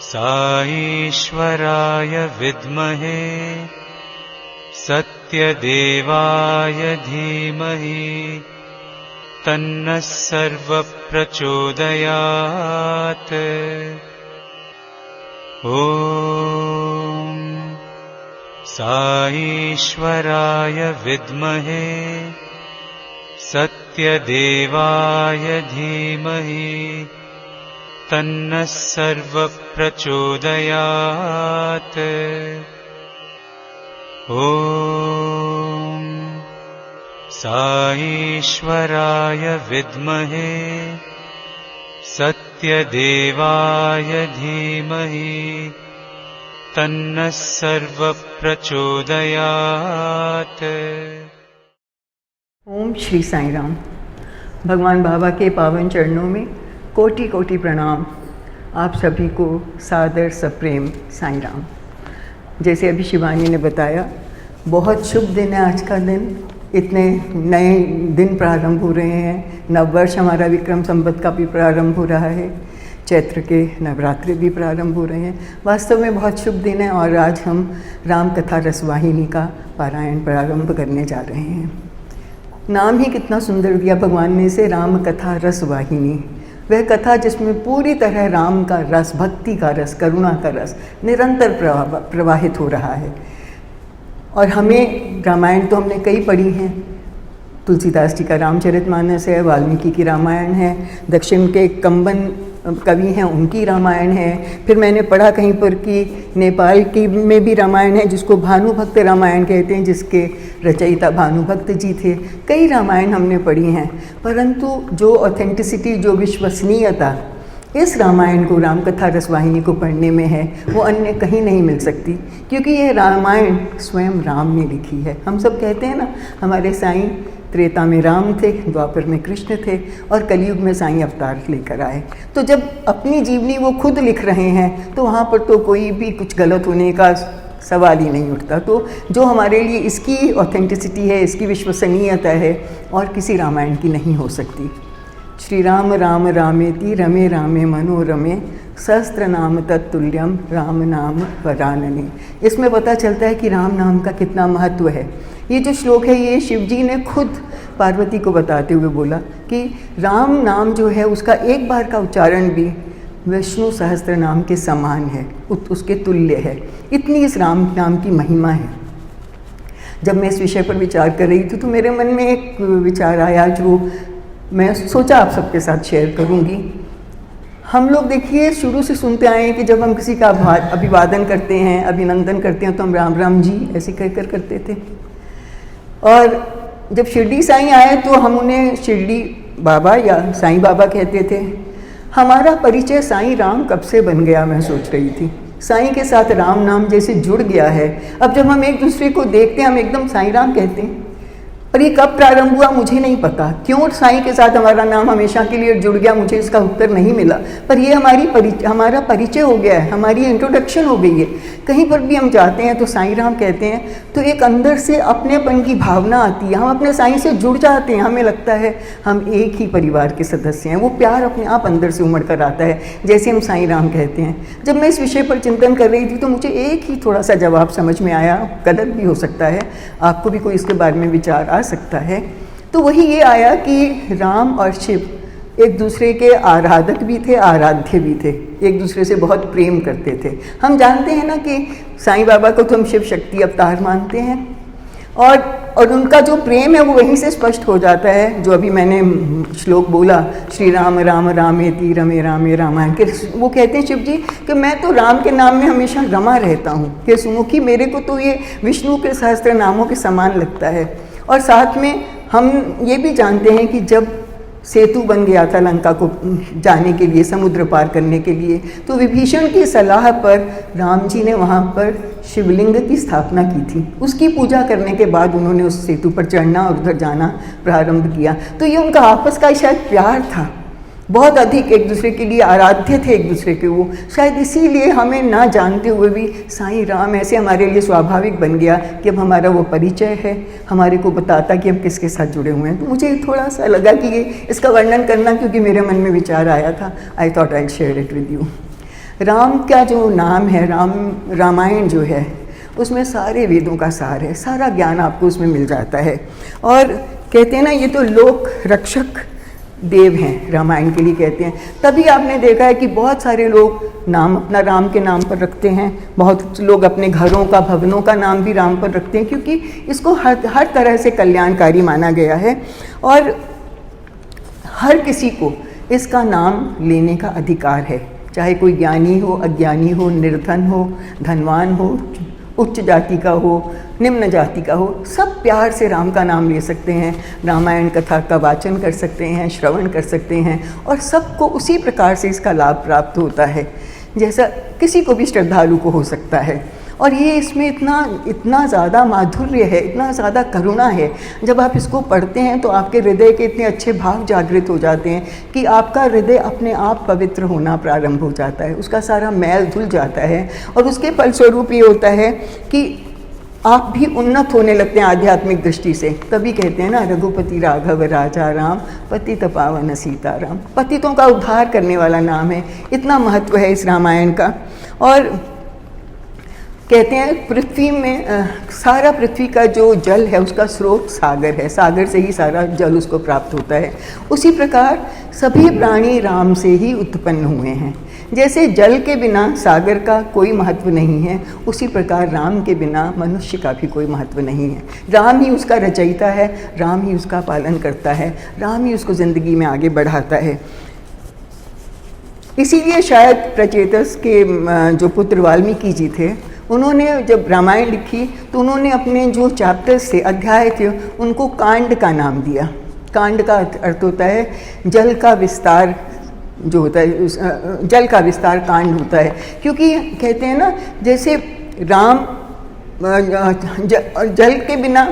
साईश्वराय विद्महे सत्यदेवाय धीमहि तन्नः सर्वः प्रचोदयात्। ॐ साईश्वराय विद्महे सत्यदेवाय धीमहि तन्नः सर्वः प्रचोदयात्। ॐ साईश्वराय विद्महे सत्यदेवाय धीमहि तन्नः सर्वः प्रचोदयात्। ओम श्री साईं राम। भगवान बाबा के पावन चरणों में कोटि कोटि प्रणाम। आप सभी को सादर सप्रेम साईं राम। जैसे अभी शिवानी ने बताया, बहुत शुभ दिन है आज का दिन। इतने नए दिन प्रारंभ हो रहे हैं। नववर्ष हमारा विक्रम संवत का भी प्रारंभ हो रहा है, चैत्र के नवरात्रि भी प्रारंभ हो रहे हैं। वास्तव में बहुत शुभ दिन है और आज हम राम कथा रसवाहिनी का पारायण प्रारंभ करने जा रहे हैं। नाम ही कितना सुंदर दिया भगवान ने इसे, राम कथा रसवाहिनी। वह कथा जिसमें पूरी तरह राम का रस, भक्ति का रस, करुणा का रस निरंतर प्रवाहित हो रहा है। और हमें रामायण तो हमने कई पढ़ी हैं। तुलसीदास जी का रामचरितमानस है, वाल्मीकि की रामायण है, दक्षिण के कंबन कवि हैं उनकी रामायण है। फिर मैंने पढ़ा कहीं पर कि नेपाल की में भी रामायण है जिसको भानुभक्त रामायण कहते हैं, जिसके रचयिता भानुभक्त जी थे। कई रामायण हमने पढ़ी हैं, परंतु जो ऑथेंटिसिटी, जो विश्वसनीयता इस रामायण को, रामकथा रसवाहिनी को पढ़ने में है, वो अन्य कहीं नहीं मिल सकती, क्योंकि ये रामायण स्वयं राम ने लिखी है। हम सब कहते हैं ना, हमारे साईं त्रेता में राम थे, द्वापर में कृष्ण थे और कलयुग में साईं अवतार लेकर आए। तो जब अपनी जीवनी वो खुद लिख रहे हैं तो वहाँ पर तो कोई भी कुछ गलत होने का सवाल ही नहीं उठता। तो जो हमारे लिए इसकी ऑथेंटिसिटी है, इसकी विश्वसनीयता है, और किसी रामायण की नहीं हो सकती। श्री राम राम रामेति रमे रामे मनोरमे सहस्त्र नाम तत्तुल्यम राम नाम वरानने। इसमें पता चलता है कि राम नाम का कितना महत्व है। ये जो श्लोक है, ये शिव जी ने खुद पार्वती को बताते हुए बोला कि राम नाम जो है उसका एक बार का उच्चारण भी विष्णु सहस्त्र नाम के समान है, उसके तुल्य है। इतनी इस राम नाम की महिमा है। जब मैं इस विषय पर विचार कर रही थी तो मेरे मन में एक विचार आया जो मैं सोचा आप सबके साथ शेयर करूंगी। हम लोग देखिए शुरू से सुनते आए हैं कि जब हम किसी का अभिवादन करते हैं, अभिनंदन करते हैं, तो हम राम राम जी ऐसे कहकर करते थे। और जब शिरडी साईं आए तो हम उन्हें शिरडी बाबा या साईं बाबा कहते थे। हमारा परिचय साईं राम कब से बन गया, मैं सोच रही थी। साईं के साथ राम नाम जैसे जुड़ गया है। अब जब हम एक दूसरे को देखते हैं हम एकदम साईं राम कहते हैं। और ये कब प्रारंभ हुआ मुझे नहीं पता। क्यों साईं के साथ हमारा नाम हमेशा के लिए जुड़ गया, मुझे इसका उत्तर नहीं मिला। पर ये हमारा परिचय हो गया है, हमारी इंट्रोडक्शन हो गई है। कहीं पर भी हम जाते हैं तो साईं राम कहते हैं तो एक अंदर से अपनेपन की भावना आती है। हम अपने साईं से जुड़ जाते हैं, हमें लगता है हम एक ही परिवार के सदस्य हैं। वो प्यार अपने आप अंदर से उमड़ कर आता है जैसे हम साईं राम कहते हैं। जब मैं इस विषय पर चिंतन कर रही थी तो मुझे एक ही थोड़ा सा जवाब समझ में आया, गलत भी हो सकता है, आपको भी कोई इसके बारे में विचार आ सकता है। तो वही ये आया कि राम और शिव एक दूसरे के आराधक भी थे, आराध्य भी थे, एक दूसरे से बहुत प्रेम करते थे। हम जानते हैं ना कि साईं बाबा को तो हम शिव शक्ति अवतार मानते हैं, और उनका जो प्रेम है वो वहीं से स्पष्ट हो जाता है। जो अभी मैंने श्लोक बोला, श्री राम राम रामेति रमे रामे रामायण के, वो कहते हैं शिव जी कि मैं तो राम के नाम में हमेशा रमा रहता हूँ, कि सुमुखी मेरे को तो ये विष्णु के सहस्त्र नामों के समान लगता है। और साथ में हम ये भी जानते हैं कि जब सेतु बन गया था लंका को जाने के लिए, समुद्र पार करने के लिए, तो विभीषण की सलाह पर राम जी ने वहाँ पर शिवलिंग की स्थापना की थी। उसकी पूजा करने के बाद उन्होंने उस सेतु पर चढ़ना और उधर जाना प्रारंभ किया। तो ये उनका आपस का शायद प्यार था। बहुत अधिक एक दूसरे के लिए आराध्य थे एक दूसरे के वो। शायद इसीलिए हमें ना जानते हुए भी साईं राम ऐसे हमारे लिए स्वाभाविक बन गया कि अब हमारा वो परिचय है, हमारे को बताता कि हम किसके साथ जुड़े हुए हैं। तो मुझे थोड़ा सा लगा कि ये इसका वर्णन करना, क्योंकि मेरे मन में विचार आया था, I thought I share it with you. Ram का जो नाम है, रामायण जो है, उसमें सारे वेदों का सार है, सारा ज्ञान आपको उसमें मिल जाता है। और कहते हैं ना, ये तो लोक रक्षक देव हैं, रामायण के लिए कहते हैं। तभी आपने देखा है कि बहुत सारे लोग नाम अपना राम के नाम पर रखते हैं, बहुत लोग अपने घरों का, भवनों का नाम भी राम पर रखते हैं, क्योंकि इसको हर तरह से कल्याणकारी माना गया है और हर किसी को इसका नाम लेने का अधिकार है, चाहे कोई ज्ञानी हो, अज्ञानी हो, निर्धन हो, धनवान हो, उच्च जाति का हो, निम्न जाति का हो, सब प्यार से राम का नाम ले सकते हैं, रामायण कथा का वाचन कर सकते हैं, श्रवण कर सकते हैं, और सबको उसी प्रकार से इसका लाभ प्राप्त होता है जैसा किसी को भी श्रद्धालु को हो सकता है। और ये इसमें इतना ज़्यादा माधुर्य है, इतना ज़्यादा करुणा है। जब आप इसको पढ़ते हैं तो आपके हृदय के इतने अच्छे भाव जागृत हो जाते हैं कि आपका हृदय अपने आप पवित्र होना प्रारंभ हो जाता है, उसका सारा मैल धुल जाता है। और उसके फलस्वरूप ये होता है कि आप भी उन्नत होने लगते हैं आध्यात्मिक दृष्टि से। तभी कहते हैं ना, रघुपति राघव राजा राम, पतित पावन सीताराम। पतितों का उद्धार करने वाला नाम है, इतना महत्व है इस रामायण का। और कहते हैं पृथ्वी में सारा पृथ्वी का जो जल है उसका स्रोत सागर है, सागर से ही सारा जल उसको प्राप्त होता है। उसी प्रकार सभी प्राणी राम से ही उत्पन्न हुए हैं। जैसे जल के बिना सागर का कोई महत्व नहीं है, उसी प्रकार राम के बिना मनुष्य का भी कोई महत्व नहीं है। राम ही उसका रचयिता है, राम ही उसका पालन करता है, राम ही उसको ज़िंदगी में आगे बढ़ाता है। इसीलिए शायद प्रचेतस के जो पुत्र वाल्मीकि जी थे, उन्होंने जब रामायण लिखी तो उन्होंने अपने जो चैप्टर्स थे, अध्याय थे, उनको कांड का नाम दिया। कांड का अर्थ होता है जल का विस्तार, जो होता है जल का विस्तार कांड होता है। क्योंकि कहते हैं ना, जैसे राम जल के बिना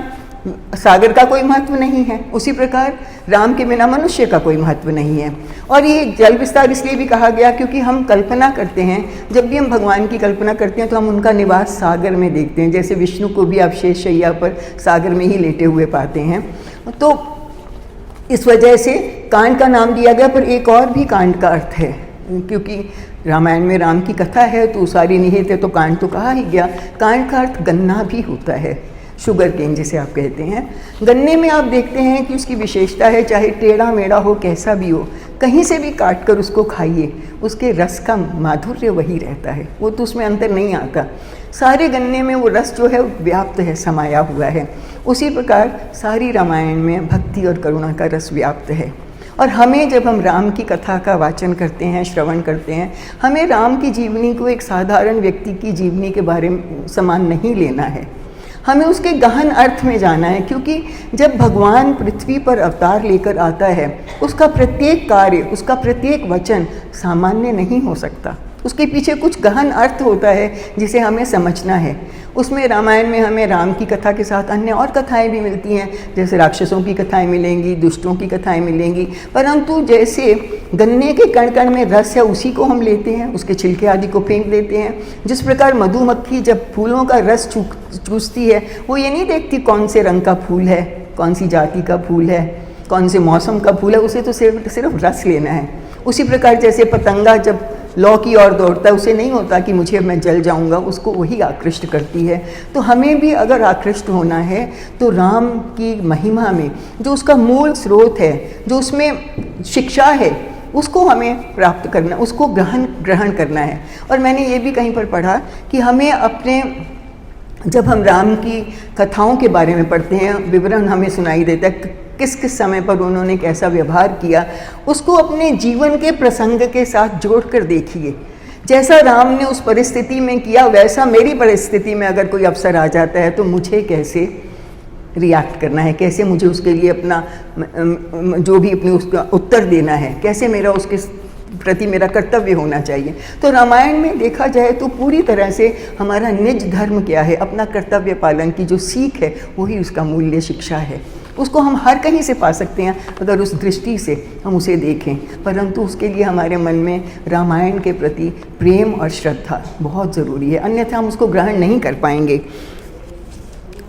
सागर का कोई महत्व नहीं है, उसी प्रकार राम के बिना मनुष्य का कोई महत्व नहीं है। और ये जल विस्तार इसलिए भी कहा गया क्योंकि हम कल्पना करते हैं, जब भी हम भगवान की कल्पना करते हैं तो हम उनका निवास सागर में देखते हैं। जैसे विष्णु को भी आप शेष शैया पर सागर में ही लेटे हुए पाते हैं। तो इस वजह से कांड का नाम दिया गया। पर एक और भी कांड का अर्थ है, क्योंकि रामायण में राम की कथा है तो सारी निहित है, तो कांड तो कहा ही गया। कांड का अर्थ गन्ना भी होता है, शुगर केन जिसे आप कहते हैं। गन्ने में आप देखते हैं कि उसकी विशेषता है, चाहे टेढ़ा मेढ़ा हो, कैसा भी हो, कहीं से भी काट कर उसको खाइए, उसके रस का माधुर्य वही रहता है, वो तो उसमें अंतर नहीं आता। सारे गन्ने में वो रस जो है व्याप्त है, समाया हुआ है। उसी प्रकार सारी रामायण में भक्ति और करुणा का रस व्याप्त है। और हमें जब हम राम की कथा का वाचन करते हैं, श्रवण करते हैं, हमें राम की जीवनी को एक साधारण व्यक्ति की जीवनी के बारे में समान नहीं लेना है, हमें उसके गहन अर्थ में जाना है। क्योंकि जब भगवान पृथ्वी पर अवतार लेकर आता है, उसका प्रत्येक कार्य, उसका प्रत्येक वचन सामान्य नहीं हो सकता, उसके पीछे कुछ गहन अर्थ होता है जिसे हमें समझना है। उसमें रामायण में हमें राम की कथा के साथ अन्य और कथाएं भी मिलती हैं, जैसे राक्षसों की कथाएं मिलेंगी, दुष्टों की कथाएं मिलेंगी। परंतु जैसे गन्ने के कण कण में रस है, उसी को हम लेते हैं, उसके छिलके आदि को फेंक देते हैं। जिस प्रकार मधुमक्खी जब फूलों का रस चूसती है, वो ये नहीं देखती कौन से रंग का फूल है, कौन सी जाति का फूल है, कौन से मौसम का फूल है, उसे तो सिर्फ रस लेना है। उसी प्रकार जैसे पतंगा जब लौ की ओर दौड़ता है, उसे नहीं होता कि मुझे मैं जल जाऊंगा, उसको वही आकृष्ट करती है। तो हमें भी अगर आकृष्ट होना है तो राम की महिमा में जो उसका मूल स्रोत है, जो उसमें शिक्षा है, उसको हमें प्राप्त करना, उसको ग्रहण करना है। और मैंने ये भी कहीं पर पढ़ा कि हमें अपने, जब हम राम की कथाओं के बारे में पढ़ते हैं, विवरण हमें सुनाई देता है किस किस समय पर उन्होंने कैसा व्यवहार किया, उसको अपने जीवन के प्रसंग के साथ जोड़कर देखिए। जैसा राम ने उस परिस्थिति में किया, वैसा मेरी परिस्थिति में अगर कोई अवसर आ जाता है तो मुझे कैसे रिएक्ट करना है, कैसे मुझे उसके लिए अपना जो भी अपने उसका उत्तर देना है, कैसे मेरा उसके प्रति मेरा कर्तव्य होना चाहिए। तो रामायण में देखा जाए तो पूरी तरह से हमारा निज धर्म क्या है, अपना कर्तव्य पालन की जो सीख है, वही उसका मूल्य शिक्षा है। उसको हम हर कहीं से पा सकते हैं अगर उस दृष्टि से हम उसे देखें, परंतु उसके लिए हमारे मन में रामायण के प्रति प्रेम और श्रद्धा बहुत ज़रूरी है, अन्यथा हम उसको ग्रहण नहीं कर पाएंगे।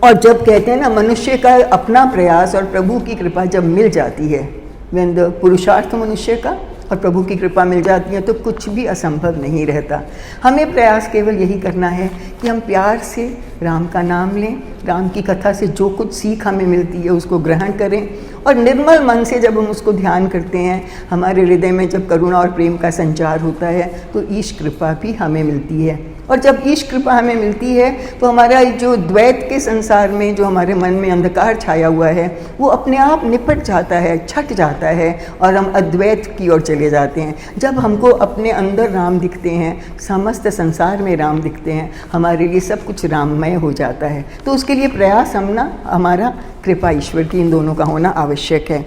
और जब कहते हैं ना, मनुष्य का अपना प्रयास और प्रभु की कृपा जब मिल जाती है, when the पुरुषार्थ मनुष्य का और प्रभु की कृपा मिल जाती है, तो कुछ भी असंभव नहीं रहता। हमें प्रयास केवल यही करना है कि हम प्यार से राम का नाम लें, राम की कथा से जो कुछ सीख हमें मिलती है उसको ग्रहण करें, और निर्मल मन से जब हम उसको ध्यान करते हैं, हमारे हृदय में जब करुणा और प्रेम का संचार होता है तो ईश कृपा भी हमें मिलती है। और जब ईश कृपा हमें मिलती है तो हमारा जो द्वैत के संसार में जो हमारे मन में अंधकार छाया हुआ है वो अपने आप निपट जाता है, छट जाता है, और हम अद्वैत की ओर चले जाते हैं। जब हमको अपने अंदर राम दिखते हैं, समस्त संसार में राम दिखते हैं, हमारे लिए सब कुछ राममय हो जाता है। तो उसके लिए प्रयास हमारा कृपा ईश्वर की, इन दोनों का होना आवश्यक है।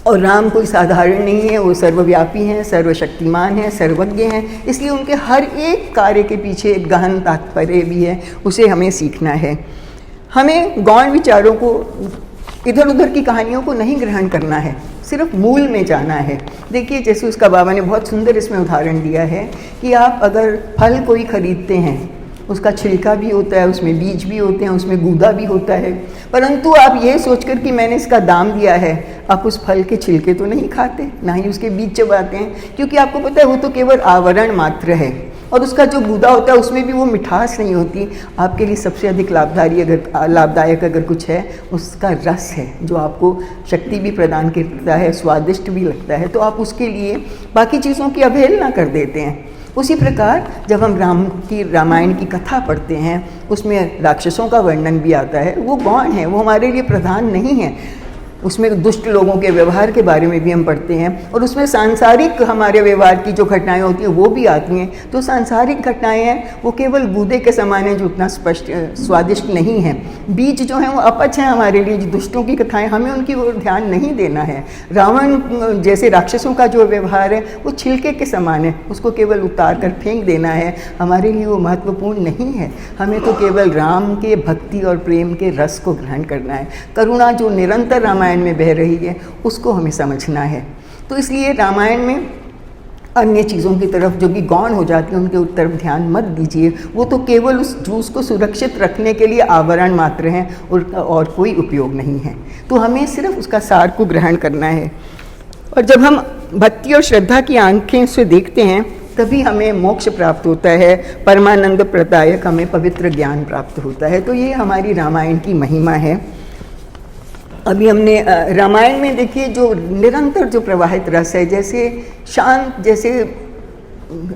और राम कोई साधारण नहीं है, वो सर्वव्यापी हैं, सर्वशक्तिमान हैं, सर्वज्ञ हैं, इसलिए उनके हर एक कार्य के पीछे एक गहन तात्पर्य भी है, उसे हमें सीखना है। हमें गौण विचारों को, इधर उधर की कहानियों को नहीं ग्रहण करना है, सिर्फ मूल में जाना है। देखिए, जैसे उसका बाबा ने बहुत सुंदर इसमें उदाहरण दिया है कि आप अगर फल कोई खरीदते हैं, उसका छिलका भी होता है, उसमें बीज भी होते हैं, उसमें गूदा भी होता है, परंतु आप ये सोचकर कि मैंने इसका दाम दिया है, आप उस फल के छिलके तो नहीं खाते, ना ही उसके बीज चबाते हैं, क्योंकि आपको पता है वो तो केवल आवरण मात्र है, और उसका जो गूदा होता है उसमें भी वो मिठास नहीं होती। आपके लिए सबसे अधिक लाभदायक अगर कुछ है, उसका रस है, जो आपको शक्ति भी प्रदान करता है, स्वादिष्ट भी लगता है, तो आप उसके लिए बाकी चीज़ों की अवहेलना कर देते हैं। उसी प्रकार जब हम रामायण की कथा पढ़ते हैं, उसमें राक्षसों का वर्णन भी आता है, वो गौण है, वो हमारे लिए प्रधान नहीं है। उसमें दुष्ट लोगों के व्यवहार के बारे में भी हम पढ़ते हैं, और उसमें सांसारिक हमारे व्यवहार की जो घटनाएं होती हैं वो भी आती हैं। तो सांसारिक घटनाएं हैं वो केवल गूदे के समान हैं, जो उतना स्पष्ट स्वादिष्ट नहीं हैं। बीज जो हैं वो अपच हैं हमारे लिए, जो दुष्टों की कथाएं, हमें उनकी ओर ध्यान नहीं देना है। रावण जैसे राक्षसों का जो व्यवहार है वो छिलके के समान है, उसको केवल उतार कर फेंक देना है, हमारे लिए वो महत्वपूर्ण नहीं है। हमें तो केवल राम के भक्ति और प्रेम के रस को ग्रहण करना है। करुणा जो निरंतर रामायण में बह रही है उसको हमें समझना है। तो इसलिए रामायण में अन्य चीज़ों की तरफ जो कि गौण हो जाती है उनके तरफ ध्यान मत दीजिए, वो तो केवल उस जूस को सुरक्षित रखने के लिए आवरण मात्र हैं और कोई उपयोग नहीं है। तो हमें सिर्फ उसका सार को ग्रहण करना है, और जब हम भक्ति और श्रद्धा की आंखें से देखते हैं तभी हमें मोक्ष प्राप्त होता है, परमानंद प्रदायक हमें पवित्र ज्ञान प्राप्त होता है। तो ये हमारी रामायण की महिमा है। अभी हमने रामायण में देखिए जो निरंतर जो प्रवाहित रस है, जैसे शांत, जैसे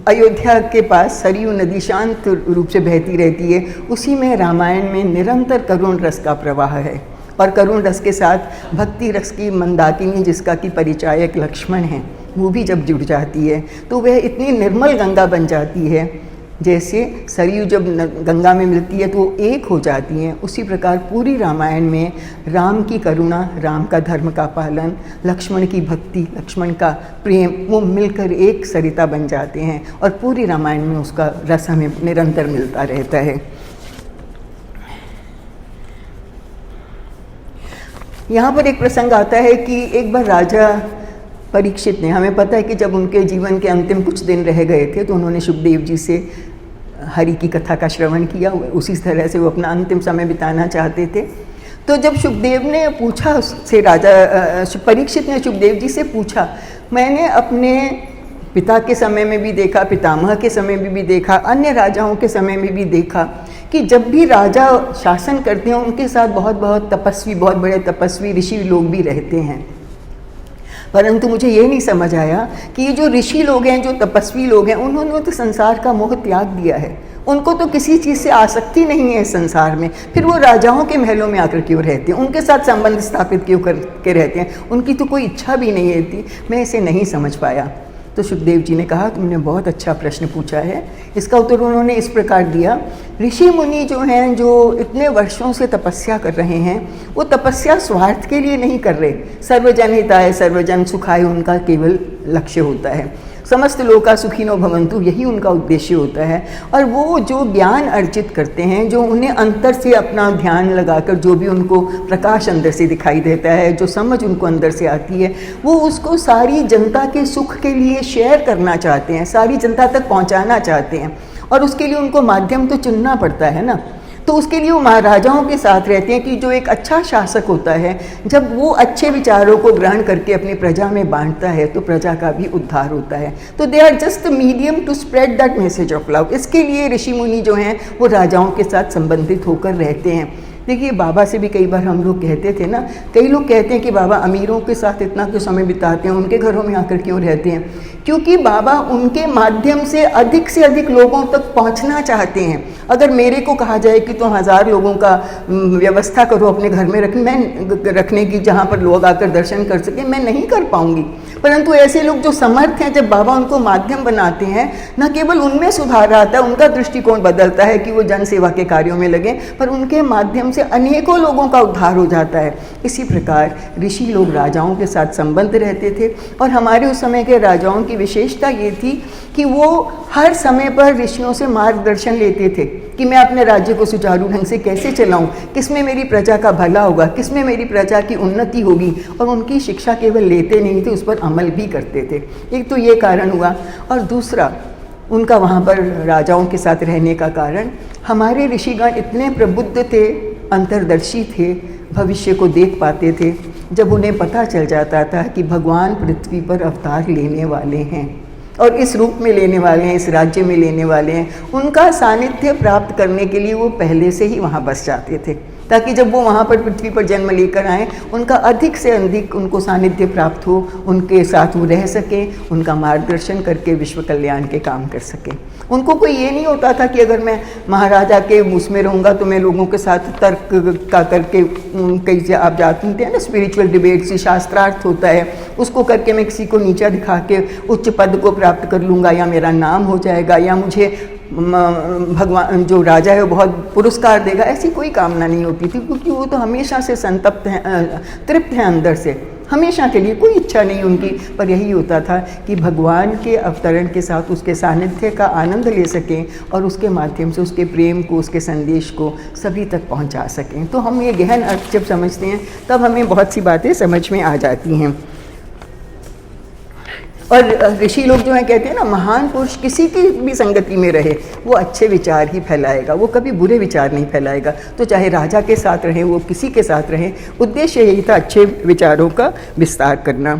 अयोध्या के पास सरयू नदी शांत रूप से बहती रहती है, उसी में रामायण में निरंतर करुण रस का प्रवाह है। और करुण रस के साथ भक्ति रस की मंदाकिनी, जिसका कि परिचायक लक्ष्मण है, वो भी जब जुड़ जाती है तो वह इतनी निर्मल गंगा बन जाती है। जैसे सरयू जब गंगा में मिलती है तो वो एक हो जाती हैं, उसी प्रकार पूरी रामायण में राम की करुणा, राम का धर्म का पालन, लक्ष्मण की भक्ति, लक्ष्मण का प्रेम, वो मिलकर एक सरिता बन जाते हैं, और पूरी रामायण में उसका रस हमें निरंतर मिलता रहता है। यहाँ पर एक प्रसंग आता है कि एक बार राजा परीक्षित ने, हमें पता है कि जब उनके जीवन के अंतिम कुछ दिन रह गए थे तो उन्होंने शुकदेव जी से हरि की कथा का श्रवण किया, उसी तरह से वो अपना अंतिम समय बिताना चाहते थे। तो जब शुकदेव ने पूछा उससे, परीक्षित ने शुकदेव जी से पूछा, मैंने अपने पिता के समय में भी देखा, पितामह के समय में भी देखा, अन्य राजाओं के समय में भी देखा कि जब भी राजा शासन करते हैं उनके साथ बहुत तपस्वी, बहुत बड़े तपस्वी ऋषि लोग भी रहते हैं, परंतु मुझे ये नहीं समझ आया कि ये जो ऋषि लोग हैं, जो तपस्वी लोग हैं, उन्होंने तो संसार का मोह त्याग दिया है, उनको तो किसी चीज़ से आसक्ति नहीं है संसार में, फिर वो राजाओं के महलों में आकर क्यों रहते हैं, उनके साथ संबंध स्थापित क्यों करके रहते हैं, उनकी तो कोई इच्छा भी नहीं रहती। मैं इसे नहीं समझ पाया। तो सुखदेव जी ने कहा, तुमने बहुत अच्छा प्रश्न पूछा है। इसका उत्तर उन्होंने इस प्रकार दिया, ऋषि मुनि जो हैं, जो इतने वर्षों से तपस्या कर रहे हैं, वो तपस्या स्वार्थ के लिए नहीं कर रहे, सर्वजन हिताय सर्वजन सुखाय उनका केवल लक्ष्य होता है। समस्त लोका सुखिनो भवन्तु, यही उनका उद्देश्य होता है। और वो जो ज्ञान अर्जित करते हैं, जो उन्हें अंतर से अपना ध्यान लगाकर जो भी उनको प्रकाश अंदर से दिखाई देता है, जो समझ उनको अंदर से आती है, वो उसको सारी जनता के सुख के लिए शेयर करना चाहते हैं, सारी जनता तक पहुंचाना चाहते हैं। और उसके लिए उनको माध्यम तो चुनना पड़ता है ना। तो उसके लिए वो महाराजाओं के साथ रहते हैं कि जो एक अच्छा शासक होता है, जब वो अच्छे विचारों को ग्रहण करके अपनी प्रजा में बांटता है तो प्रजा का भी उद्धार होता है। तो they are just medium to spread that message of love. इसके लिए ऋषि मुनि जो हैं वो राजाओं के साथ संबंधित होकर रहते हैं। देखिए, बाबा से भी कई बार हम लोग कहते थे ना, कई लोग कहते हैं कि बाबा अमीरों के साथ इतना क्यों समय बिताते हैं, उनके घरों में आकर क्यों रहते हैं? क्योंकि बाबा उनके माध्यम से अधिक लोगों तक पहुंचना चाहते हैं। अगर मेरे को कहा जाए कि तुम 1000 लोगों का व्यवस्था करो अपने घर में रखने की, जहाँ पर लोग आकर दर्शन कर सकें, मैं नहीं कर पाऊंगी। परंतु ऐसे लोग जो समर्थ हैं, जब बाबा उनको माध्यम बनाते हैं, न केवल उनमें सुधार आता है, उनका दृष्टिकोण बदलता है कि वो जन सेवा के कार्यों में लगे, पर उनके माध्यम से अनेकों लोगों का उद्धार हो जाता है। इसी प्रकार ऋषि लोग राजाओं के साथ संबंध रहते थे। और हमारे उस समय के राजाओं की विशेषता ये थी कि वो हर समय पर ऋषियों से मार्गदर्शन लेते थे कि मैं अपने राज्य को सुचारू ढंग से कैसे चलाऊं, किसमें मेरी प्रजा का भला होगा, किसमें मेरी प्रजा की उन्नति होगी। और उनकी शिक्षा केवल लेते नहीं थे, उस पर अमल भी करते थे। एक तो ये कारण हुआ। और दूसरा, उनका वहाँ पर राजाओं के साथ रहने का कारण, हमारे ऋषिगण इतने प्रबुद्ध थे, अंतर्दर्शी थे, भविष्य को देख पाते थे। जब उन्हें पता चल जाता था कि भगवान पृथ्वी पर अवतार लेने वाले हैं और इस रूप में लेने वाले हैं, इस राज्य में लेने वाले हैं, उनका सानिध्य प्राप्त करने के लिए वो पहले से ही वहाँ बस जाते थे, ताकि जब वो वहाँ पर पृथ्वी पर जन्म लेकर आएँ, उनका अधिक से अधिक उनको सानिध्य प्राप्त हो, उनके साथ वो रह सकें, उनका मार्गदर्शन करके विश्व कल्याण के काम कर सकें। उनको कोई ये नहीं होता था कि अगर मैं महाराजा के उसमें रहूँगा तो मैं लोगों के साथ तर्क का करके, कई से आप जानते हैं ना, स्पिरिचुअल डिबेट से शास्त्रार्थ होता है, उसको करके मैं किसी को नीचा दिखा के उच्च पद को प्राप्त कर लूँगा, या मेरा नाम हो जाएगा, या मुझे भगवान जो राजा है वो बहुत पुरस्कार देगा। ऐसी कोई कामना नहीं होती थी, क्योंकि वो तो हमेशा से संतप्त हैं, तृप्त हैं अंदर से, हमेशा के लिए कोई इच्छा नहीं उनकी। पर यही होता था कि भगवान के अवतरण के साथ उसके सानिध्य का आनंद ले सकें और उसके माध्यम से उसके प्रेम को, उसके संदेश को सभी तक पहुंचा सकें। तो हम ये गहन अर्थ जब समझते हैं तब हमें बहुत सी बातें समझ में आ जाती हैं। और ऋषि लोग जो हैं कहते हैं ना, महान पुरुष किसी की भी संगति में रहे वो अच्छे विचार ही फैलाएगा, वो कभी बुरे विचार नहीं फैलाएगा। तो चाहे राजा के साथ रहें, वो किसी के साथ रहें, उद्देश्य यही था अच्छे विचारों का विस्तार करना।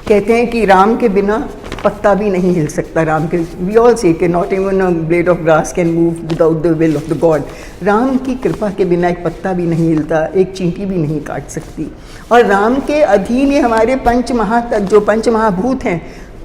कहते हैं कि राम के बिना पत्ता भी नहीं हिल सकता। राम के, वी ऑल से कि not even a blade of grass can move without the will of the God. Ram की कृपा के बिना एक पत्ता भी नहीं हिलता, एक चींटी भी नहीं काट सकती। और राम के अधीन ये हमारे जो पंच महाभूत हैं,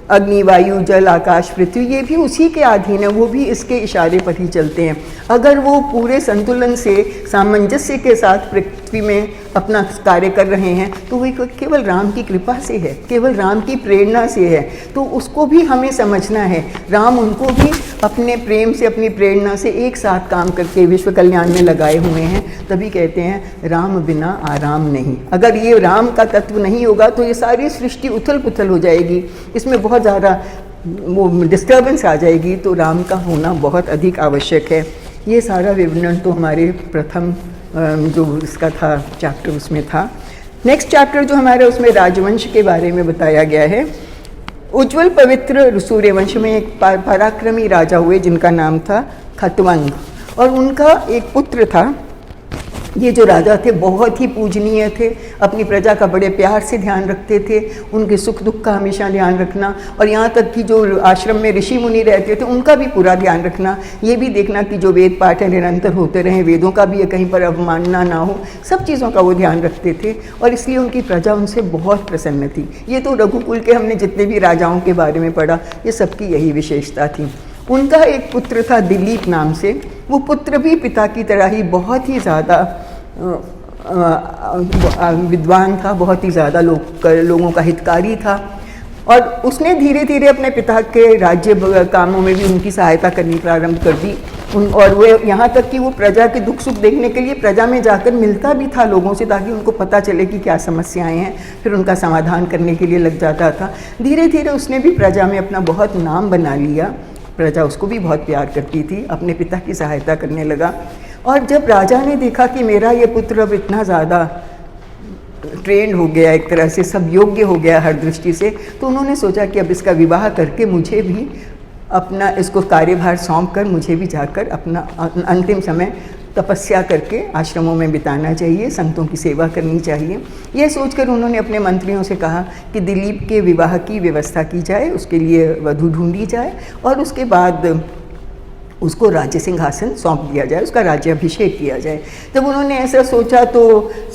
अग्नि, वायु, जल, आकाश, पृथ्वी, ये भी उसी के अधीन है, वो भी इसके इशारे पर ही चलते हैं। अगर वो पूरे संतुलन से, सामंजस्य के साथ पृथ्वी में अपना कार्य कर रहे हैं तो वो केवल राम की कृपा से है, केवल राम की प्रेरणा से है। तो उसको भी हमें समझना है। राम उनको भी अपने प्रेम से, अपनी प्रेरणा से एक साथ काम करके विश्व कल्याण में लगाए हुए हैं। तभी कहते हैं राम बिना आराम नहीं। अगर ये राम का तत्व नहीं होगा तो ये सारी सृष्टि उथल पुथल हो जाएगी, इसमें बहुत ज़्यादा वो डिस्टर्बेंस आ जाएगी। तो राम का होना बहुत अधिक आवश्यक है। ये सारा विवरण तो हमारे प्रथम जो इसका था चैप्टर उसमें था। नेक्स्ट चैप्टर जो हमारे उसमें राजवंश के बारे में बताया गया है। उज्ज्वल पवित्र सूर्यवंश में एक पराक्रमी राजा हुए जिनका नाम था खतवंग, और उनका एक पुत्र था। ये जो राजा थे बहुत ही पूजनीय थे, अपनी प्रजा का बड़े प्यार से ध्यान रखते थे, उनके सुख दुख का हमेशा ध्यान रखना, और यहाँ तक कि जो आश्रम में ऋषि मुनि रहते थे उनका भी पूरा ध्यान रखना, ये भी देखना कि जो वेद पाठ है निरंतर होते रहें, वेदों का भी कहीं पर अवमानना ना हो, सब चीज़ों का वो ध्यान रखते थे। और इसलिए उनकी प्रजा उनसे बहुत प्रसन्न थी। ये तो रघुकुल के हमने जितने भी राजाओं के बारे में पढ़ा, ये सबकी यही विशेषता थी। उनका एक पुत्र था दिलीप नाम से। वो पुत्र भी पिता की तरह ही बहुत ही ज़्यादा विद्वान था, बहुत ही ज़्यादा लोगों का हितकारी था, और उसने धीरे धीरे अपने पिता के राज्य कामों में भी उनकी सहायता करनी प्रारंभ कर दी। और वो यहाँ तक कि वो प्रजा के दुख सुख देखने के लिए प्रजा में जाकर मिलता भी था लोगों से, ताकि उनको पता चले कि क्या समस्याएं हैं, फिर उनका समाधान करने के लिए लग जाता था। धीरे धीरे उसने भी प्रजा में अपना बहुत नाम बना लिया, प्रजा उसको भी बहुत प्यार करती थी, अपने पिता की सहायता करने लगा। और जब राजा ने देखा कि मेरा ये पुत्र अब इतना ज़्यादा ट्रेंड हो गया, एक तरह से सब योग्य हो गया हर दृष्टि से, तो उन्होंने सोचा कि अब इसका विवाह करके मुझे भी अपना इसको कार्यभार सौंप कर मुझे भी जाकर अपना अंतिम समय तपस्या करके आश्रमों में बिताना चाहिए, संतों की सेवा करनी चाहिए। यह सोचकर उन्होंने अपने मंत्रियों से कहा कि दिलीप के विवाह की व्यवस्था की जाए, उसके लिए वधू ढूंढी जाए और उसके बाद उसको राज्य सिंहासन सौंप दिया जाए, उसका राज्याभिषेक किया जाए। जब उन्होंने ऐसा सोचा तो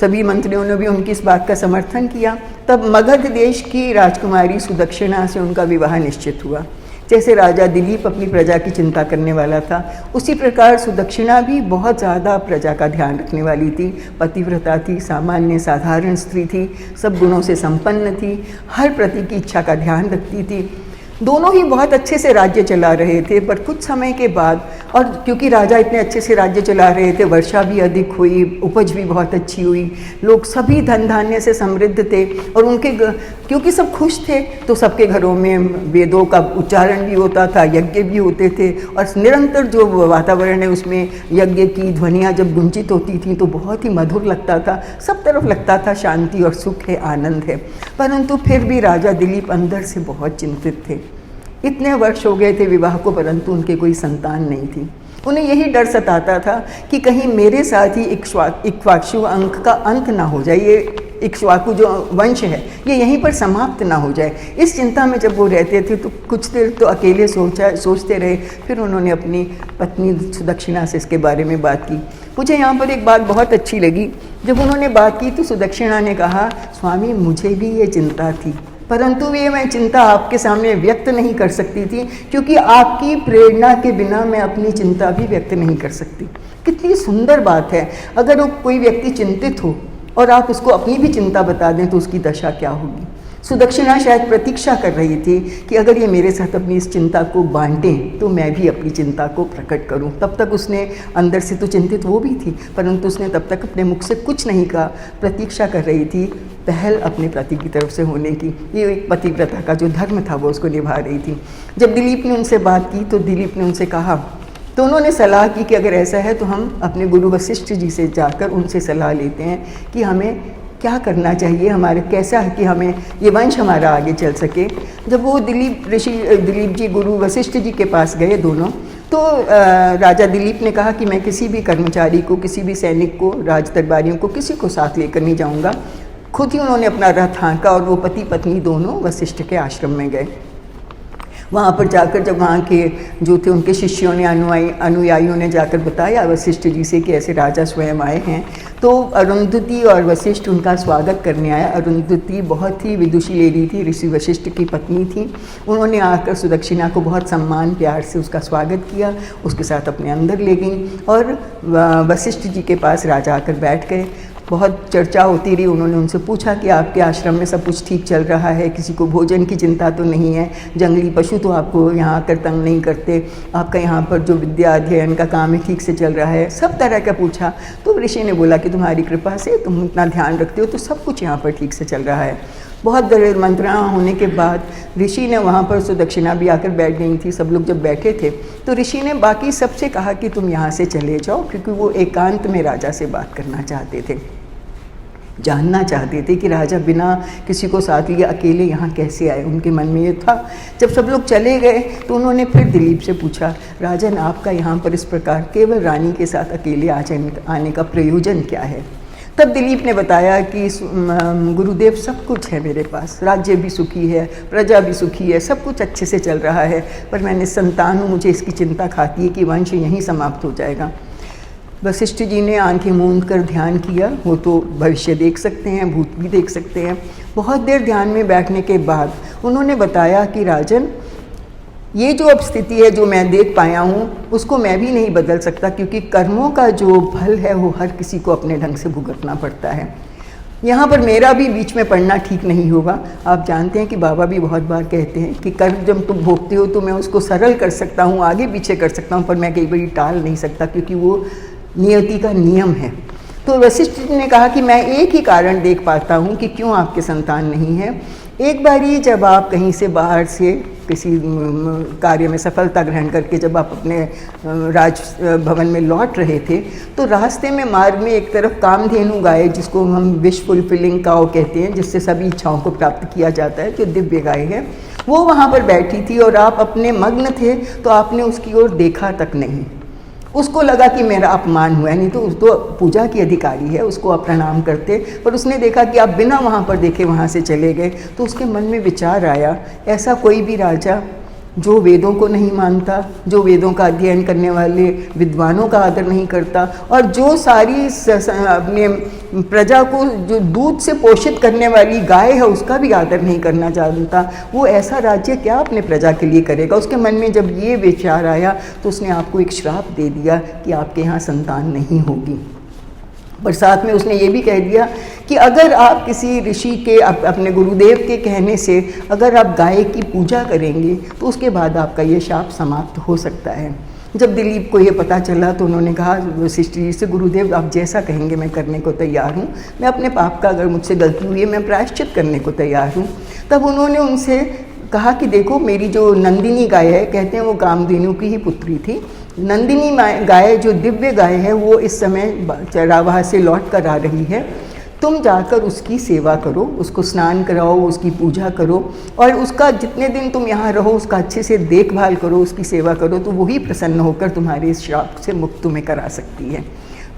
सभी मंत्रियों ने भी उनकी इस बात का समर्थन किया। तब मगध देश की राजकुमारी सुदक्षिणा से उनका विवाह निश्चित हुआ। जैसे राजा दिलीप अपनी प्रजा की चिंता करने वाला था, उसी प्रकार सुदक्षिणा भी बहुत ज़्यादा प्रजा का ध्यान रखने वाली थी। पतिव्रता थी, सामान्य साधारण स्त्री थी, सब गुणों से संपन्न थी, हर प्रति की इच्छा का ध्यान रखती थी। दोनों ही बहुत अच्छे से राज्य चला रहे थे, पर कुछ समय के बाद, और क्योंकि राजा इतने अच्छे से राज्य चला रहे थे, वर्षा भी अधिक हुई, उपज भी बहुत अच्छी हुई, लोग सभी धन धान्य से समृद्ध थे, और उनके क्योंकि सब खुश थे तो सबके घरों में वेदों का उच्चारण भी होता था, यज्ञ भी होते थे, और निरंतर जो वातावरण है उसमें यज्ञ की ध्वनियाँ जब गुंजित होती थी तो बहुत ही मधुर लगता था, सब तरफ लगता था शांति और सुख है, आनंद है। परंतु फिर भी राजा दिलीप अंदर से बहुत चिंतित थे। इतने वर्ष हो गए थे विवाह को, परंतु उनके कोई संतान नहीं थी। उन्हें यही डर सताता था कि कहीं मेरे साथ ही इक्ष्वाकु अंक का अंत ना हो जाए, ये इक्ष्वाकु जो वंश है ये यहीं पर समाप्त ना हो जाए। इस चिंता में जब वो रहते थे तो कुछ देर तो अकेले सोचते रहे। फिर उन्होंने अपनी पत्नी सुदक्षिणा से इसके बारे में बात की। मुझे यहाँ पर एक बात बहुत अच्छी लगी। जब उन्होंने बात की तो सुदक्षिणा ने कहा, स्वामी मुझे भी ये चिंता थी, परंतु ये मैं चिंता आपके सामने व्यक्त नहीं कर सकती थी, क्योंकि आपकी प्रेरणा के बिना मैं अपनी चिंता भी व्यक्त नहीं कर सकती। कितनी सुंदर बात है, अगर कोई व्यक्ति चिंतित हो और आप उसको अपनी भी चिंता बता दें तो उसकी दशा क्या होगी। सुदक्षिणा शायद प्रतीक्षा कर रही थी कि अगर ये मेरे साथ अपनी इस चिंता को बांटें तो मैं भी अपनी चिंता को प्रकट करूं। तब तक उसने अंदर से तो चिंतित वो भी थी, परंतु उसने तब तक अपने मुख से कुछ नहीं कहा, प्रतीक्षा कर रही थी पहल अपने पति की तरफ से होने की। ये एक पतिव्रता का जो धर्म था वो उसको निभा रही थी। जब दिलीप ने उनसे बात की तो दिलीप ने उनसे कहा, तो उन्होंने सलाह की कि अगर ऐसा है तो हम अपने गुरु वशिष्ठ जी से जाकर उनसे सलाह लेते हैं कि हमें क्या करना चाहिए, हमारे कैसा है कि हमें ये वंश हमारा आगे चल सके। जब वो दिलीप जी गुरु वशिष्ठ जी के पास गए दोनों, तो राजा दिलीप ने कहा कि मैं किसी भी कर्मचारी को, किसी भी सैनिक को, राज दरबारियों को, किसी को साथ लेकर नहीं जाऊंगा। खुद ही उन्होंने अपना रथ हाँका और वो पति पत्नी दोनों वशिष्ठ के आश्रम में गए। वहाँ पर जाकर जब वहाँ के जो थे उनके शिष्यों ने, अनुयायियों ने जाकर बताया वशिष्ठ जी से कि ऐसे राजा स्वयं आए हैं, तो अरुंधति और वशिष्ठ उनका स्वागत करने आया। अरुंधति बहुत ही विदुषी लेडी थी, ऋषि वशिष्ठ की पत्नी थी। उन्होंने आकर सुदक्षिणा को बहुत सम्मान प्यार से उसका स्वागत किया, उसके साथ अपने अंदर ले गई और वशिष्ठ जी के पास राजा आकर बैठ गए। बहुत चर्चा होती रही। उन्होंने उनसे पूछा कि आपके आश्रम में सब कुछ ठीक चल रहा है, किसी को भोजन की चिंता तो नहीं है, जंगली पशु तो आपको यहाँ आकर तंग नहीं करते, आपका यहाँ पर जो विद्या अध्ययन का काम है ठीक से चल रहा है, सब तरह का पूछा। तो ऋषि ने बोला कि तुम्हारी कृपा से तुम इतना ध्यान रखते हो तो सब कुछ यहाँ पर ठीक से चल रहा है। बहुत देर मंत्रणा होने के बाद ऋषि ने वहाँ पर सुदक्षिणा भी आकर बैठ गई थी। सब लोग जब बैठे थे तो ऋषि ने बाकी सबसे कहा कि तुम यहाँ से चले जाओ, क्योंकि वो एकांत में राजा से बात करना चाहते थे, जानना चाहते थे कि राजा बिना किसी को साथ लिए अकेले यहाँ कैसे आए। उनके मन में ये था। जब सब लोग चले गए तो उन्होंने फिर दिलीप से पूछा, राजन आपका यहाँ पर इस प्रकार केवल रानी के साथ अकेले आने का प्रयोजन क्या है। तब दिलीप ने बताया कि गुरुदेव सब कुछ है मेरे पास, राज्य भी सुखी है, प्रजा भी सुखी है, सब कुछ अच्छे से चल रहा है, पर मैं निसंतान हूँ, मुझे इसकी चिंता खाती है कि वंश यहीं समाप्त हो जाएगा। वशिष्ठ जी ने आंखें मूंद कर ध्यान किया। वो तो भविष्य देख सकते हैं, भूत भी देख सकते हैं। बहुत देर ध्यान में बैठने के बाद उन्होंने बताया कि राजन, ये जो अब स्थिति है जो मैं देख पाया हूँ उसको मैं भी नहीं बदल सकता, क्योंकि कर्मों का जो फल है वो हर किसी को अपने ढंग से भुगतना पड़ता है। यहाँ पर मेरा भी बीच में पढ़ना ठीक नहीं होगा। आप जानते हैं कि बाबा भी बहुत बार कहते हैं कि कर्म जब तुम भोगते हो तो मैं उसको सरल कर सकता हूँ, आगे पीछे कर सकता हूँ, पर मैं कई बार टाल नहीं सकता क्योंकि वो नियति का नियम है। तो वशिष्ठ जी ने कहा कि मैं एक ही कारण देख पाता हूँ कि क्यों आपके संतान नहीं है। एक बारी जब आप कहीं से बाहर से किसी कार्य में सफलता ग्रहण करके जब आप अपने राज भवन में लौट रहे थे, तो रास्ते में मार्ग में एक तरफ कामधेनु गाय, जिसको हम विश फुलफिलिंग काउ कहते हैं, जिससे सभी इच्छाओं को प्राप्त किया जाता है, जो दिव्य गाय है, वो वहाँ पर बैठी थी और आप अपने मग्न थे, तो आपने उसकी ओर देखा तक नहीं। उसको लगा कि मेरा अपमान हुआ, नहीं तो उस तो पूजा की अधिकारी है, उसको आप प्रणाम करते, पर उसने देखा कि आप बिना वहाँ पर देखे वहाँ से चले गए। तो उसके मन में विचार आया, ऐसा कोई भी राजा जो वेदों को नहीं मानता, जो वेदों का अध्ययन करने वाले विद्वानों का आदर नहीं करता, और जो सारी अपने प्रजा को जो दूध से पोषित करने वाली गाय है उसका भी आदर नहीं करना जानता, वो ऐसा राज्य क्या अपने प्रजा के लिए करेगा। उसके मन में जब ये विचार आया तो उसने आपको एक श्राप दे दिया कि आपके यहाँ संतान नहीं होगी। पर साथ में उसने ये भी कह दिया कि अगर आप किसी ऋषि के अपने गुरुदेव के कहने से अगर आप गाय की पूजा करेंगे तो उसके बाद आपका ये शाप समाप्त हो सकता है। जब दिलीप को ये पता चला तो उन्होंने कहा वशिष्ठ जी से, गुरुदेव आप जैसा कहेंगे मैं करने को तैयार हूँ, मैं अपने पाप का अगर मुझसे गलती हुई है मैं प्रायश्चित करने को तैयार हूँ। तब उन्होंने उनसे कहा कि देखो मेरी जो नंदिनी गाय है, कहते हैं वो कामधेनु की ही पुत्री थी, नंदिनी गाय जो दिव्य गाय है वो इस समय चरावाह से लौट कर आ रही है, तुम जाकर उसकी सेवा करो, उसको स्नान कराओ, उसकी पूजा करो, और उसका जितने दिन तुम यहाँ रहो उसका अच्छे से देखभाल करो, उसकी सेवा करो, तो वही प्रसन्न होकर तुम्हारे इस श्राप से मुक्त तुम्हें करा सकती है।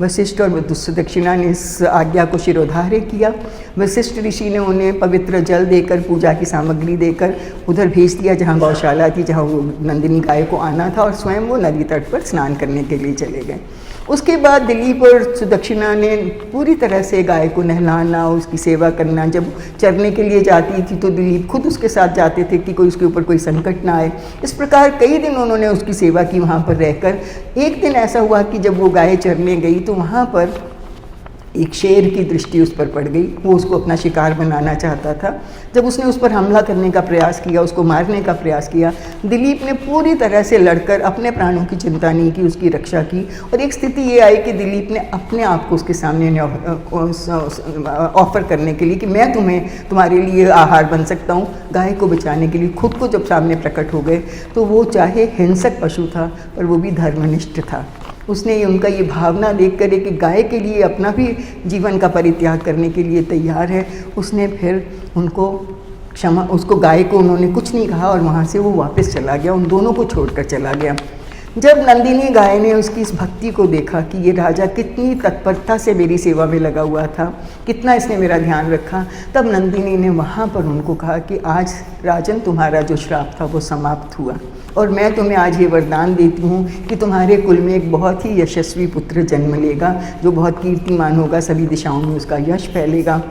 वशिष्ठ और सुदक्षिणा ने इस आज्ञा को शिरोधार्य किया। वशिष्ठ ऋषि ने उन्हें पवित्र जल देकर, पूजा की सामग्री देकर उधर भेज दिया जहाँ गौशाला थी, जहाँ वो नंदिनी गाय को आना था, और स्वयं वो नदी तट पर स्नान करने के लिए चले गए। उसके बाद दिलीप और सुदक्षिणा ने पूरी तरह से गाय को नहलाना, उसकी सेवा करना। जब चरने के लिए जाती थी तो दिलीप खुद उसके साथ जाते थे कि कोई उसके ऊपर कोई संकट ना आए। इस प्रकार कई दिन उन्होंने उसकी सेवा की वहाँ पर रहकर। एक दिन ऐसा हुआ कि जब वो गाय चरने गई तो वहाँ पर एक शेर की दृष्टि उस पर पड़ गई। वो उसको अपना शिकार बनाना चाहता था। जब उसने उस पर हमला करने का प्रयास किया, उसको मारने का प्रयास किया, दिलीप ने पूरी तरह से लड़कर अपने प्राणों की चिंता नहीं की, उसकी रक्षा की। और एक स्थिति ये आई कि दिलीप ने अपने आप को उसके सामने ऑफर करने के लिए कि मैं तुम्हारे लिए आहार बन सकता हूँ, गाय को बचाने के लिए खुद को जब सामने प्रकट हो गए तो वो चाहे हिंसक पशु था पर वो भी धर्मनिष्ठ था। उसने उनका ये भावना देख कर कि गाय के लिए अपना भी जीवन का परित्याग करने के लिए तैयार है, उसने फिर उनको उसको गाय को उन्होंने कुछ नहीं कहा और वहाँ से वो वापस चला गया, उन दोनों को छोड़कर चला गया। जब नंदिनी गाय ने उसकी इस भक्ति को देखा कि ये राजा कितनी तत्परता से मेरी सेवा में लगा हुआ था, कितना इसने मेरा ध्यान रखा, तब नंदिनी ने वहाँ पर उनको कहा कि आज राजन तुम्हारा जो श्राप था वो समाप्त हुआ, और मैं तुम्हें आज ये वरदान देती हूँ कि तुम्हारे कुल में एक बहुत ही यशस्वी पुत्र जन्म लेगा, जो बहुत कीर्तिमान होगा, सभी दिशाओं में उसका यश फैलेगा।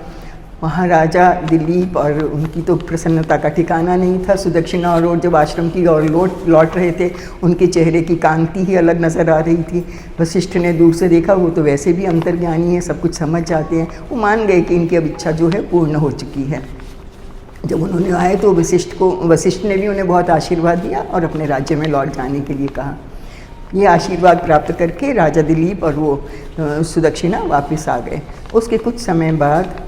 वहाँ राजा दिलीप और उनकी तो प्रसन्नता का ठिकाना नहीं था। सुदक्षिणा और जब आश्रम की ओर लौट रहे थे, उनके चेहरे की कांति ही अलग नज़र आ रही थी। वशिष्ठ ने दूर से देखा, वो तो वैसे भी अंतर्ज्ञानी है, सब कुछ समझ जाते हैं। वो मान गए कि इनकी अब इच्छा जो है पूर्ण हो चुकी है। जब उन्होंने आए तो वशिष्ठ ने भी उन्हें बहुत आशीर्वाद दिया और अपने राज्य में लौट जाने के लिए कहा। ये आशीर्वाद प्राप्त करके राजा दिलीप और वो सुदक्षिणा वापस आ गए। उसके कुछ समय बाद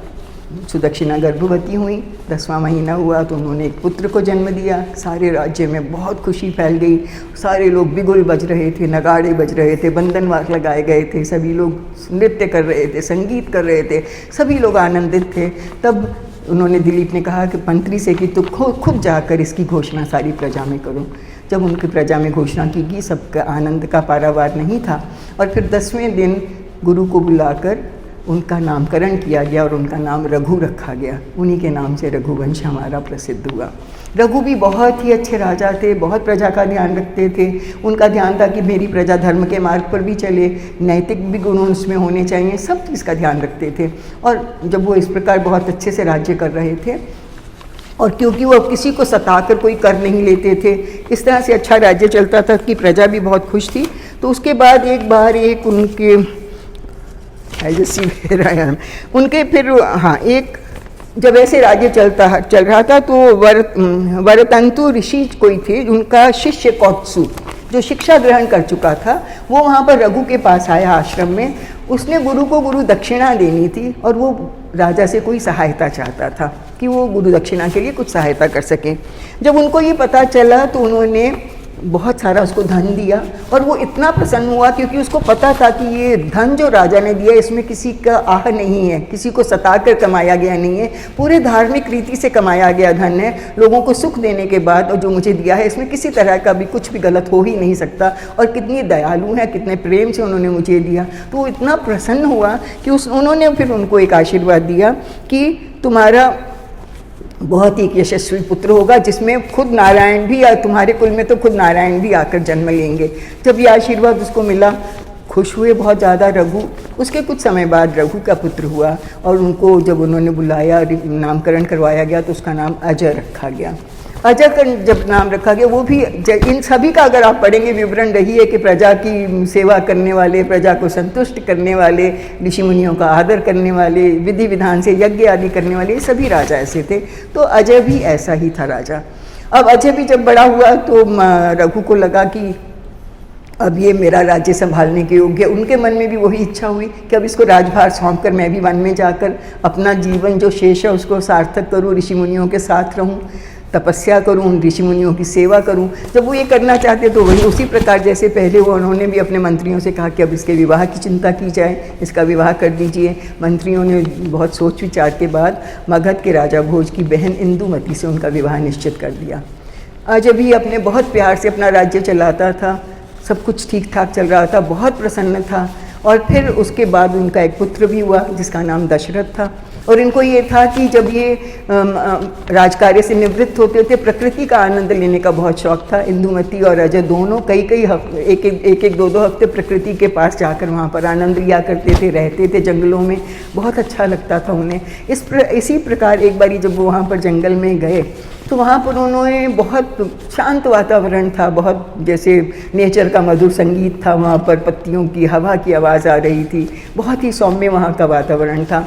सुदक्षिणा गर्भवती हुई, 10वां महीना हुआ तो उन्होंने एक पुत्र को जन्म दिया। सारे राज्य में बहुत खुशी फैल गई, सारे लोग बिगुल बज रहे थे, नगाड़े बज रहे थे, बंधनवार लगाए गए थे, सभी लोग नृत्य कर रहे थे, संगीत कर रहे थे, सभी लोग आनंदित थे। तब उन्होंने दिलीप ने कहा कि मंत्री से कि तुम खुद जाकर इसकी घोषणा सारी प्रजा में करो। जब उनकी प्रजा में घोषणा की गई, सबका आनंद का पारावार नहीं था। और फिर 10वें दिन गुरु को बुलाकर उनका नामकरण किया गया और उनका नाम रघु रखा गया। उन्हीं के नाम से रघुवंश हमारा प्रसिद्ध हुआ। रघु भी बहुत ही अच्छे राजा थे, बहुत प्रजा का ध्यान रखते थे। उनका ध्यान था कि मेरी प्रजा धर्म के मार्ग पर भी चले, नैतिक भी गुण उसमें होने चाहिए, सब चीज़ का ध्यान रखते थे। और जब वो इस प्रकार बहुत अच्छे से राज्य कर रहे थे, और क्योंकि वो किसी को सताकर कोई कर नहीं लेते थे, इस तरह से अच्छा राज्य चलता था कि प्रजा भी बहुत खुश थी। तो उसके बाद एक बार उनके I just see where I am. उनके फिर हाँ, एक जब ऐसे राज्य चल रहा था तो वरतंतु ऋषि कोई थे, उनका शिष्य कौत्सु जो शिक्षा ग्रहण कर चुका था, वो वहाँ पर रघु के पास आया आश्रम में। उसने गुरु को गुरु दक्षिणा देनी थी और वो राजा से कोई सहायता चाहता था कि वो गुरु दक्षिणा के लिए कुछ सहायता कर सके। जब उनको ये पता चला तो उन्होंने बहुत सारा उसको धन दिया और वो इतना प्रसन्न हुआ क्योंकि उसको पता था कि ये धन जो राजा ने दिया इसमें किसी का आह नहीं है, किसी को सता कर कमाया गया नहीं है, पूरे धार्मिक रीति से कमाया गया धन है, लोगों को सुख देने के बाद। और जो मुझे दिया है इसमें किसी तरह का भी कुछ भी गलत हो ही नहीं सकता, और कितनी दयालु है, कितने प्रेम से उन्होंने मुझे दिया। तो वो इतना प्रसन्न हुआ कि उन्होंने फिर उनको एक आशीर्वाद दिया कि तुम्हारा बहुत ही यशस्वी पुत्र होगा जिसमें खुद नारायण भी, या तुम्हारे कुल में तो खुद नारायण भी आकर जन्म लेंगे। जब ये आशीर्वाद उसको मिला, खुश हुए बहुत ज़्यादा रघु। उसके कुछ समय बाद रघु का पुत्र हुआ और उनको जब उन्होंने बुलाया, नामकरण करवाया गया तो उसका नाम अजय रखा गया। अजय का जब नाम रखा गया, वो भी इन सभी का अगर आप पढ़ेंगे विवरण रही है कि प्रजा की सेवा करने वाले, प्रजा को संतुष्ट करने वाले, ऋषि मुनियों का आदर करने वाले, विधि विधान से यज्ञ आदि करने वाले, सभी राजा ऐसे थे। तो अजय भी ऐसा ही था राजा। अब अजय भी जब बड़ा हुआ तो रघु को लगा कि अब ये मेरा राज्य संभालने के योग्य। उनके मन में भी वही इच्छा हुई कि अब इसको राजभार सौंप कर मैं भी वन में जाकर अपना जीवन जो शेष है उसको सार्थक करूँ, ऋषि मुनियों के साथ रहूँ, तपस्या करूं, उन ऋषि मुनियों की सेवा करूं। जब वो ये करना चाहते तो वही उसी प्रकार जैसे पहले वो उन्होंने भी अपने मंत्रियों से कहा कि अब इसके विवाह की चिंता की जाए, इसका विवाह कर दीजिए। मंत्रियों ने बहुत सोच विचार के बाद मगध के राजा भोज की बहन इंदुमती से उनका विवाह निश्चित कर दिया। आज अभी अपने बहुत प्यार से अपना राज्य चलाता था, सब कुछ ठीक ठाक चल रहा था, बहुत प्रसन्न था। और फिर उसके बाद उनका एक पुत्र भी हुआ जिसका नाम दशरथ था। और इनको ये था कि जब ये राजकार्य से निवृत्त होते थे, प्रकृति का आनंद लेने का बहुत शौक था। इंदुमती और अजय दोनों कई हफ्ते, एक दो हफ्ते प्रकृति के पास जाकर वहाँ पर आनंद लिया करते थे, रहते थे जंगलों में, बहुत अच्छा लगता था उन्हें। इसी प्रकार एक बारी जब वो वहाँ पर जंगल में गए तो वहाँ पर उन्होंने बहुत शांत वातावरण था, बहुत जैसे नेचर का मधुर संगीत था, वहाँ पर पत्तियों की, हवा की आवाज़ आ रही थी, बहुत ही सौम्य वहाँ का वातावरण था।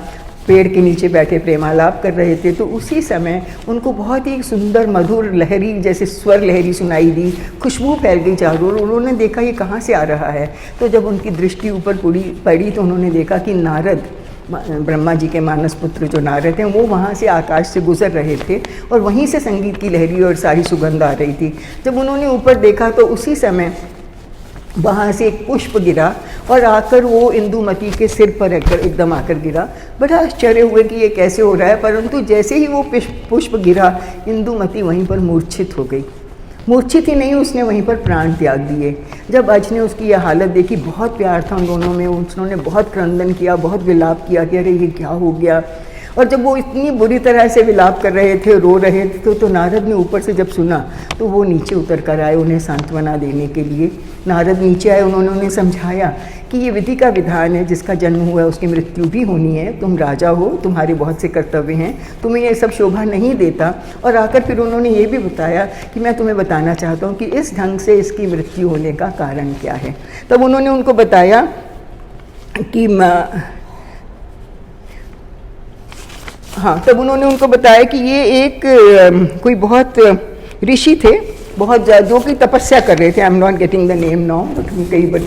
पेड़ के नीचे बैठे प्रेमालाप कर रहे थे। तो उसी समय उनको बहुत ही सुंदर मधुर लहरी, जैसे स्वर लहरी सुनाई दी, खुशबू फैल गई चारों ओर। उन्होंने देखा ये कहाँ से आ रहा है। तो जब उनकी दृष्टि ऊपर पड़ी तो उन्होंने देखा कि नारद, ब्रह्मा जी के मानस पुत्र जो नारद हैं, वो वहाँ से आकाश से गुजर रहे थे और वहीं से संगीत की लहरी और सारी सुगंध आ रही थी। जब उन्होंने ऊपर देखा तो उसी समय वहाँ से एक पुष्प गिरा और आकर वो इंदुमती के सिर पर एकदम आकर गिरा। बड़ा आश्चर्य हुए कि ये कैसे हो रहा है, परंतु जैसे ही वो पुष्प गिरा, इंदुमती वहीं पर मूर्छित हो गई। मूर्छित ही नहीं, उसने वहीं पर प्राण त्याग दिए। जब अज ने उसकी यह हालत देखी, बहुत प्यार था उन दोनों में, उन्होंने बहुत क्रंदन किया, बहुत विलाप किया कि अरे ये क्या हो गया। और जब वो इतनी बुरी तरह से विलाप कर रहे थे, रो रहे थे, तो नारद ने ऊपर से जब सुना तो वो नीचे उतर कर आए उन्हें सांत्वना देने के लिए। नारद नीचे आए, उन्होंने उन्हें समझाया कि ये विधि का विधान है, जिसका जन्म हुआ है उसकी मृत्यु भी होनी है। तुम राजा हो, तुम्हारे बहुत से कर्तव्य हैं, तुम्हें ये सब शोभा नहीं देता। और आकर फिर उन्होंने ये भी बताया कि मैं तुम्हें बताना चाहता हूँ कि इस ढंग से इसकी मृत्यु होने का कारण क्या है। तब उन्होंने उनको बताया कि तब उन्होंने उनको बताया कि ये एक कोई बहुत ऋषि थे, बहुत जो कि तपस्या कर रहे थे। I am not getting the name now, कई बार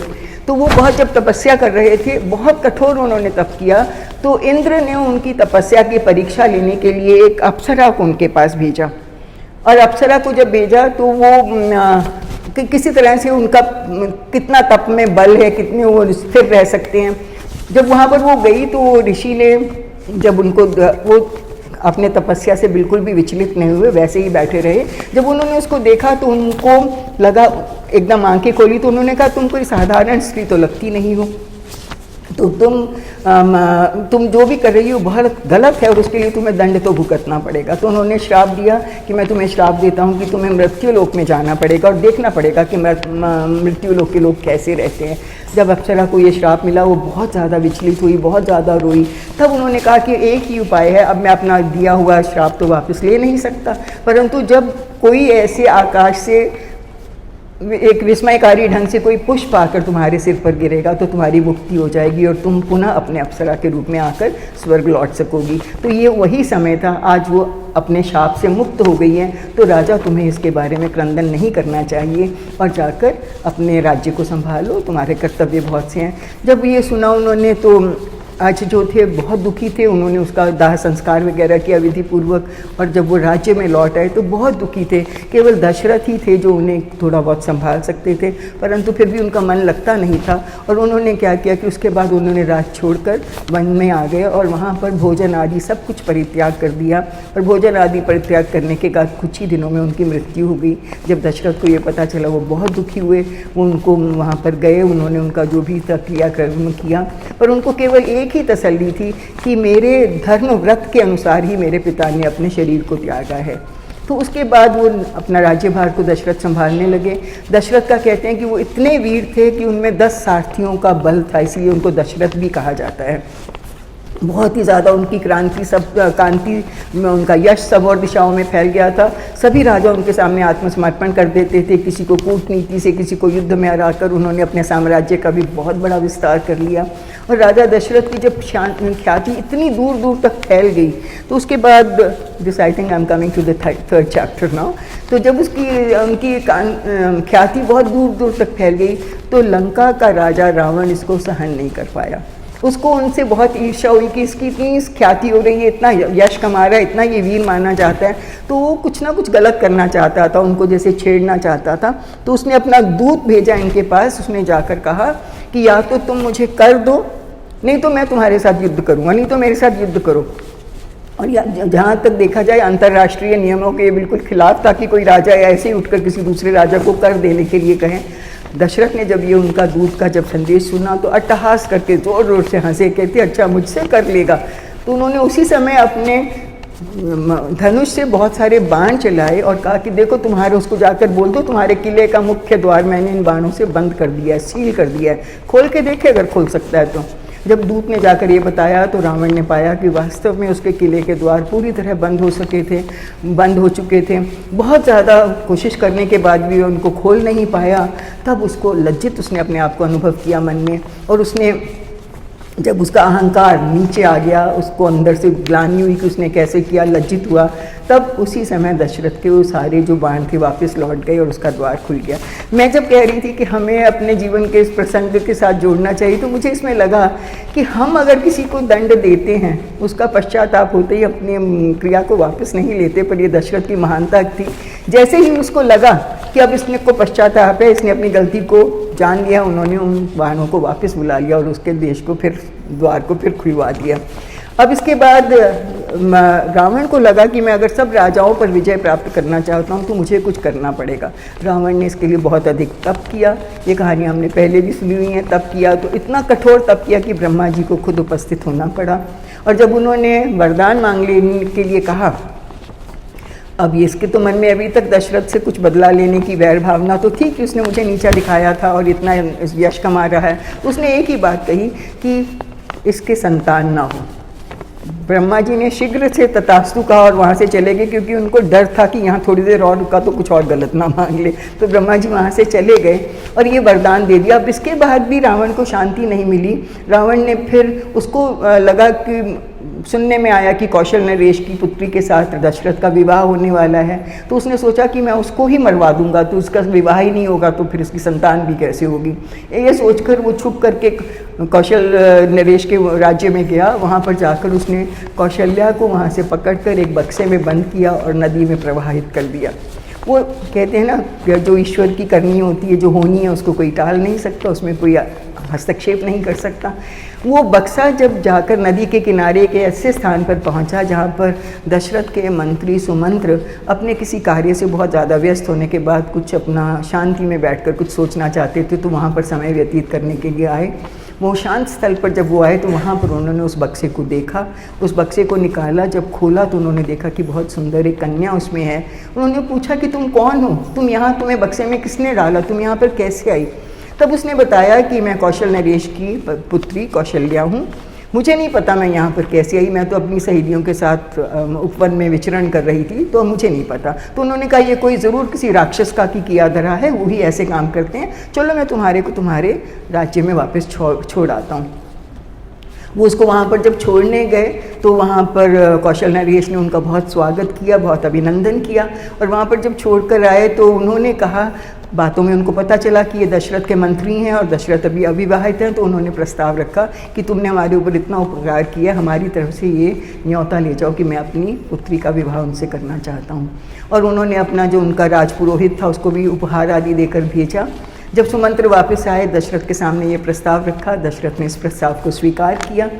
तो वो बहुत जब तपस्या कर रहे थे, बहुत कठोर उन्होंने तप किया। तो इंद्र ने उनकी तपस्या की परीक्षा लेने के लिए एक अप्सरा को उनके पास भेजा। और अप्सरा को जब भेजा तो वो किसी तरह से उनका कितना तप में बल है, कितने वो स्थिर रह सकते हैं। जब वहाँ पर वो गई तो वो ऋषि ने जब उनको, वो अपने तपस्या से बिल्कुल भी विचलित नहीं हुए, वैसे ही बैठे रहे। जब उन्होंने उसको देखा तो उनको लगा, एकदम आंखें खोली तो उन्होंने कहा तुम कोई साधारण स्त्री तो लगती नहीं हो, तो तुम जो भी कर रही हो बहुत गलत है और उसके लिए तुम्हें दंड तो भुगतना पड़ेगा। तो उन्होंने श्राप दिया कि मैं तुम्हें श्राप देता हूँ कि तुम्हें मृत्यु लोक में जाना पड़ेगा और देखना पड़ेगा कि मृत्यु लोक के लोग कैसे रहते हैं। जब अप्सरा को ये श्राप मिला, वो बहुत ज़्यादा विचलित हुई, बहुत ज़्यादा रोई। तब उन्होंने कहा कि एक ही उपाय है, अब मैं अपना दिया हुआ श्राप तो वापस ले नहीं सकता, परंतु जब कोई ऐसे आकाश से एक विस्मयकारी ढंग से कोई पुष्प आकर तुम्हारे सिर पर गिरेगा तो तुम्हारी मुक्ति हो जाएगी और तुम पुनः अपने अप्सरा के रूप में आकर स्वर्ग लौट सकोगी। तो ये वही समय था। आज वो अपने शाप से मुक्त हो गई हैं, तो राजा तुम्हें इसके बारे में क्रंदन नहीं करना चाहिए और जाकर अपने राज्य को संभालो, तुम्हारे कर्तव्य बहुत से हैं। जब ये सुना उन्होंने तो आज जो थे बहुत दुखी थे। उन्होंने उसका दाह संस्कार वगैरह किया विधि पूर्वक, और जब वो राज्य में लौट आए तो बहुत दुखी थे। केवल दशरथ ही थे जो उन्हें थोड़ा बहुत संभाल सकते थे, परंतु फिर भी उनका मन लगता नहीं था। और उन्होंने क्या किया कि उसके बाद उन्होंने राज छोड़कर वन में आ गए और वहाँ पर भोजन आदि सब कुछ परित्याग कर दिया। और भोजन आदि परित्याग करने के बाद कुछ ही दिनों में उनकी मृत्यु हो गई। जब दशरथ को ये पता चला वो बहुत दुखी हुए। वो उनको वहाँ पर गए, उन्होंने उनका जो भी था क्रियाक्रम किया, पर उनको केवल एक ही तसल्ली थी कि मेरे धर्म व्रत के अनुसार ही मेरे पिता ने अपने शरीर को त्यागा है। तो उसके बाद वो अपना राज्यभार को दशरथ संभालने लगे। दशरथ का कहते हैं कि वो इतने वीर थे कि उनमें 10 सारथियों का बल था, इसलिए उनको दशरथ भी कहा जाता है। बहुत ही ज़्यादा उनकी कांति में उनका यश सब और दिशाओं में फैल गया था। सभी राजा उनके सामने आत्मसमर्पण कर देते थे। किसी को कूटनीति से, किसी को युद्ध में हराकर उन्होंने अपने साम्राज्य का भी बहुत बड़ा विस्तार कर लिया। और राजा दशरथ की जब ख्याति इतनी दूर दूर तक फैल गई तो उसके बाद this I think I am coming to the third chapter now. तो जब उनकी ख्याति बहुत दूर दूर तक फैल गई तो लंका का राजा रावण इसको सहन नहीं कर पाया। उसको उनसे बहुत ईर्ष्या हुई कि इसकी इतनी ख्याति हो रही है, इतना यश कमा रहा है, इतना ये वीर माना जाता है, तो वो कुछ ना कुछ गलत करना चाहता था, उनको जैसे छेड़ना चाहता था। तो उसने अपना दूत भेजा इनके पास। उसने जाकर कहा कि या तो तुम मुझे कर दो, नहीं तो मैं तुम्हारे साथ युद्ध करूँगा, नहीं तो मेरे साथ युद्ध करो। और जहाँ तक देखा जाए अंतर्राष्ट्रीय नियमों के बिल्कुल खिलाफ था कि कोई राजा ऐसे ही उठकर किसी दूसरे राजा को कर देने के लिए कहें। दशरथ ने जब ये उनका दूत का जब संदेश सुना तो अट्टहास करके जोर जोर से हंसे, कहते अच्छा मुझसे कर लेगा। तो उन्होंने उसी समय अपने धनुष से बहुत सारे बाण चलाए और कहा कि देखो तुम्हारे, उसको जाकर बोल दो तुम्हारे किले का मुख्य द्वार मैंने इन बाणों से बंद कर दिया है, सील कर दिया है, खोल के देखे अगर खोल सकता है तो। जब दूत ने जाकर ये बताया तो रावण ने पाया कि वास्तव में उसके किले के द्वार पूरी तरह बंद हो चुके थे। बहुत ज़्यादा कोशिश करने के बाद भी उनको खोल नहीं पाया। तब उसको लज्जित उसने अपने आप को अनुभव किया मन में, और उसने जब उसका अहंकार नीचे आ गया, उसको अंदर से ग्लानि हुई कि उसने कैसे किया, लज्जित हुआ, तब उसी समय दशरथ के वो सारे जो बाण थे वापस लौट गए और उसका द्वार खुल गया। मैं जब कह रही थी कि हमें अपने जीवन के इस प्रसंग के साथ जोड़ना चाहिए, तो मुझे इसमें लगा कि हम अगर किसी को दंड देते हैं, उसका पश्चाताप होते ही अपनी क्रिया को वापस नहीं लेते, पर ये दशरथ की महानता थी। जैसे ही उसको लगा कि अब इसने को पश्चाताप है, इसने अपनी गलती को जान लिया, उन्होंने उन बाणों को वापस बुला लिया और उसके देश को फिर द्वार को फिर खुलवा दिया। अब इसके बाद रावण को लगा कि मैं अगर सब राजाओं पर विजय प्राप्त करना चाहता हूँ तो मुझे कुछ करना पड़ेगा। रावण ने इसके लिए बहुत अधिक तप किया। ये कहानी हमने पहले भी सुनी हुई है। तप किया तो इतना कठोर तप किया कि ब्रह्मा जी को खुद उपस्थित होना पड़ा। और जब उन्होंने वरदान मांगने के लिए कहा, अब ये इसके तो मन में अभी तक दशरथ से कुछ बदला लेने की वैर भावना तो थी कि उसने मुझे नीचा दिखाया था और इतना यश कमा रहा है। उसने एक ही बात कही कि इसके संतान ना हो। ब्रह्मा जी ने शीघ्र से तथास्तु कहा और वहाँ से चले गए, क्योंकि उनको डर था कि यहाँ थोड़ी देर और रुका तो कुछ और गलत ना मांग ले। तो ब्रह्मा जी वहाँ से चले गए और ये वरदान दे दिया। अब इसके बाद भी रावण को शांति नहीं मिली। रावण ने फिर उसको लगा कि सुनने में आया कि कौशल नरेश की पुत्री के साथ दशरथ का विवाह होने वाला है, तो उसने सोचा कि मैं उसको ही मरवा दूंगा, तो उसका विवाह ही नहीं होगा तो फिर इसकी संतान भी कैसे होगी। ये सोचकर वो छुप करके कौशल नरेश के राज्य में गया। वहाँ पर जाकर उसने कौशल्या को वहाँ से पकड़कर एक बक्से में बंद किया और नदी में प्रवाहित कर दिया। वो कहते हैं ना, जो ईश्वर की करनी होती है, जो होनी है, उसको कोई टाल नहीं सकता, उसमें कोई हस्तक्षेप नहीं कर सकता। वो बक्सा जब जाकर नदी के किनारे के ऐसे स्थान पर पहुंचा जहाँ पर दशरथ के मंत्री सुमंत्र अपने किसी कार्य से बहुत ज़्यादा व्यस्त होने के बाद कुछ अपना शांति में बैठकर कुछ सोचना चाहते थे, तो वहाँ पर समय व्यतीत करने के लिए आए। वो शांत स्थल पर जब वो आए तो वहाँ पर उन्होंने उस बक्से को देखा, उस बक्से को निकाला। जब खोला तो उन्होंने देखा कि बहुत सुंदर एक कन्या उसमें है। उन्होंने पूछा कि तुम कौन हो, तुम यहाँ, तुम्हें बक्से में किसने डाला, तुम यहाँ पर कैसे आई? तब उसने बताया कि मैं कौशल नरेश की पुत्री कौशल्या हूँ। मुझे नहीं पता मैं यहाँ पर कैसे आई, मैं तो अपनी सहेलियों के साथ उपवन में विचरण कर रही थी, तो मुझे नहीं पता। तो उन्होंने कहा ये कोई ज़रूर किसी राक्षस का की किया धरा है, वही ऐसे काम करते हैं, चलो मैं तुम्हारे को तुम्हारे राज्य में वापस छोड़ आता हूँ। वो उसको वहाँ पर जब छोड़ने गए तो वहाँ पर कौशल नरेश ने उनका बहुत स्वागत किया, बहुत अभिनंदन किया। और वहाँ पर जब छोड़कर आए तो उन्होंने कहा, बातों में उनको पता चला कि ये दशरथ के मंत्री हैं और दशरथ अभी अविवाहित हैं, तो उन्होंने प्रस्ताव रखा कि तुमने हमारे ऊपर इतना उपकार किया, हमारी तरफ से ये न्योता ले जाओ कि मैं अपनी पुत्री का विवाह उनसे करना चाहता हूँ। और उन्होंने अपना जो उनका राजपुरोहित था उसको भी उपहार आदि देकर भेजा। जब सुमंत्र वापस आए, दशरथ के सामने ये प्रस्ताव रखा, दशरथ ने इस प्रस्ताव को स्वीकार किया।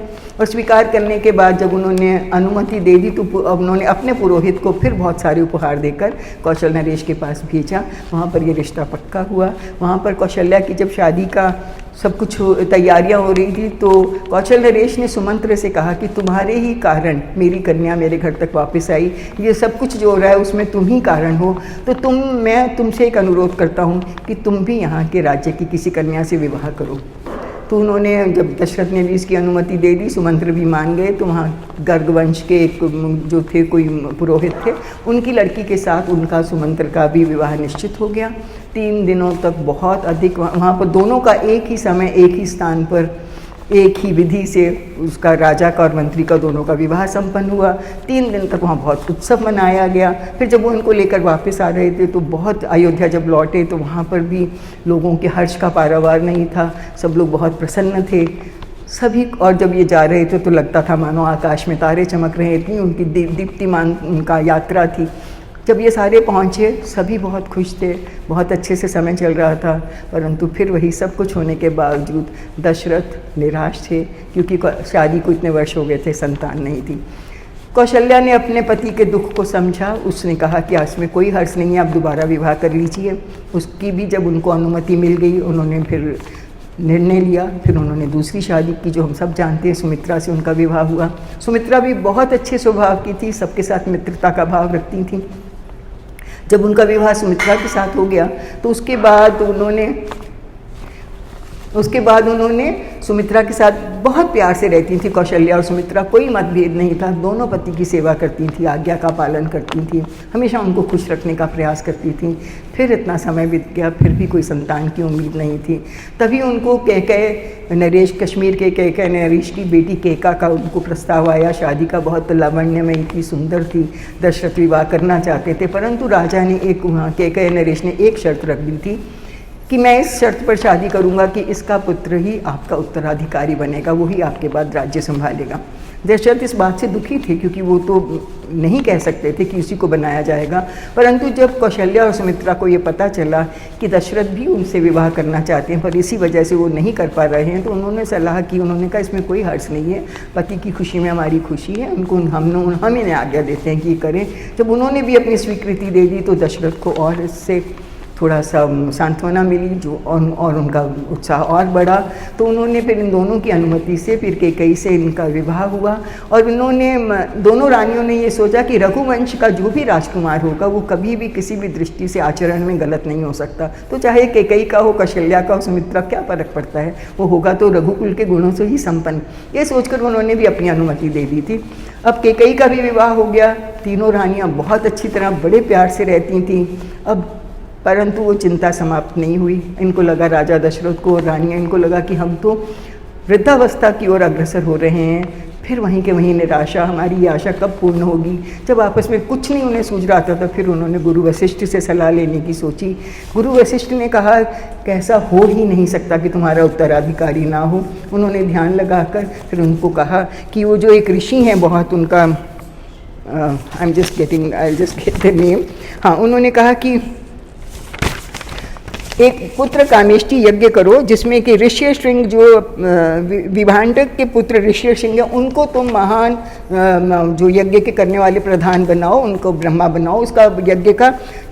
और स्वीकार करने के बाद जब उन्होंने अनुमति दे दी तो उन्होंने अपने पुरोहित को फिर बहुत सारे उपहार देकर कौशल नरेश के पास भेजा। वहाँ पर ये रिश्ता पक्का हुआ। वहाँ पर कौशल्या की जब शादी का सब कुछ तैयारियां हो रही थी तो कौशल नरेश ने सुमंत्र से कहा कि तुम्हारे ही कारण मेरी कन्या मेरे घर तक वापस आई, ये सब कुछ जो हो रहा है उसमें तुम ही कारण हो, तो मैं तुमसे एक अनुरोध करता हूँ कि तुम भी यहाँ के राज्य की किसी कन्या से विवाह करो। तो उन्होंने, जब दशरथ ने भी इसकी अनुमति दे दी, सुमंत्र भी मान गए। तो वहाँ गर्ग वंश के एक जो थे कोई पुरोहित थे, उनकी लड़की के साथ उनका सुमंत्र का भी विवाह निश्चित हो गया। 3 दिनों तक बहुत अधिक वहाँ पर दोनों का एक ही समय, एक ही स्थान पर, एक ही विधि से उसका राजा का और मंत्री का दोनों का विवाह संपन्न हुआ। 3 दिन तक वहाँ बहुत उत्सव मनाया गया। फिर जब वो उनको लेकर वापस आ रहे थे तो बहुत, अयोध्या जब लौटे तो वहाँ पर भी लोगों के हर्ष का पारावार नहीं था, सब लोग बहुत प्रसन्न थे सभी। और जब ये जा रहे थे तो लगता था मानो आकाश में तारे चमक रहे, इतनी उनकी दीप्तिमान उनका यात्रा थी। जब ये सारे पहुँचे सभी बहुत खुश थे, बहुत अच्छे से समय चल रहा था। परंतु फिर वही सब कुछ होने के बावजूद दशरथ निराश थे, क्योंकि शादी को इतने वर्ष हो गए थे, संतान नहीं थी। कौशल्या ने अपने पति के दुख को समझा। उसने कहा कि इसमें कोई हर्ष नहीं है, आप दोबारा विवाह कर लीजिए। उसकी भी जब उनको अनुमति मिल गई, उन्होंने फिर निर्णय लिया। फिर उन्होंने दूसरी शादी की, जो हम सब जानते हैं, सुमित्रा से उनका विवाह हुआ। सुमित्रा भी बहुत अच्छे स्वभाव की थी, सबके साथ मित्रता का भाव रखती थी। जब उनका विवाह सुमित्रा के साथ हो गया तो उसके बाद उन्होंने सुमित्रा के साथ बहुत प्यार से रहती थी। कौशल्या और सुमित्रा, कोई मतभेद नहीं था, दोनों पति की सेवा करती थी, आज्ञा का पालन करती थी, हमेशा उनको खुश रखने का प्रयास करती थी। फिर इतना समय बीत गया, फिर भी कोई संतान की उम्मीद नहीं थी। तभी उनको कैकेय नरेश, कश्मीर के कैकेय नरेश की बेटी केका का उनको प्रस्ताव आया। शादी का बहुत लावण्यमयी थी, सुंदर थी, दशरथ विवाह करना चाहते थे। परंतु राजा ने एक, वहाँ कैकेय नरेश ने एक शर्त रख दी थी कि मैं इस शर्त पर शादी करूंगा कि इसका पुत्र ही आपका उत्तराधिकारी बनेगा, वही आपके बाद राज्य संभालेगा। दशरथ इस बात से दुखी थे, क्योंकि वो तो नहीं कह सकते थे कि उसी को बनाया जाएगा। परंतु जब कौशल्या और सुमित्रा को ये पता चला कि दशरथ भी उनसे विवाह करना चाहते हैं, पर इसी वजह से वो नहीं कर पा रहे हैं, तो उन्होंने सलाह की। उन्होंने कहा इसमें कोई हर्ष नहीं है, पति की खुशी में हमारी खुशी है, हम इन्हें आज्ञा देते हैं कि ये करें। जब उन्होंने भी अपनी स्वीकृति दे दी तो दशरथ को और इससे थोड़ा सा सांत्वना मिली, जो और उनका उत्साह और बढ़ा। तो उन्होंने फिर इन दोनों की अनुमति से फिर कैकेयी से इनका विवाह हुआ। और इन्होंने, दोनों रानियों ने ये सोचा कि रघुवंश का जो भी राजकुमार होगा वो कभी भी किसी भी दृष्टि से आचरण में गलत नहीं हो सकता। तो चाहे कैकेयी का हो, कौशल्या का हो, सुमित्रा, क्या फ़र्क पड़ता है, वो होगा तो रघुकुल के गुणों से ही संपन्न। ये सोचकर उन्होंने भी अपनी अनुमति दे दी थी। अब कैकेयी का भी विवाह हो गया। तीनों रानियाँ बहुत अच्छी तरह, बड़े प्यार से रहती थीं। अब परंतु वो चिंता समाप्त नहीं हुई। इनको लगा, राजा दशरथ को और रानियाँ, इनको लगा कि हम तो वृद्धावस्था की ओर अग्रसर हो रहे हैं। फिर वहीं के वहीं निराशा, हमारी ये आशा कब पूर्ण होगी। जब आपस में कुछ नहीं उन्हें सूझ रहा था, तो फिर उन्होंने गुरु वशिष्ठ से सलाह लेने की सोची। गुरु वशिष्ठ ने कहा कि ऐसा हो ही नहीं सकता कि तुम्हारा उत्तराधिकारी ना हो। उन्होंने ध्यान लगाकर फिर उनको कहा कि वो जो एक ऋषि हैं, बहुत उनका I just get the name, हाँ, उन्होंने कहा कि एक पुत्र कामेष्टि यज्ञ करो, जिसमें कि ऋष्य शृंग, जो विभांडक के पुत्र ऋष्य शृंग हैं, उनको तुम महान जो यज्ञ के करने वाले प्रधान बनाओ, उनको ब्रह्मा बनाओ। उसका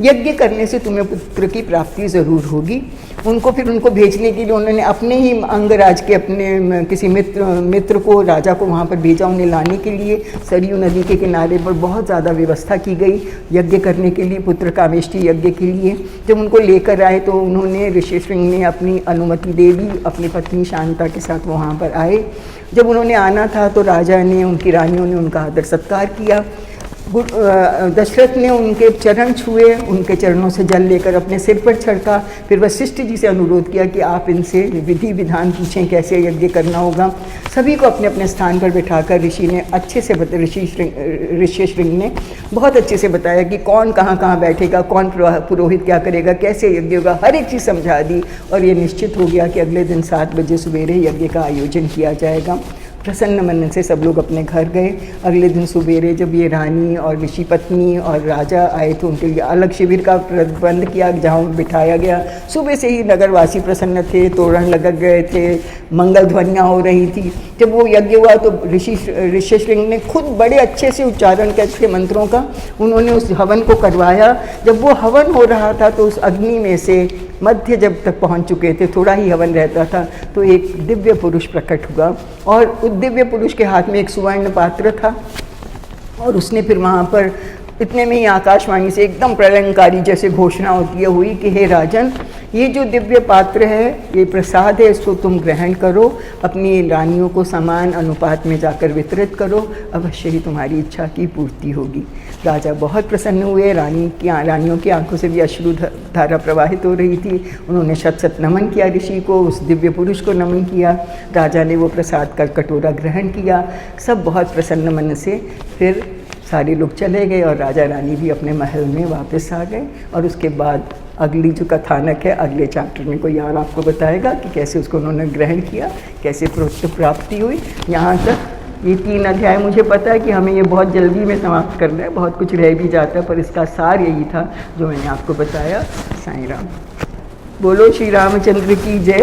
यज्ञ करने से तुम्हें पुत्र की प्राप्ति ज़रूर होगी। उनको फिर उनको भेजने के लिए उन्होंने अपने ही अंगराज के अपने किसी मित्र को, राजा को वहाँ पर भेजा उन्हें लाने के लिए। सरयू नदी के किनारे पर बहुत ज़्यादा व्यवस्था की गई यज्ञ करने के लिए, पुत्र कामेष्टि यज्ञ के लिए। जब उनको लेकर आए तो उन्होंने, ऋषि श्रृंग ने अपनी अनुमति दे दी, अपनी पत्नी शांता के साथ वहाँ पर आए। जब उन्होंने आना था तो राजा ने, उनकी रानियों ने उनका आदर सत्कार किया। दशरथ ने उनके चरण छुए, उनके चरणों से जल लेकर अपने सिर पर छिड़का। फिर वशिष्ठ जी से अनुरोध किया कि आप इनसे विधि विधान पूछें कैसे यज्ञ करना होगा। सभी को अपने अपने स्थान पर बिठाकर ऋषि ने अच्छे से ऋषि श्रृंग ने बहुत अच्छे से बताया कि कौन कहाँ कहाँ बैठेगा, कौन पुरोहित क्या करेगा, कैसे यज्ञ होगा, हर एक चीज़ समझा दी। और ये निश्चित हो गया कि अगले दिन 7 बजे सवेरे यज्ञ का आयोजन किया जाएगा। प्रसन्न मन से सब लोग अपने घर गए। अगले दिन सवेरे जब ये रानी और ऋषि पत्नी और राजा आए तो उनके लिए अलग शिविर का प्रबंध किया जहाँ बिठाया गया। सुबह से ही नगरवासी प्रसन्न थे, तोरण लग गए थे, मंगल ध्वनियाँ हो रही थी। जब वो यज्ञ हुआ तो ऋषि श्रृंग ने खुद बड़े अच्छे से उच्चारण करके मंत्रों का उन्होंने उस हवन को करवाया। जब वो हवन हो रहा था तो उस अग्नि में से मध्य जब तक पहुंच चुके थे, थोड़ा ही हवन रहता था, तो एक दिव्य पुरुष प्रकट हुआ और उस दिव्य पुरुष के हाथ में एक सुवर्ण पात्र था। और उसने फिर वहाँ पर इतने में ही आकाशवाणी से एकदम प्रलयंकारी जैसे घोषणा होती है हुई कि हे राजन, ये जो दिव्य पात्र है, ये प्रसाद है, इसको तुम ग्रहण करो, अपनी रानियों को समान अनुपात में जाकर वितरित करो, अवश्य ही तुम्हारी इच्छा की पूर्ति होगी। राजा बहुत प्रसन्न हुए। रानियों की आंखों से भी अश्रु धारा प्रवाहित हो रही थी। उन्होंने शत नमन किया ऋषि को, उस दिव्य पुरुष को नमन किया। राजा ने वो प्रसाद का कटोरा ग्रहण किया। सब बहुत प्रसन्न मन से फिर सारे लोग चले गए और राजा रानी भी अपने महल में वापस आ गए। और उसके बाद अगली जो कथानक है अगले चैप्टर में कोई और आपको बताएगा कि कैसे उसको उन्होंने ग्रहण किया, कैसे प्राप्ति हुई। यहाँ तक ये 3 अध्याय मुझे पता है कि हमें ये बहुत जल्दी में समाप्त करना है, बहुत कुछ रह भी जाता है, पर इसका सार यही था जो मैंने आपको बताया। साईं राम। बोलो श्री रामचंद्र की जय,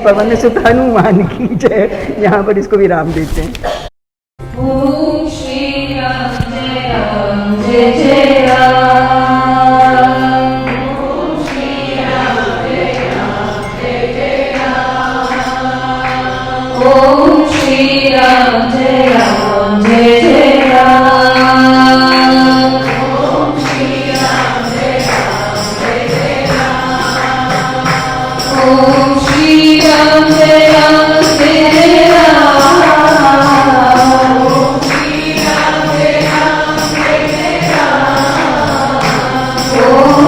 पवन सुत हनुमान की जय। यहाँ पर इसको विराम देते हैं। ओम श्री राम जय राम जय जय राम। ओम श्री राम जय राम जय जय राम। ओम श्री राम जय राम जय जय राम। ओम श्री राम जय राम जय जय राम। ओम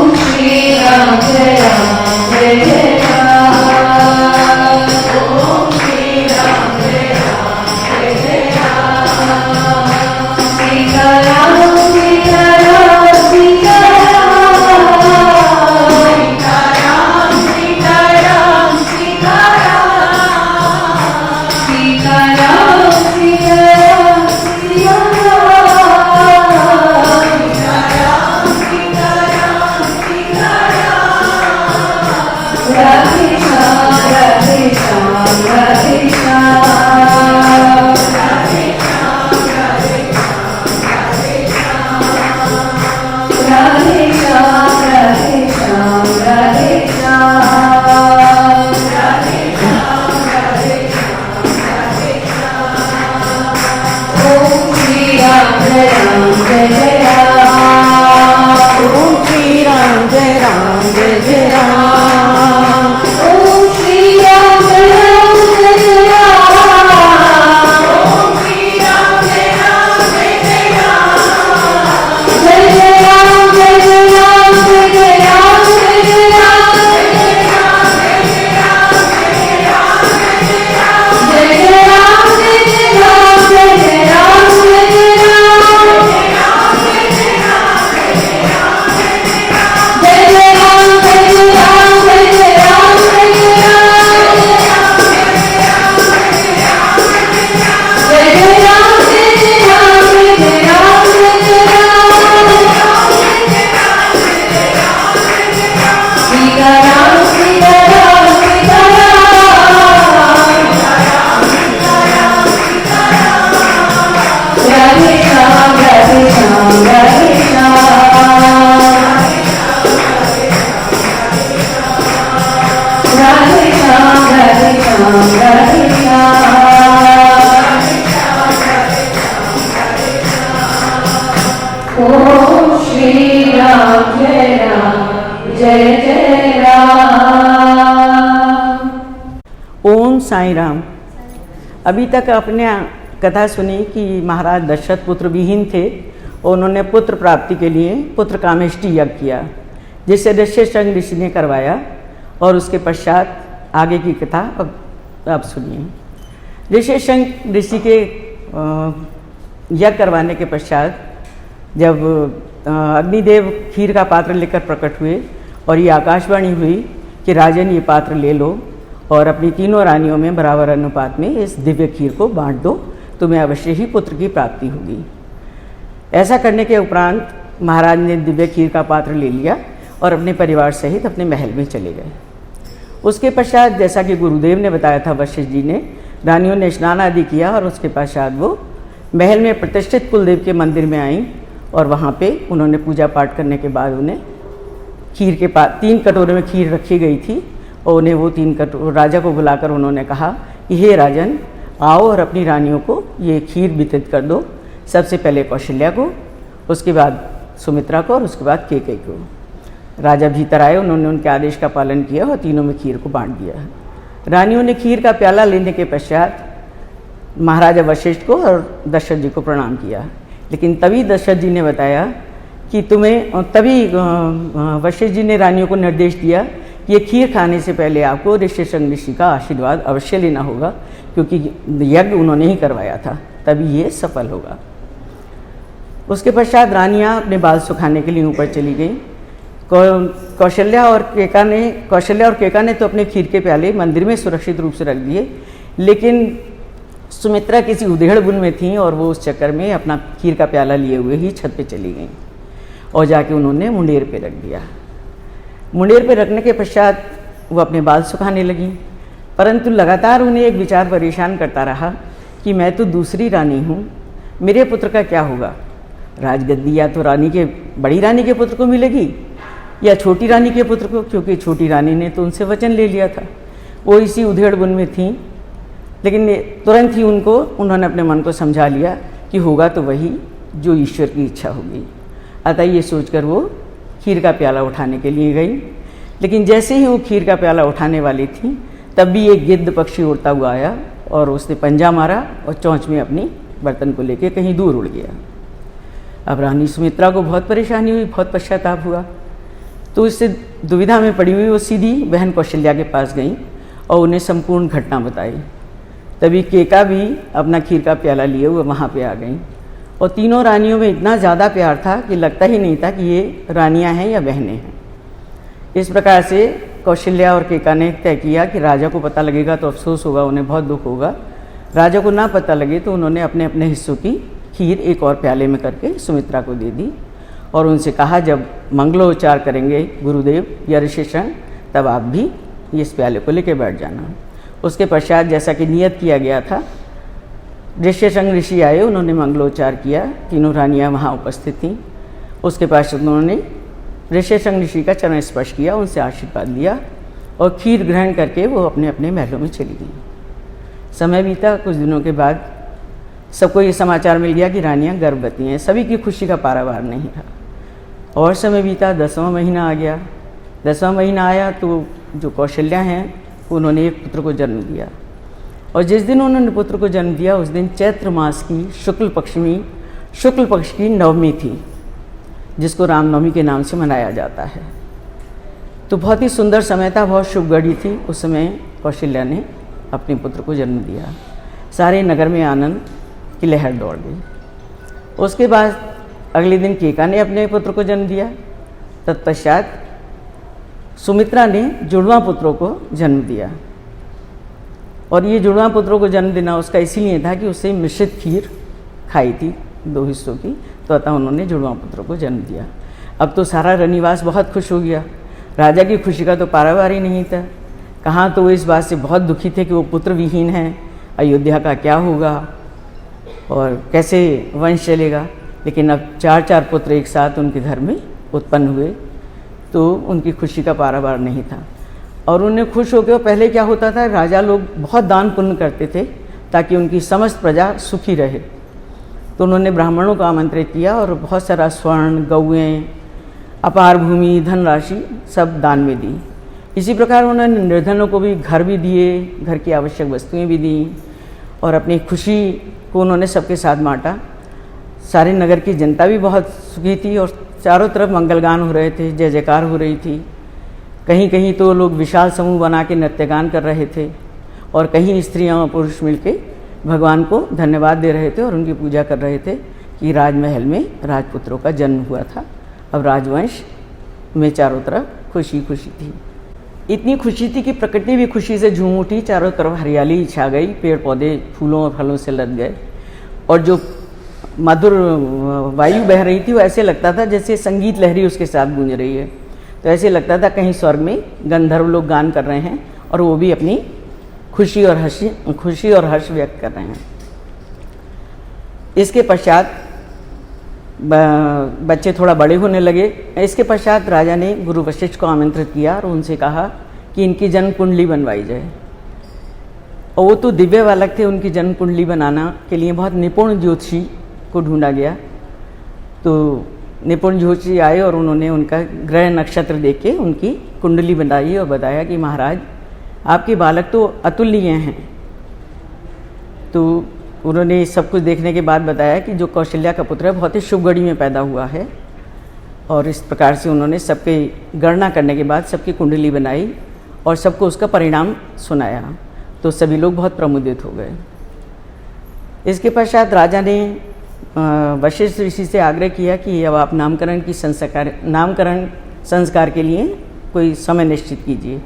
श्री राम जय राम जय जय जय Ram. Radhe Shyam, Radhe Shyam, Radhe Shyam. Om Shri Ram, Jai Ram. Om Sai Ram. अभी तक आपने कथा सुनी कि महाराज दशरथ पुत्र विहीन थे और उन्होंने पुत्र प्राप्ति के लिए पुत्र कामेष्टि यज्ञ किया, जिसे ऋष्यशृंग ऋषि ने करवाया। और उसके पश्चात आगे की कथा अब आप सुनिए। ऋष्यशृंग ऋषि के यज्ञ करवाने के पश्चात जब अग्निदेव खीर का पात्र लेकर प्रकट हुए और ये आकाशवाणी हुई कि राजन ये पात्र ले लो और अपनी तीनों रानियों में बराबर अनुपात में इस दिव्य खीर को बांट दो, तुम्हें अवश्य ही पुत्र की प्राप्ति होगी। ऐसा करने के उपरांत महाराज ने दिव्य खीर का पात्र ले लिया और अपने परिवार सहित अपने महल में चले गए। उसके पश्चात जैसा कि गुरुदेव ने बताया था, वशिष्ठ जी ने, रानियों ने स्नान आदि किया और उसके पश्चात वो महल में प्रतिष्ठित कुलदेव के मंदिर में आईं और वहाँ पे उन्होंने पूजा पाठ करने के बाद उन्हें खीर के पास 3 कटोरे में खीर रखी गई थी और उन्हें वो 3 कटोरे राजा को बुलाकर उन्होंने कहा कि हे राजन, आओ और अपनी रानियों को ये खीर वितरित कर दो। सबसे पहले कौशल्या को, उसके बाद सुमित्रा को और उसके बाद केकई को। राजा भीतर आए, उन्होंने उनके आदेश का पालन किया और तीनों में खीर को बांट दिया। रानियों ने खीर का प्याला लेने के पश्चात महाराजा वशिष्ठ को और दशरथ जी को प्रणाम किया। लेकिन तभी दशरथ जी ने बताया कि वशिष्ठ जी ने रानियों को निर्देश दिया कि ये खीर खाने से पहले आपको ऋष्यशृंग ऋषि का आशीर्वाद अवश्य लेना होगा, क्योंकि यज्ञ उन्होंने ही करवाया था, तभी ये सफल होगा। उसके पश्चात रानियाँ अपने बाल सुखाने के लिए ऊपर चली गईं। कौशल्या और केका ने तो अपने खीर के प्याले मंदिर में सुरक्षित रूप से रख दिए, लेकिन सुमित्रा किसी उधेड़ बुन में थीं और वो उस चक्कर में अपना खीर का प्याला लिए हुए ही छत पे चली गईं और जाके उन्होंने मुंडेर पे रख दिया। मुंडेर पे रखने के पश्चात वो अपने बाल सुखाने लगीं, परंतु लगातार उन्हें एक विचार परेशान करता रहा कि मैं तो दूसरी रानी हूँ, मेरे पुत्र का क्या होगा। राजगद्दी या तो बड़ी रानी के पुत्र को मिलेगी या छोटी रानी के पुत्र को, क्योंकि छोटी रानी ने तो उनसे वचन ले लिया था। वो इसी उधेड़ बुन में थीं, लेकिन तुरंत ही उन्होंने अपने मन को समझा लिया कि होगा तो वही जो ईश्वर की इच्छा होगी। अतः ये सोचकर वो खीर का प्याला उठाने के लिए गई। लेकिन जैसे ही वो खीर का प्याला उठाने वाली थी, तब भी एक गिद्ध पक्षी उड़ता हुआ आया और उसने पंजा मारा और चोंच में अपनी बर्तन को लेकर कहीं दूर उड़ गया। अब रानी सुमित्रा को बहुत परेशानी हुई, बहुत पश्चाताप हुआ, तो इससे दुविधा में पड़ी हुई वो सीधी बहन कौशल्या के पास गई और उन्हें संपूर्ण घटना बताई। तभी केका भी अपना खीर का प्याला लिए हुए वहाँ पे आ गई और तीनों रानियों में इतना ज़्यादा प्यार था कि लगता ही नहीं था कि ये रानियाँ हैं या बहनें हैं। इस प्रकार से कौशल्या और केका ने तय किया कि राजा को पता लगेगा तो अफसोस होगा, उन्हें बहुत दुख होगा। राजा को ना पता लगे तो उन्होंने अपने अपने हिस्सों की खीर एक और प्याले में करके सुमित्रा को दे दी और उनसे कहा, जब मंगलोच्चार करेंगे गुरुदेव या ऋष्यशृंग, तब आप भी इस प्याले को लेके बैठ जाना। उसके पश्चात जैसा कि नियत किया गया था, ऋष्यशृंग ऋषि आए, उन्होंने मंगलोच्चार किया, तीनों रानियाँ वहाँ उपस्थित थीं। उसके पश्चात उन्होंने ऋष्यशृंग ऋषि का चरण स्पर्श किया, उनसे आशीर्वाद लिया और खीर ग्रहण करके वो अपने अपने महलों में चली गई। समय बीता, कुछ दिनों के बाद सबको ये समाचार मिल गया कि रानियाँ गर्भवती हैं। सभी की खुशी का पारावार नहीं था। और समय बीता, 10वां महीना आ गया। 10वां महीना आया तो जो कौशल्या हैं उन्होंने एक पुत्र को जन्म दिया और जिस दिन उन्होंने पुत्र को जन्म दिया उस दिन चैत्र मास की शुक्ल पक्ष की नवमी थी, जिसको रामनवमी के नाम से मनाया जाता है। तो बहुत ही सुंदर समय था, बहुत शुभ घड़ी थी। उस समय कौशल्या ने अपने पुत्र को जन्म दिया। सारे नगर में आनंद की लहर दौड़ गई। उसके बाद अगले दिन केका ने अपने पुत्र को जन्म दिया। तत्पश्चात सुमित्रा ने जुड़वां पुत्रों को जन्म दिया और ये जुड़वां पुत्रों को जन्म देना उसका इसीलिए था कि उससे मिश्रित खीर खाई थी 2 हिस्सों की, तो अतः उन्होंने जुड़वां पुत्रों को जन्म दिया। अब तो सारा रनिवास बहुत खुश हो गया। राजा की खुशी का तो पारावार ही नहीं था। कहाँ तो वो इस बात से बहुत दुखी थे कि वो पुत्र विहीन हैं, अयोध्या का क्या होगा और कैसे वंश चलेगा। लेकिन अब 4 पुत्र एक साथ उनके घर में उत्पन्न हुए तो उनकी खुशी का पारावार नहीं था। और उन्हें खुश होकर, पहले क्या होता था, राजा लोग बहुत दान पुण्य करते थे ताकि उनकी समस्त प्रजा सुखी रहे। तो उन्होंने ब्राह्मणों को आमंत्रित किया और बहुत सारा स्वर्ण, गौएं, अपार भूमि, धनराशि सब दान में दी। इसी प्रकार उन्होंने निर्धनों को भी घर भी दिए, घर की आवश्यक वस्तुएं भी दी और अपनी खुशी को उन्होंने सबके साथ बांटा। सारे नगर की जनता भी बहुत सुखी थी और चारों तरफ मंगलगान हो रहे थे, जय जयकार हो रही थी। कहीं कहीं तो लोग विशाल समूह बना के नृत्यगान कर रहे थे और कहीं स्त्रियां और पुरुष मिलके भगवान को धन्यवाद दे रहे थे और उनकी पूजा कर रहे थे कि राजमहल में राजपुत्रों का जन्म हुआ था। अब राजवंश में चारों तरफ खुशी खुशी थी। इतनी खुशी थी कि प्रकृति भी खुशी से झूम उठी, चारों तरफ हरियाली छा गई, पेड़ पौधे फूलों और फलों से लद गए और जो मधुर वायु बह रही थी वो ऐसे लगता था जैसे संगीत लहरी उसके साथ गूंज रही है। तो ऐसे लगता था कहीं स्वर्ग में गंधर्व लोग गान कर रहे हैं और वो भी अपनी खुशी और हर्ष व्यक्त कर रहे हैं। इसके पश्चात बच्चे थोड़ा बड़े होने लगे। इसके पश्चात राजा ने गुरु वशिष्ठ को आमंत्रित किया और उनसे कहा कि इनकी जन्म कुंडली बनवाई जाए। और वो तो दिव्य बालक थे, उनकी जन्म कुंडली बनाना के लिए बहुत निपुण ज्योतिषी को ढूंढा गया। तो निपुण ज्योतिषी आए और उन्होंने उनका ग्रह नक्षत्र देख के उनकी कुंडली बनाई और बताया कि महाराज आपके बालक तो अतुल्य हैं। तो उन्होंने सब कुछ देखने के बाद बताया कि जो कौशल्या का पुत्र है बहुत ही शुभ घड़ी में पैदा हुआ है। और इस प्रकार से उन्होंने सबकी गणना करने के बाद सबकी कुंडली बनाई और सबको उसका परिणाम सुनाया। तो सभी लोग बहुत प्रमुदित हो गए। इसके पश्चात राजा ने वशिष्ठ ऋषि से आग्रह किया कि अब आप नामकरण संस्कार के लिए कोई समय निश्चित कीजिए।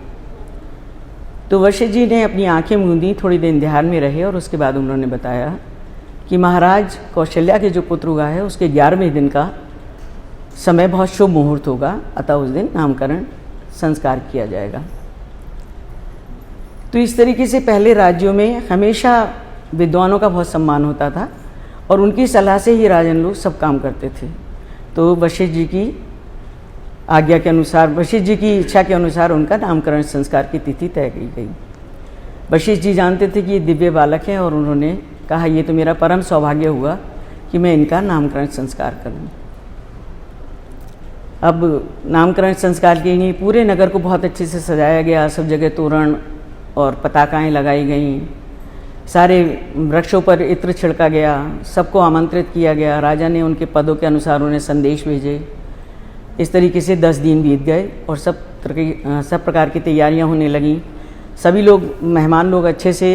तो वशिष्ठ जी ने अपनी आंखें मूंदी, थोड़ी देर ध्यान में रहे और उसके बाद उन्होंने बताया कि महाराज कौशल्या के जो पुत्र हुआ है उसके 11वें दिन का समय बहुत शुभ मुहूर्त होगा, अतः उस दिन नामकरण संस्कार किया जाएगा। तो इस तरीके से पहले राज्यों में हमेशा विद्वानों का बहुत सम्मान होता था और उनकी सलाह से ही राजन लोग सब काम करते थे। तो वशिष्ठ जी की आज्ञा के अनुसार, वशिष्ठ जी की इच्छा के अनुसार उनका नामकरण संस्कार की तिथि तय की गई। वशिष्ठ जी जानते थे कि ये दिव्य बालक हैं और उन्होंने कहा ये तो मेरा परम सौभाग्य हुआ कि मैं इनका नामकरण संस्कार करूं। अब नामकरण संस्कार के लिए पूरे नगर को बहुत अच्छे से सजाया गया, सब जगह तोरण और पताकाएं लगाई गईं, सारे वृक्षों पर इत्र छिड़का गया, सबको आमंत्रित किया गया। राजा ने उनके पदों के अनुसार उन्हें संदेश भेजे। इस तरीके से 10 दिन बीत गए और सब प्रकार की तैयारियां होने लगीं। सभी लोग, मेहमान लोग अच्छे से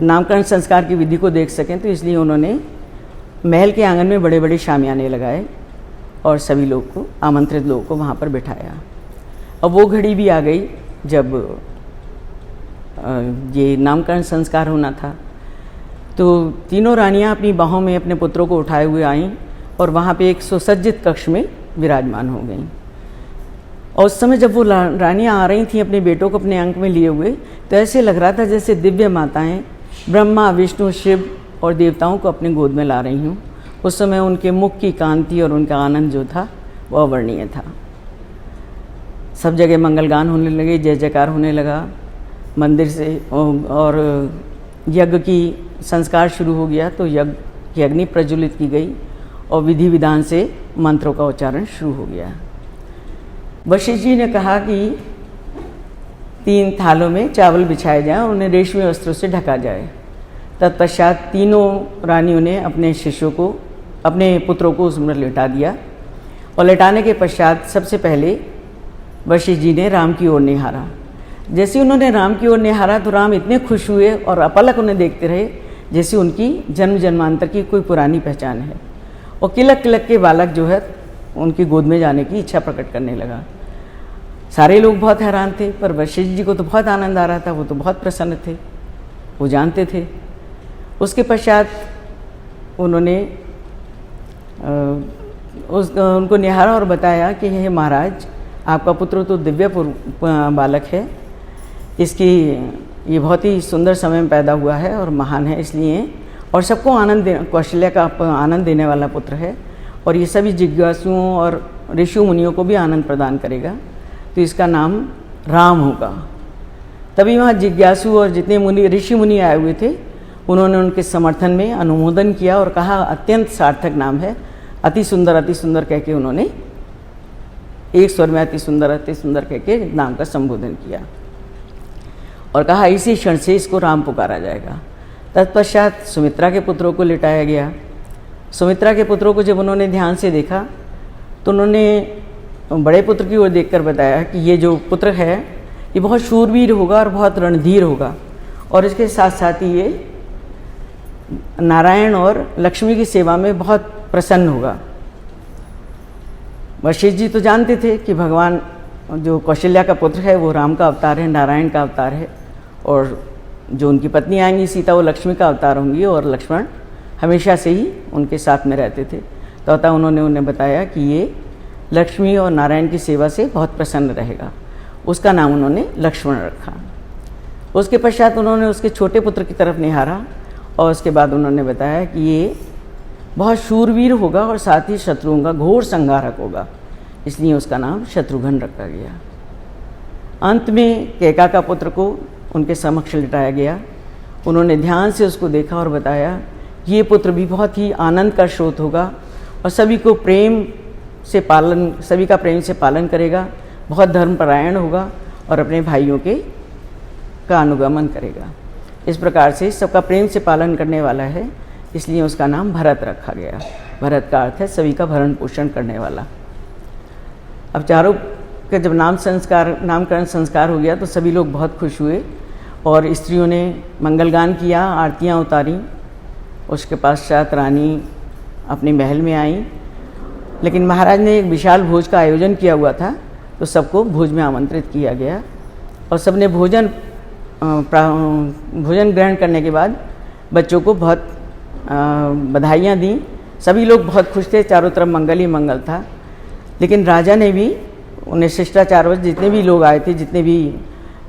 नामकरण संस्कार की विधि को देख सकें, तो इसलिए उन्होंने महल के आंगन में बड़े बड़े शामियाने लगाए और सभी लोग को, आमंत्रित लोगों को वहाँ पर बिठाया। अब वो घड़ी भी आ गई जब ये नामकरण संस्कार होना था। तो तीनों रानियां अपनी बाहों में अपने पुत्रों को उठाए हुए आईं और वहाँ पे एक सुसज्जित कक्ष में विराजमान हो गईं। और उस समय जब वो रानियां आ रही थीं अपने बेटों को अपने अंक में लिए हुए, तो ऐसे लग रहा था जैसे दिव्य माताएं ब्रह्मा, विष्णु, शिव और देवताओं को अपने गोद में ला रही हूँ। उस समय उनके मुख की कांति और उनका आनंद जो था वो अवर्णीय था। सब जगह मंगलगान होने लगे, जय जयकार होने लगा मंदिर से, और यज्ञ की संस्कार शुरू हो गया। तो यज्ञ की अग्नि प्रज्वलित की गई और विधि विधान से मंत्रों का उच्चारण शुरू हो गया। वशिष्ठ जी ने कहा कि 3 थालों में चावल बिछाए जाएं और उन्हें रेशमी वस्त्रों से ढका जाए। तत्पश्चात तीनों रानियों ने अपने शिष्यों को, अपने पुत्रों को उसमें लेटा दिया और लेटाने के पश्चात सबसे पहले वशिष्ठ जी ने राम की ओर निहारा। जैसे उन्होंने राम की ओर निहारा तो राम इतने खुश हुए और अपलक उन्हें देखते रहे जैसे उनकी जन्म जन्मांतर की कोई पुरानी पहचान है। और किलक किलक के बालक जो है उनकी गोद में जाने की इच्छा प्रकट करने लगा। सारे लोग बहुत हैरान थे, पर वशिष्ठ जी को तो बहुत आनंद आ रहा था, वो तो बहुत प्रसन्न थे, वो जानते थे। उसके पश्चात उन्होंने उनको निहारा और बताया कि हे महाराज, आपका पुत्र तो दिव्य बालक है, इसकी ये बहुत ही सुंदर समय में पैदा हुआ है और महान है, इसलिए और सबको कौशल्या का आनंद देने वाला पुत्र है और ये सभी जिज्ञासुओं और ऋषि मुनियों को भी आनंद प्रदान करेगा। तो इसका नाम राम होगा। तभी वहाँ जिज्ञासु और जितने मुनि ऋषि मुनि आए हुए थे उन्होंने उनके समर्थन में अनुमोदन किया और कहा अत्यंत सार्थक नाम है, अति सुंदर कह के उन्होंने एक स्वर में अति सुंदर कह के नाम का संबोधन किया और कहा इसी क्षण से इसको राम पुकारा जाएगा। तत्पश्चात सुमित्रा के पुत्रों को लिटाया गया। सुमित्रा के पुत्रों को जब उन्होंने ध्यान से देखा तो उन्होंने बड़े पुत्र की ओर देखकर बताया कि ये जो पुत्र है ये बहुत शूरवीर होगा और बहुत रणधीर होगा और इसके साथ साथ ही ये नारायण और लक्ष्मी की सेवा में बहुत प्रसन्न होगा। वशिष्ठ जी तो जानते थे कि भगवान जो कौशल्या का पुत्र है वो राम का अवतार है, नारायण का अवतार है, और जो उनकी पत्नी आएंगी सीता वो लक्ष्मी का अवतार होंगी, और लक्ष्मण हमेशा से ही उनके साथ में रहते थे। तो अतः उन्होंने उन्हें बताया कि ये लक्ष्मी और नारायण की सेवा से बहुत प्रसन्न रहेगा। उसका नाम उन्होंने लक्ष्मण रखा। उसके पश्चात उन्होंने उसके छोटे पुत्र की तरफ निहारा और उसके बाद उन्होंने बताया कि ये बहुत शूरवीर होगा और साथ ही शत्रुओं का घोर संहारक होगा, इसलिए उसका नाम शत्रुघ्न रखा गया। अंत में कैका का पुत्र को उनके समक्ष लिटाया गया। उन्होंने ध्यान से उसको देखा और बताया ये पुत्र भी बहुत ही आनंद का स्रोत होगा और सभी का प्रेम से पालन करेगा, बहुत धर्मपरायण होगा और अपने भाइयों का अनुगमन करेगा। इस प्रकार से सबका प्रेम से पालन करने वाला है, इसलिए उसका नाम भरत रखा गया। भरत का अर्थ है सभी का भरण पोषण करने वाला। अब चारों का जब नामकरण संस्कार हो गया तो सभी लोग बहुत खुश हुए और स्त्रियों ने मंगलगान किया, आरतियाँ उतारी। उसके पश्चात रानी अपने महल में आई, लेकिन महाराज ने एक विशाल भोज का आयोजन किया हुआ था तो सबको भोज में आमंत्रित किया गया और सबने भोजन ग्रहण करने के बाद बच्चों को बहुत बधाइयाँ दी। सभी लोग बहुत खुश थे, चारों तरफ मंगल ही मंगल था। लेकिन राजा ने भी उन्हें शिष्टाचारवश जितने भी लोग आए थे, जितने भी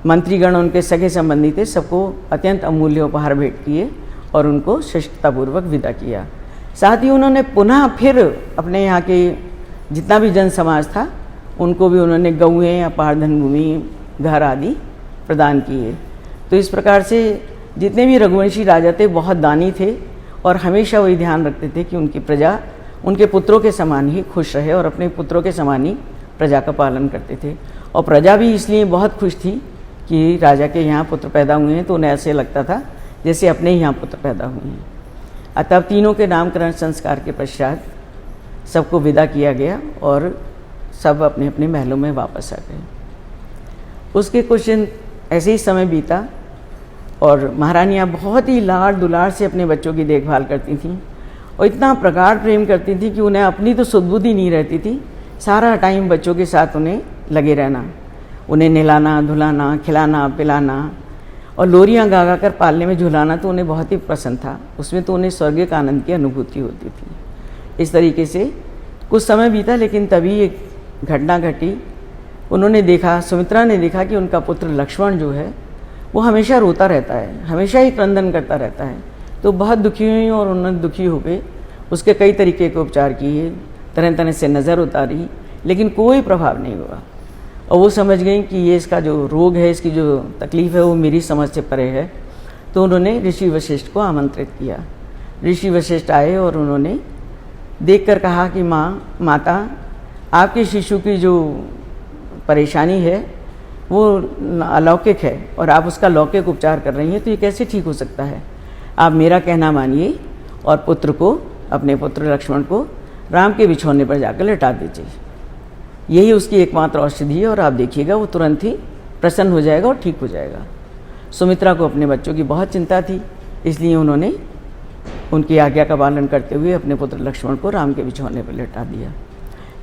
मंत्रीगण उनके सगे संबंधी थे, सबको अत्यंत अमूल्य उपहार भेंट किए और उनको शिष्टतापूर्वक विदा किया। साथ ही उन्होंने पुनः फिर अपने यहाँ के जितना भी जन समाज था उनको भी उन्होंने गौएँ, अपार धन भूमि, घर आदि प्रदान किए। तो इस प्रकार से जितने भी रघुवंशी राजा थे बहुत दानी थे और हमेशा वही ध्यान रखते थे कि उनकी प्रजा उनके पुत्रों के समान ही खुश रहे और अपने पुत्रों के समान ही प्रजा का पालन करते थे। और प्रजा भी इसलिए बहुत खुश थी कि राजा के यहाँ पुत्र पैदा हुए हैं तो उन्हें ऐसे लगता था जैसे अपने ही यहाँ पुत्र पैदा हुए हैं। अतः तीनों के नामकरण संस्कार के पश्चात सबको विदा किया गया और सब अपने अपने महलों में वापस आ गए। उसके कुछ दिन ऐसे ही समय बीता और महारानियाँ बहुत ही लाड़ दुलार से अपने बच्चों की देखभाल करती थीं और इतना प्रगाढ़ प्रेम करती थी कि उन्हें अपनी तो सुध-बुद्धि नहीं रहती थी, सारा टाइम बच्चों के साथ उन्हें लगे रहना, उन्हें नहलाना, धुलाना, खिलाना, पिलाना और लोरियाँ गा कर पालने में झुलाना तो उन्हें बहुत ही पसंद था। उसमें तो उन्हें स्वर्गीय आनंद की अनुभूति होती थी। इस तरीके से कुछ समय बीता, लेकिन तभी एक घटना घटी। उन्होंने देखा, सुमित्रा ने देखा कि उनका पुत्र लक्ष्मण जो है वो हमेशा रोता रहता है, हमेशा ही क्रंदन करता रहता है। तो बहुत दुखी हुई और उन्होंने दुखी हो गए, उसके कई तरीके के उपचार किए, तरह तरह से नज़र उतारी, लेकिन कोई प्रभाव नहीं हुआ। और वो समझ गई कि ये इसका जो रोग है, इसकी जो तकलीफ़ है वो मेरी समझ से परे है। तो उन्होंने ऋषि वशिष्ठ को आमंत्रित किया। ऋषि वशिष्ठ आए और उन्होंने देखकर कहा कि माता आपके शिशु की जो परेशानी है वो अलौकिक है और आप उसका लौकिक उपचार कर रही हैं, तो ये कैसे ठीक हो सकता है। आप मेरा कहना मानिए और पुत्र को, अपने पुत्र लक्ष्मण को राम के बिछौने पर जाकर लिटा दीजिए। यही उसकी एकमात्र औषधि है और आप देखिएगा वो तुरंत ही प्रसन्न हो जाएगा और ठीक हो जाएगा। सुमित्रा को अपने बच्चों की बहुत चिंता थी, इसलिए उन्होंने उनकी आज्ञा का पालन करते हुए अपने पुत्र लक्ष्मण को राम के बिछौने पर लिटा दिया।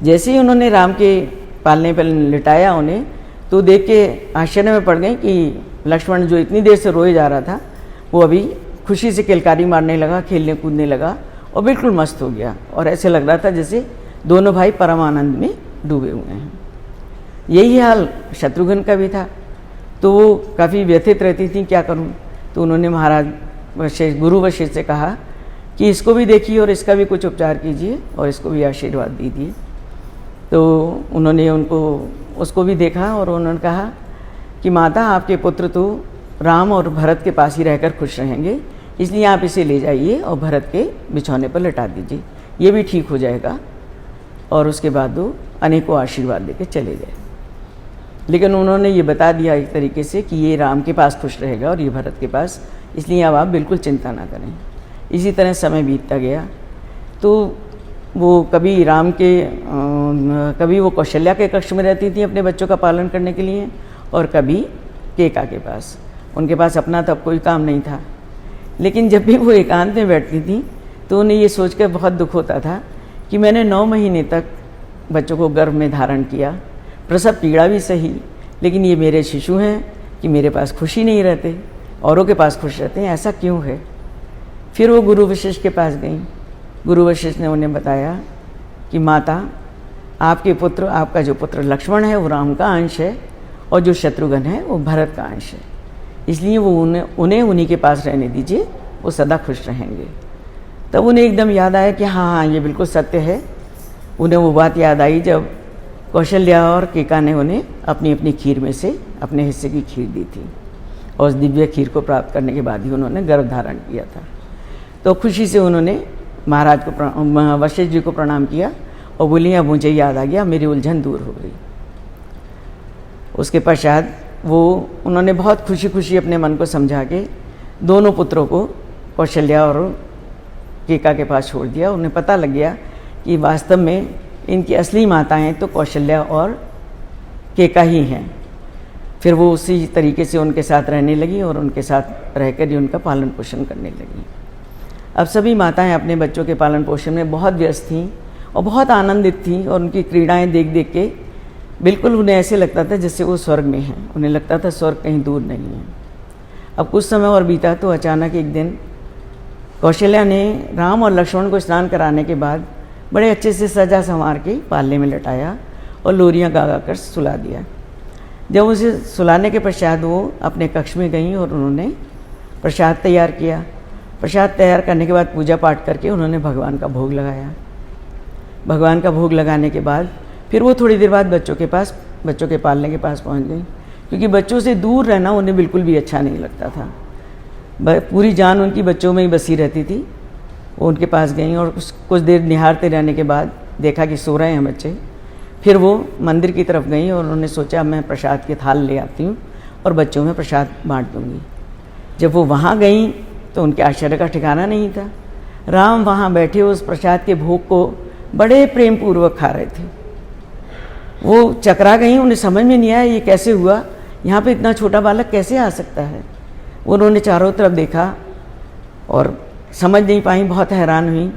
जैसे ही उन्होंने राम के पालने पर लिटाया उन्हें, तो देख के आश्चर्य में पड़ गई कि लक्ष्मण जो इतनी देर से रोए जा रहा था वो अभी खुशी से किलकारी मारने लगा, खेलने कूदने लगा और बिल्कुल मस्त हो गया और ऐसे लग रहा था जैसे दोनों भाई परम आनंद में डूबे हुए हैं। यही हाल शत्रुघ्न का भी था, तो वो काफ़ी व्यथित रहती थी, क्या करूं। तो उन्होंने महाराज गुरु वशिष्ठ से कहा कि इसको भी देखिए और इसका भी कुछ उपचार कीजिए और इसको भी आशीर्वाद दीजिए। तो उन्होंने उसको भी देखा और उन्होंने कहा कि माता आपके पुत्र तो राम और भरत के पास ही रहकर खुश रहेंगे, इसलिए आप इसे ले जाइए और भरत के बिछौने पर लटा दीजिए, ये भी ठीक हो जाएगा। और उसके बाद वो अनेकों आशीर्वाद देकर चले गए। लेकिन उन्होंने ये बता दिया एक तरीके से कि ये राम के पास खुश रहेगा और ये भरत के पास, इसलिए अब आप बिल्कुल चिंता ना करें। इसी तरह समय बीतता गया। तो वो कभी राम के कभी वो कौशल्या के कक्ष में रहती थी अपने बच्चों का पालन करने के लिए, और कभी केका के पास। उनके पास अपना तब कोई काम नहीं था। लेकिन जब भी वो एकांत में बैठती थी तो उन्हें ये सोचकर बहुत दुख होता था कि मैंने 9 महीने तक बच्चों को गर्भ में धारण किया, प्रसव पीड़ा भी सही, लेकिन ये मेरे शिशु हैं कि मेरे पास खुशी नहीं रहते, औरों के पास खुश रहते हैं, ऐसा क्यों है। फिर वो गुरु वशिष्ठ के पास गई। गुरु वशिष्ठ ने उन्हें बताया कि माता, आपके पुत्र, आपका जो पुत्र लक्ष्मण है वो राम का अंश है, और जो शत्रुघ्न है वो भरत का अंश है, इसलिए वो उन्हें उन्हीं के पास रहने दीजिए, वो सदा खुश रहेंगे। तब उन्हें एकदम याद आया कि हाँ, ये बिल्कुल सत्य है। उन्हें वो बात याद आई जब कौशल्या और केका ने उन्हें अपनी अपनी खीर में से अपने हिस्से की खीर दी थी, और उस दिव्य खीर को प्राप्त करने के बाद ही उन्होंने गर्भ धारण किया था। तो खुशी से उन्होंने महाराज को वशिष्ठ जी को प्रणाम किया और बोली, अब मुझे याद आ गया, मेरी उलझन दूर हो गई। उसके पश्चात उन्होंने बहुत खुशी खुशी अपने मन को समझा के दोनों पुत्रों को कौशल्या और केका के पास छोड़ दिया। उन्हें पता लग गया कि वास्तव में इनकी असली माताएं तो कौशल्या और केका ही हैं। फिर वो उसी तरीके से उनके साथ रहने लगी और उनके साथ रहकर ही उनका पालन पोषण करने लगी। अब सभी माताएं अपने बच्चों के पालन पोषण में बहुत व्यस्त थीं और बहुत आनंदित थीं, और उनकी क्रीड़ाएं देख देख के बिल्कुल उन्हें ऐसे लगता था जैसे वो स्वर्ग में हैं। उन्हें लगता था स्वर्ग कहीं दूर नहीं है। अब कुछ समय और बीता तो अचानक एक दिन कौशल्या ने राम और लक्ष्मण को स्नान कराने के बाद बड़े अच्छे से सजा संवार के पालने में लटाया और लोरियां गा गा कर सुला दिया। जब उसे सुलाने के पश्चात वो अपने कक्ष में गईं और उन्होंने प्रसाद तैयार किया। प्रसाद तैयार करने के बाद पूजा पाठ करके उन्होंने भगवान का भोग लगाया। भगवान का भोग लगाने के बाद फिर वो थोड़ी देर बाद बच्चों के पालने के पास पहुंच गई, क्योंकि बच्चों से दूर रहना उन्हें बिल्कुल भी अच्छा नहीं लगता था। पूरी जान उनकी बच्चों में ही बसी रहती थी। वो उनके पास गई और कुछ देर निहारते रहने के बाद देखा कि सो रहे हैं बच्चे। फिर वो मंदिर की तरफ गई और उन्होंने सोचा मैं प्रसाद के थाल ले आती हूँ और बच्चों में प्रसाद बांट दूँगी। जब वो वहाँ गई तो उनके आश्चर्य का ठिकाना नहीं था। राम वहाँ बैठे उस प्रसाद के भोग को बड़े प्रेम पूर्वक खा रहे थे। वो चकरा गई, उन्हें समझ में नहीं आया ये कैसे हुआ, यहाँ पे इतना छोटा बालक कैसे आ सकता है। उन्होंने चारों तरफ देखा और समझ नहीं पाई, बहुत हैरान हुई।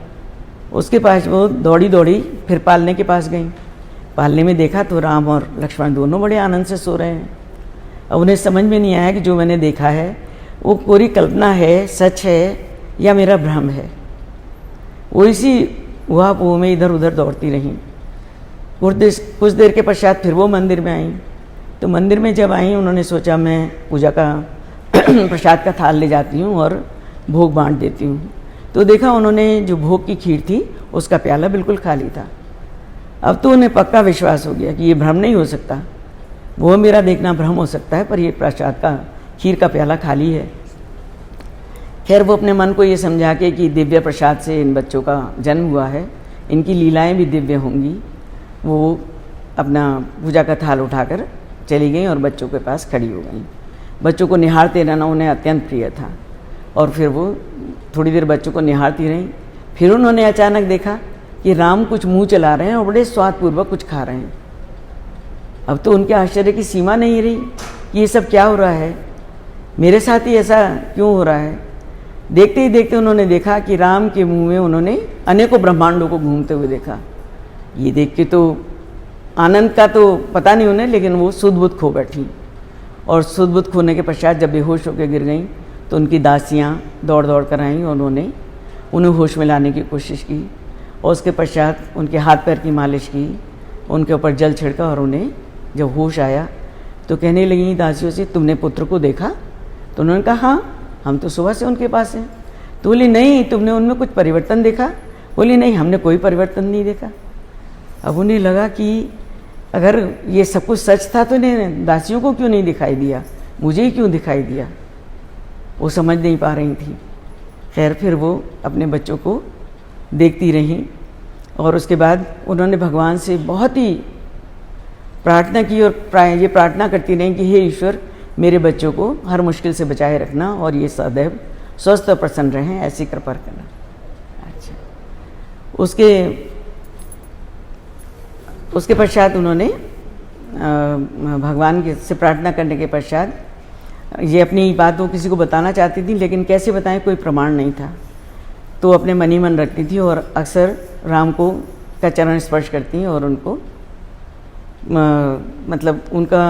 उसके पास वो दौड़ी दौड़ी फिर पालने के पास गई। पालने में देखा तो राम और लक्ष्मण दोनों बड़े आनंद से सो रहे हैं। अब उन्हें समझ में नहीं आया कि जो मैंने देखा है वो पूरी कल्पना है, सच है या मेरा भ्रम है। वो इसी वो में इधर उधर दौड़ती रहीं। कुछ देर के पश्चात फिर वो मंदिर में आई। तो मंदिर में जब आई उन्होंने सोचा मैं पूजा का प्रसाद का थाल ले जाती हूँ और भोग बांट देती हूँ। तो देखा उन्होंने जो भोग की खीर थी उसका प्याला बिल्कुल खाली था। अब तो उन्हें पक्का विश्वास हो गया कि ये भ्रम नहीं हो सकता, वो मेरा देखना भ्रम हो सकता है, पर ये प्रसाद का खीर का प्याला खाली है। खैर वो अपने मन को ये समझा के कि दिव्य प्रसाद से इन बच्चों का जन्म हुआ है, इनकी लीलाएं भी दिव्य होंगी, वो अपना पूजा का थाल उठाकर चली गई और बच्चों के पास खड़ी हो गई। बच्चों को निहारते रहना उन्हें अत्यंत प्रिय था और फिर वो थोड़ी देर बच्चों को निहारती रहीं। फिर उन्होंने अचानक देखा कि राम कुछ मुंह चला रहे हैं और बड़े स्वादपूर्वक कुछ खा रहे हैं। अब तो उनके आश्चर्य की सीमा नहीं रही कि ये सब क्या हो रहा है, मेरे साथ ही ऐसा क्यों हो रहा है। देखते ही देखते उन्होंने देखा कि राम के मुंह में उन्होंने अनेकों ब्रह्मांडों को घूमते हुए देखा। ये देख के तो आनंद का तो पता नहीं उन्हें, लेकिन वो सुध-बुध खो बैठी और सुध-बुध खोने के पश्चात जब बेहोश होकर गिर गईं तो उनकी दासियाँ दौड़ दौड़ कर आईं और उन्हें होश में लाने की कोशिश की और उसके पश्चात उनके हाथ पैर की मालिश की, उनके ऊपर जल छिड़का और उन्हें जब होश आया तो कहने लगी दासियों से, तुमने पुत्र को देखा? तो उन्होंने कहा हाँ, हम तो सुबह से उनके पास हैं। तो बोली नहीं, तुमने उनमें कुछ परिवर्तन देखा? बोली नहीं, हमने कोई परिवर्तन नहीं देखा। अब उन्हें लगा कि अगर ये सब कुछ सच था तो इन्हें दासियों को क्यों नहीं दिखाई दिया, मुझे ही क्यों दिखाई दिया? वो समझ नहीं पा रही थी। खैर फिर वो अपने बच्चों को देखती रहीं और उसके बाद उन्होंने भगवान से बहुत ही प्रार्थना की और ये प्रार्थना करती रहीं कि हे ईश्वर, मेरे बच्चों को हर मुश्किल से बचाए रखना और ये सदैव स्वस्थ और प्रसन्न रहें, ऐसी कृपा करना। अच्छा, उसके पश्चात उन्होंने भगवान से प्रार्थना करने के पश्चात ये अपनी बातों किसी को बताना चाहती थी, लेकिन कैसे बताएं, कोई प्रमाण नहीं था। तो अपने मन ही मन रखती थी और अक्सर राम को का चरण स्पर्श करती और उनको मतलब उनका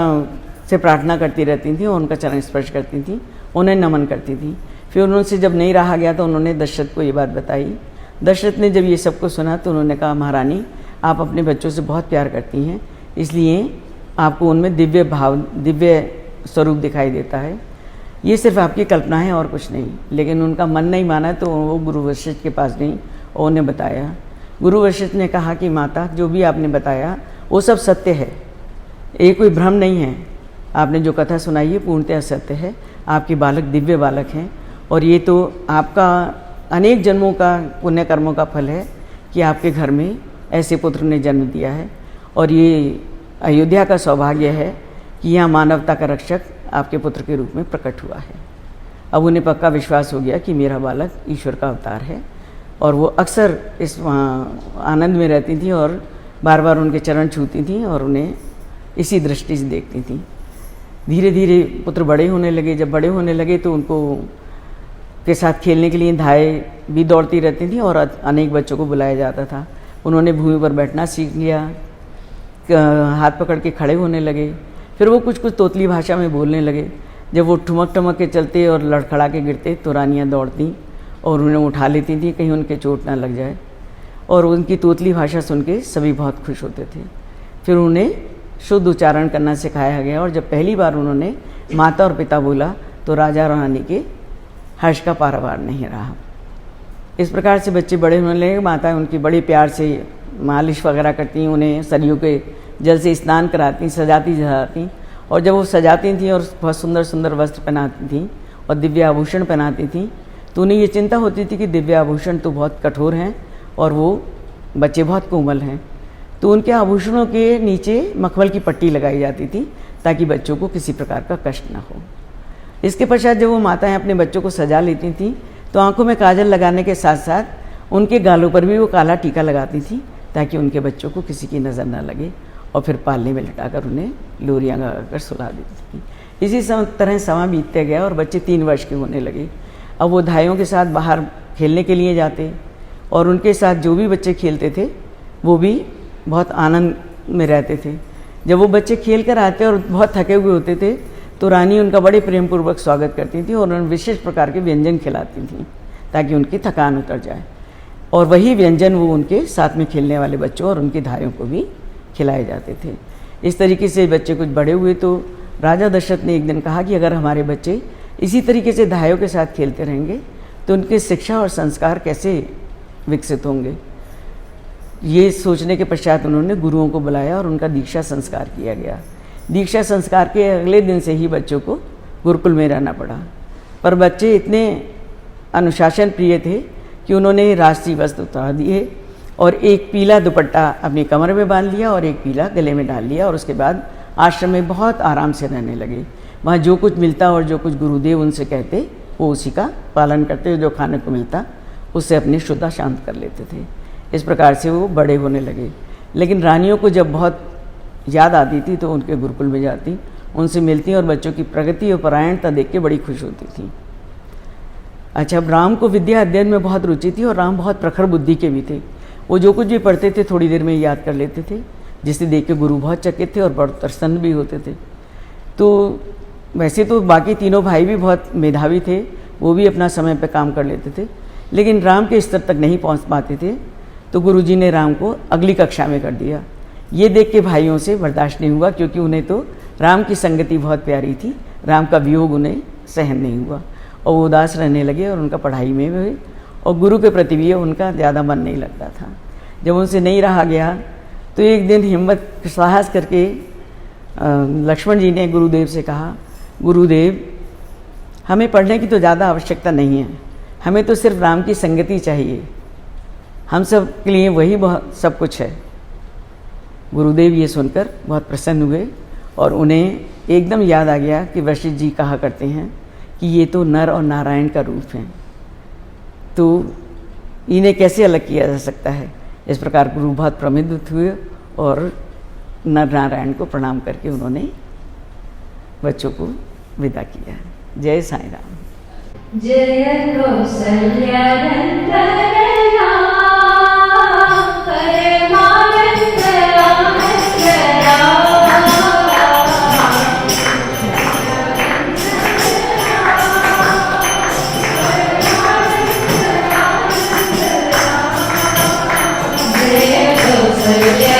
से प्रार्थना करती रहती थी और उनका चरण स्पर्श करती थी, उन्हें नमन करती थी। फिर उनसे जब नहीं रहा गया तो उन्होंने दशरथ को ये बात बताई। दशरथ ने जब ये सब कुछ सुना तो उन्होंने कहा, महारानी आप अपने बच्चों से बहुत प्यार करती हैं, इसलिए आपको उनमें दिव्य स्वरूप दिखाई देता है। ये सिर्फ आपकी कल्पना है और कुछ नहीं। लेकिन उनका मन नहीं माना तो वो गुरु वशिष्ठ के पास गई और उन्हें बताया। गुरु वशिष्ठ ने कहा कि माता, जो भी आपने बताया वो सब सत्य है, ये कोई भ्रम नहीं है। आपने जो कथा सुनाई है पूर्णतः सत्य है। आपके बालक दिव्य बालक हैं और ये तो आपका अनेक जन्मों का पुण्य कर्मों का फल है कि आपके घर में ऐसे पुत्र ने जन्म दिया है। और ये अयोध्या का सौभाग्य है कि यहाँ मानवता का रक्षक आपके पुत्र के रूप में प्रकट हुआ है। अब उन्हें पक्का विश्वास हो गया कि मेरा बालक ईश्वर का अवतार है और वो अक्सर इस आनंद में रहती थी और बार बार उनके चरण छूती थी और उन्हें इसी दृष्टि से देखती थी। धीरे धीरे पुत्र बड़े होने लगे। जब बड़े होने लगे तो उनको के साथ खेलने के लिए धाए भी दौड़ती रहती थी और अनेक बच्चों को बुलाया जाता था। उन्होंने भूमि पर बैठना सीख लिया, हाथ पकड़ के खड़े होने लगे। फिर वो कुछ कुछ तोतली भाषा में बोलने लगे। जब वो ठुमक ठुमक के चलते और लड़खड़ा के गिरते तो रानियाँ दौड़ती और उन्हें उठा लेती थी, कहीं उनके चोट ना लग जाए। और उनकी तोतली भाषा सुन के सभी बहुत खुश होते थे। फिर उन्हें शुद्ध उच्चारण करना सिखाया गया और जब पहली बार उन्होंने माता और पिता बोला तो राजा और रानी के हर्ष का पारावार नहीं रहा। इस प्रकार से बच्चे बड़े होने लगे। माता उनकी बड़े प्यार से मालिश वगैरह करती, उन्हें सरयू के जल से स्नान कराती, सजाती। और जब वो सजाती थी और बहुत सुंदर सुंदर वस्त्र पहनाती थी और दिव्य आभूषण पहनाती थी तो उन्हें ये चिंता होती थी कि दिव्य आभूषण तो बहुत कठोर हैं और वो बच्चे बहुत कोमल हैं। तो उनके आभूषणों के नीचे मखमल की पट्टी लगाई जाती थी ताकि बच्चों को किसी प्रकार का कष्ट ना हो। इसके पश्चात जब वो माताएं अपने बच्चों को सजा लेती थीं तो आंखों में काजल लगाने के साथ साथ उनके गालों पर भी वो काला टीका लगाती थी ताकि उनके बच्चों को किसी की नज़र ना लगे और फिर पालने में लटाकर उन्हें लोरियाँ गाकर सुला देती थी। इसी तरह समय बीतते गया और बच्चे 3 वर्ष के होने लगे। अब वो धाइयों के साथ बाहर खेलने के लिए जाते और उनके साथ जो भी बच्चे खेलते थे वो भी बहुत आनंद में रहते थे। जब वो बच्चे खेल कर आते और बहुत थके हुए होते थे तो रानी उनका बड़े प्रेम पूर्वक स्वागत करती थी और उन्हें विशेष प्रकार के व्यंजन खिलाती थी ताकि उनकी थकान उतर जाए। और वही व्यंजन वो उनके साथ में खेलने वाले बच्चों और उनकी धाइयों को भी खिलाए जाते थे। इस तरीके से बच्चे कुछ बड़े हुए तो राजा दशरथ ने एक दिन कहा कि अगर हमारे बच्चे इसी तरीके से धाइयों के साथ खेलते रहेंगे तो उनकी शिक्षा और संस्कार कैसे विकसित होंगे। ये सोचने के पश्चात उन्होंने गुरुओं को बुलाया और उनका दीक्षा संस्कार किया गया। दीक्षा संस्कार के अगले दिन से ही बच्चों को गुरुकुल में रहना पड़ा। पर बच्चे इतने अनुशासन प्रिय थे कि उन्होंने राष्ट्रीय वस्त्र उतार दिए और एक पीला दुपट्टा अपनी कमर में बांध लिया और एक पीला गले में डाल लिया और उसके बाद आश्रम में बहुत आराम से रहने लगे। वहाँ जो कुछ मिलता और जो कुछ गुरुदेव उनसे कहते वो उसी का पालन करते, जो खाने को मिलता उससे अपनी शुद्धा शांत कर लेते थे। इस प्रकार से वो बड़े होने लगे। लेकिन रानियों को जब बहुत याद आती थी तो उनके गुरुकुल में जाती, उनसे मिलती और बच्चों की प्रगति और परायणता देख के बड़ी खुश होती थी। अच्छा, अब राम को विद्या अध्ययन में बहुत रुचि थी और राम बहुत प्रखर बुद्धि के भी थे। वो जो कुछ भी पढ़ते थे थोड़ी देर में याद कर लेते थे, जिसे देख के गुरु बहुत चकित थे और बहुत प्रसन्न भी होते थे। तो वैसे तो बाकी तीनों भाई भी बहुत मेधावी थे, वो भी अपना समय पर काम कर लेते थे, लेकिन राम के स्तर तक नहीं पहुंच पाते थे। तो गुरुजी ने राम को अगली कक्षा में कर दिया। ये देख के भाइयों से बर्दाश्त नहीं हुआ क्योंकि उन्हें तो राम की संगति बहुत प्यारी थी, राम का वियोग उन्हें सहन नहीं हुआ और वो उदास रहने लगे और उनका पढ़ाई में भी और गुरु के प्रति भी उनका ज़्यादा मन नहीं लगता था। जब उनसे नहीं रहा गया तो एक दिन हिम्मत साहस करके लक्ष्मण जी ने गुरुदेव से कहा, गुरुदेव हमें पढ़ने की तो ज़्यादा आवश्यकता नहीं है, हमें तो सिर्फ राम की संगति चाहिए, हम सब के लिए वही बहुत सब कुछ है। गुरुदेव ये सुनकर बहुत प्रसन्न हुए और उन्हें एकदम याद आ गया कि वशिष्ठ जी कहा करते हैं कि ये तो नर और नारायण का रूप है, तो इन्हें कैसे अलग किया जा सकता है। इस प्रकार गुरु बहुत प्रमित हुए और नर नारायण को प्रणाम करके उन्होंने बच्चों को विदा किया। जय साईं राम। जय कौसल्या नंदन राम, परमानंद आनंद राम। जय कौसल्या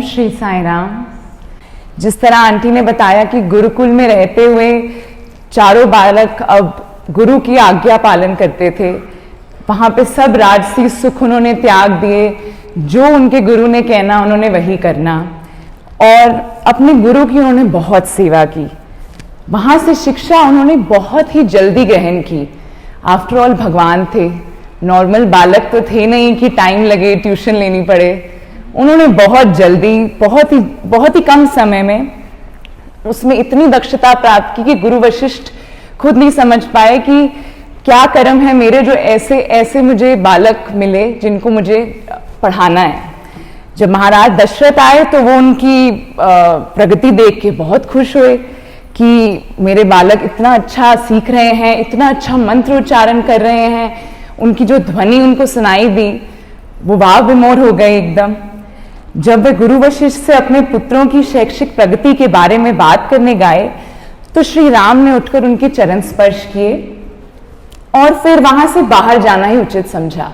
श्री साईं राम। जिस तरह आंटी ने बताया कि गुरुकुल में रहते हुए चारों बालक अब गुरु की आज्ञा पालन करते थे, वहाँ पे सब राजसी सुख उन्होंने त्याग दिए, जो उनके गुरु ने कहना उन्होंने वही करना, और अपने गुरु की उन्होंने बहुत सेवा की। वहाँ से शिक्षा उन्होंने बहुत ही जल्दी ग्रहण की। आफ्टर ऑल भगवान थे, नॉर्मल बालक तो थे नहीं कि टाइम लगे ट्यूशन लेनी पड़े। उन्होंने बहुत जल्दी बहुत ही कम समय में उसमें इतनी दक्षता प्राप्त की कि गुरु वशिष्ठ खुद नहीं समझ पाए कि क्या कर्म है मेरे जो ऐसे ऐसे मुझे बालक मिले जिनको मुझे पढ़ाना है। जब महाराज दशरथ आए तो वो उनकी प्रगति देख के बहुत खुश हुए कि मेरे बालक इतना अच्छा सीख रहे हैं, इतना अच्छा मंत्र उच्चारण कर रहे हैं। उनकी जो ध्वनि उनको सुनाई दी, वो वाह विमोर हो गए एकदम। जब वे गुरु वशिष्ठ से अपने पुत्रों की शैक्षिक प्रगति के बारे में बात करने गए तो श्री राम ने उठकर उनके चरण स्पर्श किए और फिर वहां से बाहर जाना ही उचित समझा।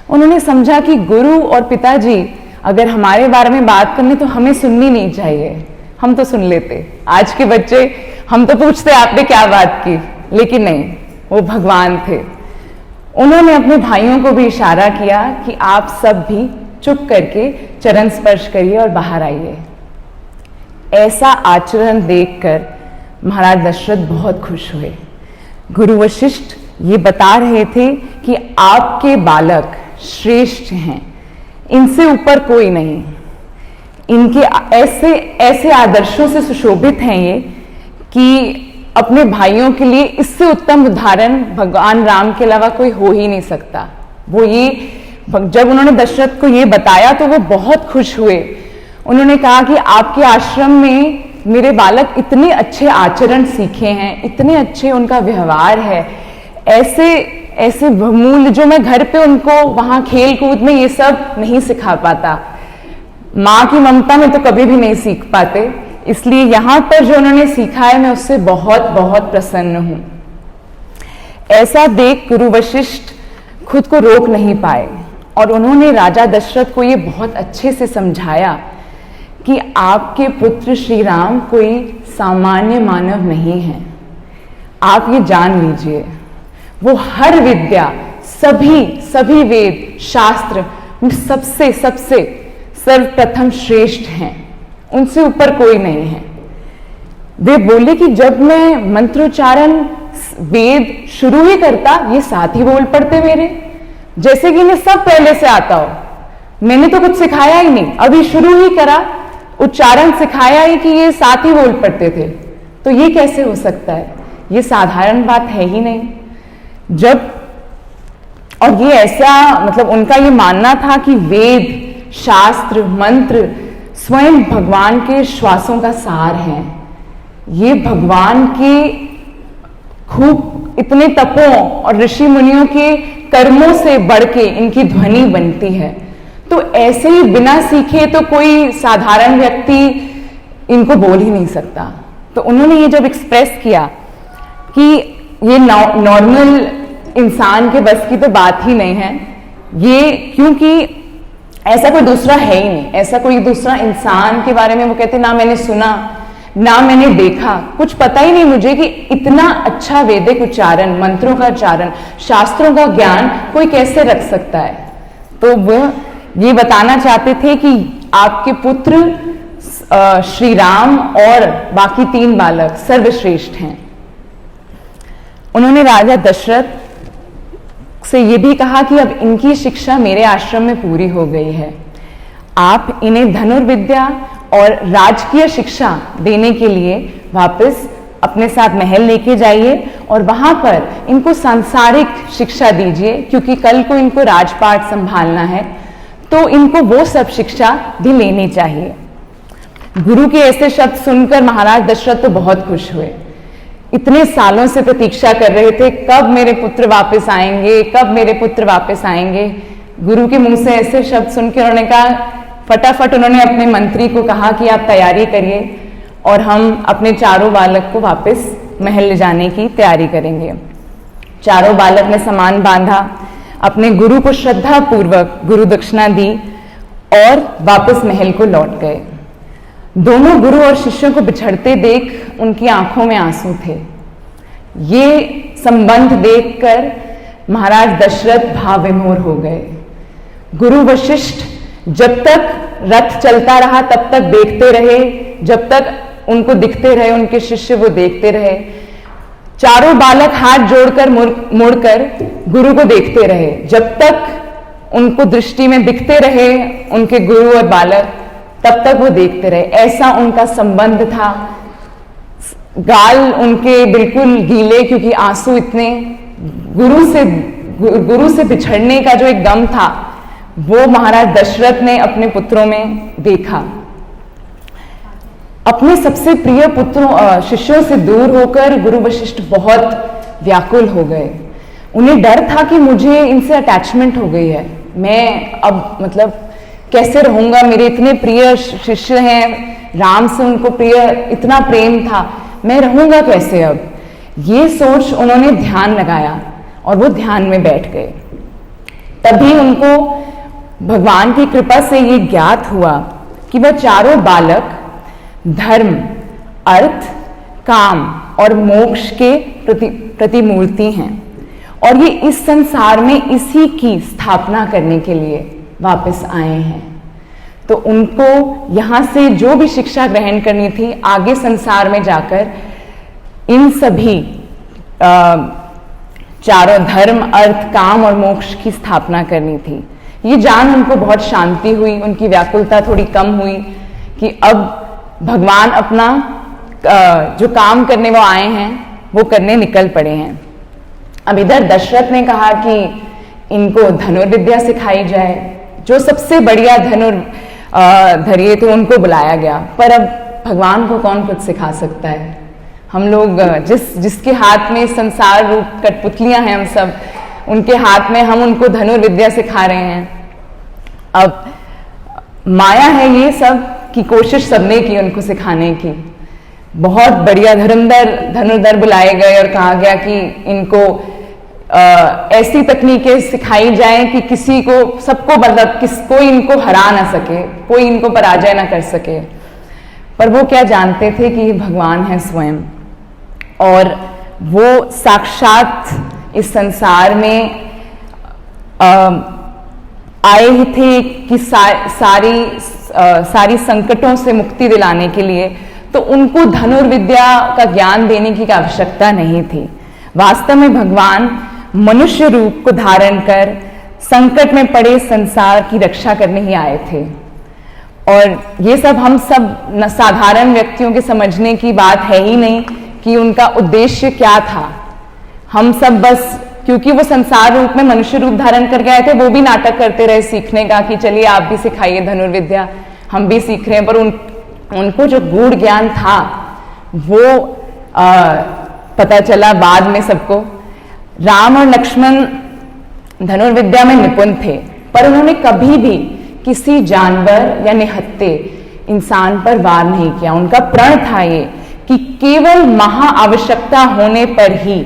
उन्होंने समझा कि गुरु और पिताजी अगर हमारे बारे में बात करने तो हमें सुननी नहीं चाहिए, हम तो सुन लेते। आज के बच्चे हम तो पूछते आपने क्या बात की, लेकिन नहीं, वो भगवान थे। उन्होंने अपने भाइयों को भी इशारा किया कि आप सब भी चुप करके चरण स्पर्श करिए और बाहर आइए। ऐसा आचरण देखकर महाराज दशरथ बहुत खुश हुए। गुरु वशिष्ठ ये बता रहे थे कि आपके बालक श्रेष्ठ हैं, इनसे ऊपर कोई नहीं। इनके ऐसे ऐसे आदर्शों से सुशोभित हैं ये कि अपने भाइयों के लिए इससे उत्तम उदाहरण भगवान राम के अलावा कोई हो ही नहीं सकता। वो ये जब उन्होंने दशरथ को ये बताया तो वो बहुत खुश हुए। उन्होंने कहा कि आपके आश्रम में मेरे बालक इतने अच्छे आचरण सीखे हैं, इतने अच्छे उनका व्यवहार है, ऐसे ऐसे मूल्य जो मैं घर पे उनको वहां खेल कूद में ये सब नहीं सिखा पाता, माँ की ममता में तो कभी भी नहीं सीख पाते। इसलिए यहाँ पर जो उन्होंने सीखा है मैं उससे बहुत बहुत प्रसन्न हूं। ऐसा देख गुरु वशिष्ठ खुद को रोक नहीं पाए और उन्होंने राजा दशरथ को ये बहुत अच्छे से समझाया कि आपके पुत्र श्री राम कोई सामान्य मानव नहीं है। आप ये जान लीजिए, वो हर विद्या, सभी वेद शास्त्र सबसे सबसे सर्वप्रथम श्रेष्ठ हैं, उनसे ऊपर कोई नहीं है। वे बोले कि जब मैं मंत्रोच्चारण वेद शुरू ही करता, ये साथ ही बोल पड़ते मेरे, जैसे कि इन्हें सब पहले से आता हो। मैंने तो कुछ सिखाया ही नहीं, अभी शुरू ही करा, उच्चारण सिखाया ही कि ये साथ ही बोल पड़ते थे। तो ये कैसे हो सकता है? ये साधारण बात है ही नहीं। जब और ये ऐसा मतलब उनका ये मानना था कि वेद शास्त्र मंत्र स्वयं भगवान के श्वासों का सार हैं। ये भगवान के खूब इतने तपों और ऋषि मुनियों के कर्मों से बढ़ के इनकी ध्वनि बनती है। तो ऐसे ही बिना सीखे तो कोई साधारण व्यक्ति इनको बोल ही नहीं सकता। तो उन्होंने ये जब एक्सप्रेस किया कि ये नॉर्मल इंसान के बस की तो बात ही नहीं है, ये क्योंकि ऐसा कोई दूसरा है ही नहीं, ऐसा कोई दूसरा इंसान के बारे में वो कहते ना मैंने सुना ना मैंने देखा, कुछ पता ही नहीं मुझे कि इतना अच्छा वैदिक उच्चारण, मंत्रों का उच्चारण, शास्त्रों का ज्ञान कोई कैसे रख सकता है। तो वो ये बताना चाहते थे कि आपके पुत्र श्री राम और बाकी 3 बालक सर्वश्रेष्ठ हैं। उन्होंने राजा दशरथ से ये भी कहा कि अब इनकी शिक्षा मेरे आश्रम में पूरी हो गई है, आप इन्हें धनुर्विद्या और राजकीय शिक्षा देने के लिए वापस अपने साथ महल लेके जाइए और वहां पर इनको सांसारिक शिक्षा दीजिए, क्योंकि कल को इनको राजपाट संभालना है, तो इनको वो सब शिक्षा भी लेनी चाहिए। गुरु के ऐसे शब्द सुनकर महाराज दशरथ तो बहुत खुश हुए। इतने सालों से प्रतीक्षा कर रहे थे कब मेरे पुत्र वापस आएंगे, कब मेरे पुत्र वापस आएंगे। गुरु के मुंह से ऐसे शब्द सुनकर उन्होंने कहा, फटाफट उन्होंने अपने मंत्री को कहा कि आप तैयारी करिए और हम अपने 4 बालक को वापस महल ले जाने की तैयारी करेंगे। 4 बालक ने सामान बांधा, अपने गुरु को श्रद्धा पूर्वक गुरु दक्षिणा दी और वापस महल को लौट गए। दोनों गुरु और शिष्यों को बिछड़ते देख उनकी आंखों में आंसू थे। ये संबंध देखकर महाराज दशरथ भाव विभोर हो गए। गुरु वशिष्ठ जब तक रथ चलता रहा तब तक देखते रहे, जब तक उनको दिखते रहे उनके शिष्य वो देखते रहे। 4 बालक हाथ जोड़कर मुड़कर गुरु को देखते रहे, जब तक उनको दृष्टि में दिखते रहे उनके गुरु और बालक तब तक वो देखते रहे। ऐसा उनका संबंध था। गाल उनके बिल्कुल गीले, क्योंकि आंसू इतने। गुरु से बिछड़ने का जो एक गम था वो महाराज दशरथ ने अपने पुत्रों में देखा। अपने सबसे प्रिय शिष्यों से दूर होकर गुरु वशिष्ठ बहुत व्याकुल हो गए। उन्हें डर था कि मुझे इनसे अटैचमेंट हो गई है, मैं अब मतलब कैसे रहूंगा, मेरे इतने प्रिय शिष्य हैं, राम से उनको प्रिय इतना प्रेम था, मैं रहूंगा कैसे अब। ये सोच उन्होंने ध्यान लगाया और वो ध्यान में बैठ गए। तभी उनको भगवान की कृपा से ये ज्ञात हुआ कि वह चारों बालक धर्म, अर्थ, काम और मोक्ष के प्रतिमूर्ति हैं और ये इस संसार में इसी की स्थापना करने के लिए वापस आए हैं। तो उनको यहाँ से जो भी शिक्षा ग्रहण करनी थी, आगे संसार में जाकर इन सभी चारों धर्म, अर्थ, काम और मोक्ष की स्थापना करनी थी। ये जान उनको बहुत शांति हुई, उनकी व्याकुलता थोड़ी कम हुई कि अब भगवान अपना जो काम करने वो आए हैं वो करने निकल पड़े हैं। अब इधर दशरथ ने कहा कि इनको धनुर्विद्या सिखाई जाए, जो सबसे बढ़िया धनुर्धर्य थे उनको बुलाया गया। पर अब भगवान को कौन कुछ सिखा सकता है, हम लोग जिसके हाथ में संसार रूप कठपुतलियां हैं, हम सब उनके हाथ में हम उनको धनुर्विद्या सिखा रहे हैं। अब माया है ये सब की कोशिश सबने की उनको सिखाने की। बहुत बढ़िया धनुर्धर बुलाए गए और कहा गया कि इनको ऐसी तकनीकें सिखाई जाए कि किसी को, सबको मतलब कोई इनको हरा ना सके, कोई इनको पराजय ना कर सके। पर वो क्या जानते थे कि भगवान है स्वयं और वो साक्षात इस संसार में आए ही थे कि सारी संकटों से मुक्ति दिलाने के लिए। तो उनको धनुर्विद्या का ज्ञान देने की आवश्यकता नहीं थी। वास्तव में भगवान मनुष्य रूप को धारण कर संकट में पड़े संसार की रक्षा करने ही आए थे। और ये सब हम सब साधारण व्यक्तियों के समझने की बात है ही नहीं कि उनका उद्देश्य क्या था। हम सब बस क्योंकि वो संसार रूप में मनुष्य रूप धारण कर गए थे, वो भी नाटक करते रहे सीखने का कि चलिए आप भी सिखाइए धनुर्विद्या, हम भी सीख रहे हैं। पर उनको जो गूढ़ ज्ञान था वो पता चला बाद में सबको। राम और लक्ष्मण धनुर्विद्या में निपुण थे, पर उन्होंने कभी भी किसी जानवर या निहत्थे इंसान पर वार नहीं किया। उनका प्रण था ये कि केवल महा आवश्यकता होने पर ही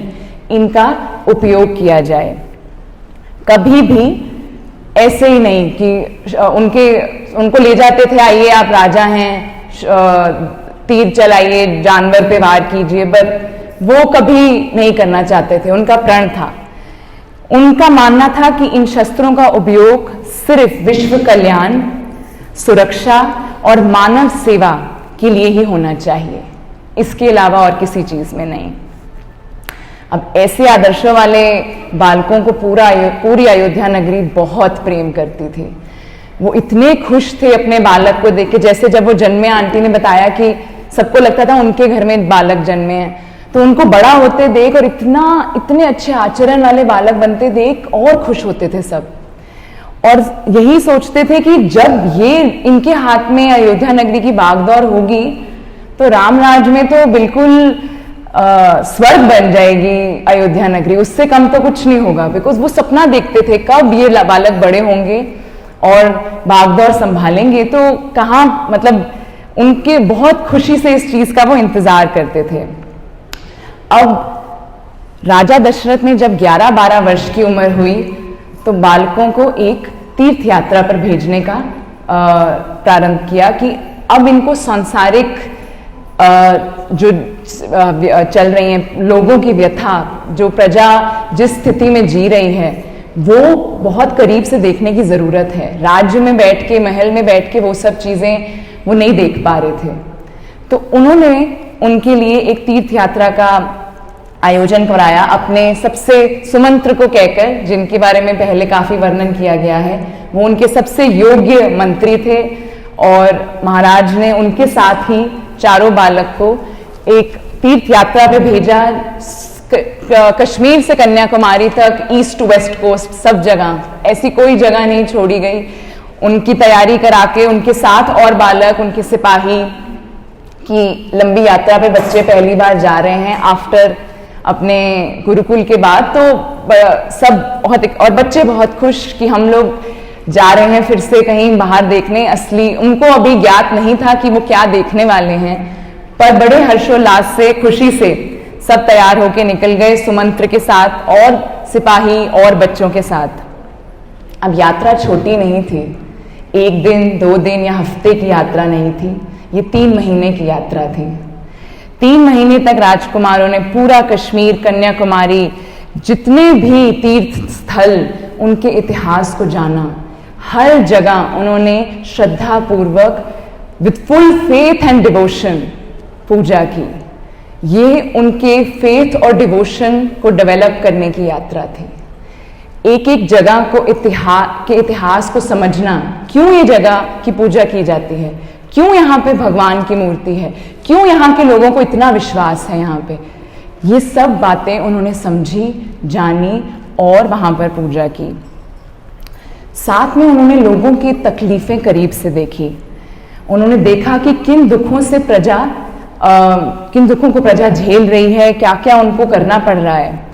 इनका उपयोग किया जाए। कभी भी ऐसे ही नहीं कि उनको ले जाते थे, आइए आप राजा हैं, तीर चलाइए, जानवर पे वार कीजिए, पर वो कभी नहीं करना चाहते थे। उनका प्रण था, उनका मानना था कि इन शस्त्रों का उपयोग सिर्फ विश्व कल्याण, सुरक्षा और मानव सेवा के लिए ही होना चाहिए, इसके अलावा और किसी चीज में नहीं। अब ऐसे आदर्शों वाले बालकों को पूरी अयोध्या नगरी बहुत प्रेम करती थी। वो इतने खुश थे अपने बालक को देख के। जैसे जब वो जन्मे, आंटी ने बताया कि सबको लगता था उनके घर में बालक जन्मे हैं, तो उनको बड़ा होते देख और इतने अच्छे आचरण वाले बालक बनते देख और खुश होते थे सब। और यही सोचते थे कि जब ये इनके हाथ में अयोध्या नगरी की बागडोर होगी तो रामराज में तो बिल्कुल स्वर्ग बन जाएगी अयोध्या नगरी, उससे कम तो कुछ नहीं होगा। बिकॉज वो सपना देखते थे कब ये बालक बड़े होंगे और बागडोर संभालेंगे। तो कहाँ, मतलब उनके बहुत खुशी से इस चीज का वो इंतजार करते थे। अब राजा दशरथ ने जब 11-12 वर्ष की उम्र हुई तो बालकों को एक तीर्थ यात्रा पर भेजने का प्रारंभ किया कि अब इनको सांसारिक जो चल रही हैं लोगों की व्यथा, जो प्रजा जिस स्थिति में जी रही है, वो बहुत करीब से देखने की जरूरत है। राज्य में बैठ के, महल में बैठ के वो सब चीजें वो नहीं देख पा रहे थे। तो उन्होंने उनके लिए एक तीर्थ यात्रा का आयोजन कराया अपने सबसे सुमंत्र को कहकर, जिनके बारे में पहले काफी वर्णन किया गया है। वो उनके सबसे योग्य मंत्री थे और महाराज ने उनके साथ ही चारों बालक को एक तीर्थ यात्रा पे भेजा। कश्मीर से कन्याकुमारी तक, ईस्ट टू वेस्ट कोस्ट, सब जगह, ऐसी कोई जगह नहीं छोड़ी गई। उनकी तैयारी करा के उनके साथ और बालक, उनके सिपाही की लंबी यात्रा पे बच्चे पहली बार जा रहे हैं आफ्टर अपने गुरुकुल के बाद, तो सब बहुत, और बच्चे बहुत खुश कि हम लोग जा रहे हैं फिर से कहीं बाहर देखने। असली उनको अभी ज्ञात नहीं था कि वो क्या देखने वाले हैं, पर बड़े हर्षोल्लास से, खुशी से सब तैयार होके निकल गए, सुमंत्र के साथ और सिपाही और बच्चों के साथ। अब यात्रा छोटी नहीं थी, 1 दिन 2 दिन या हफ्ते की यात्रा नहीं थी, ये 3 महीने की यात्रा थी। 3 महीने तक राजकुमारों ने पूरा कश्मीर, कन्याकुमारी, जितने भी तीर्थ स्थल, उनके इतिहास को जाना। हर जगह उन्होंने श्रद्धा पूर्वक, with full faith and devotion पूजा की। ये उनके फेथ और डिवोशन को डेवलप करने की यात्रा थी। एक एक जगह को इतिहास को समझना, क्यों ये जगह की पूजा की जाती है, क्यों यहाँ पे भगवान की मूर्ति है, क्यों यहाँ के लोगों को इतना विश्वास है यहाँ पे, ये सब बातें उन्होंने समझी, जानी और वहाँ पर पूजा की। साथ में उन्होंने लोगों की तकलीफें करीब से देखी। उन्होंने देखा कि किन दुखों को प्रजा झेल रही है, क्या क्या उनको करना पड़ रहा है।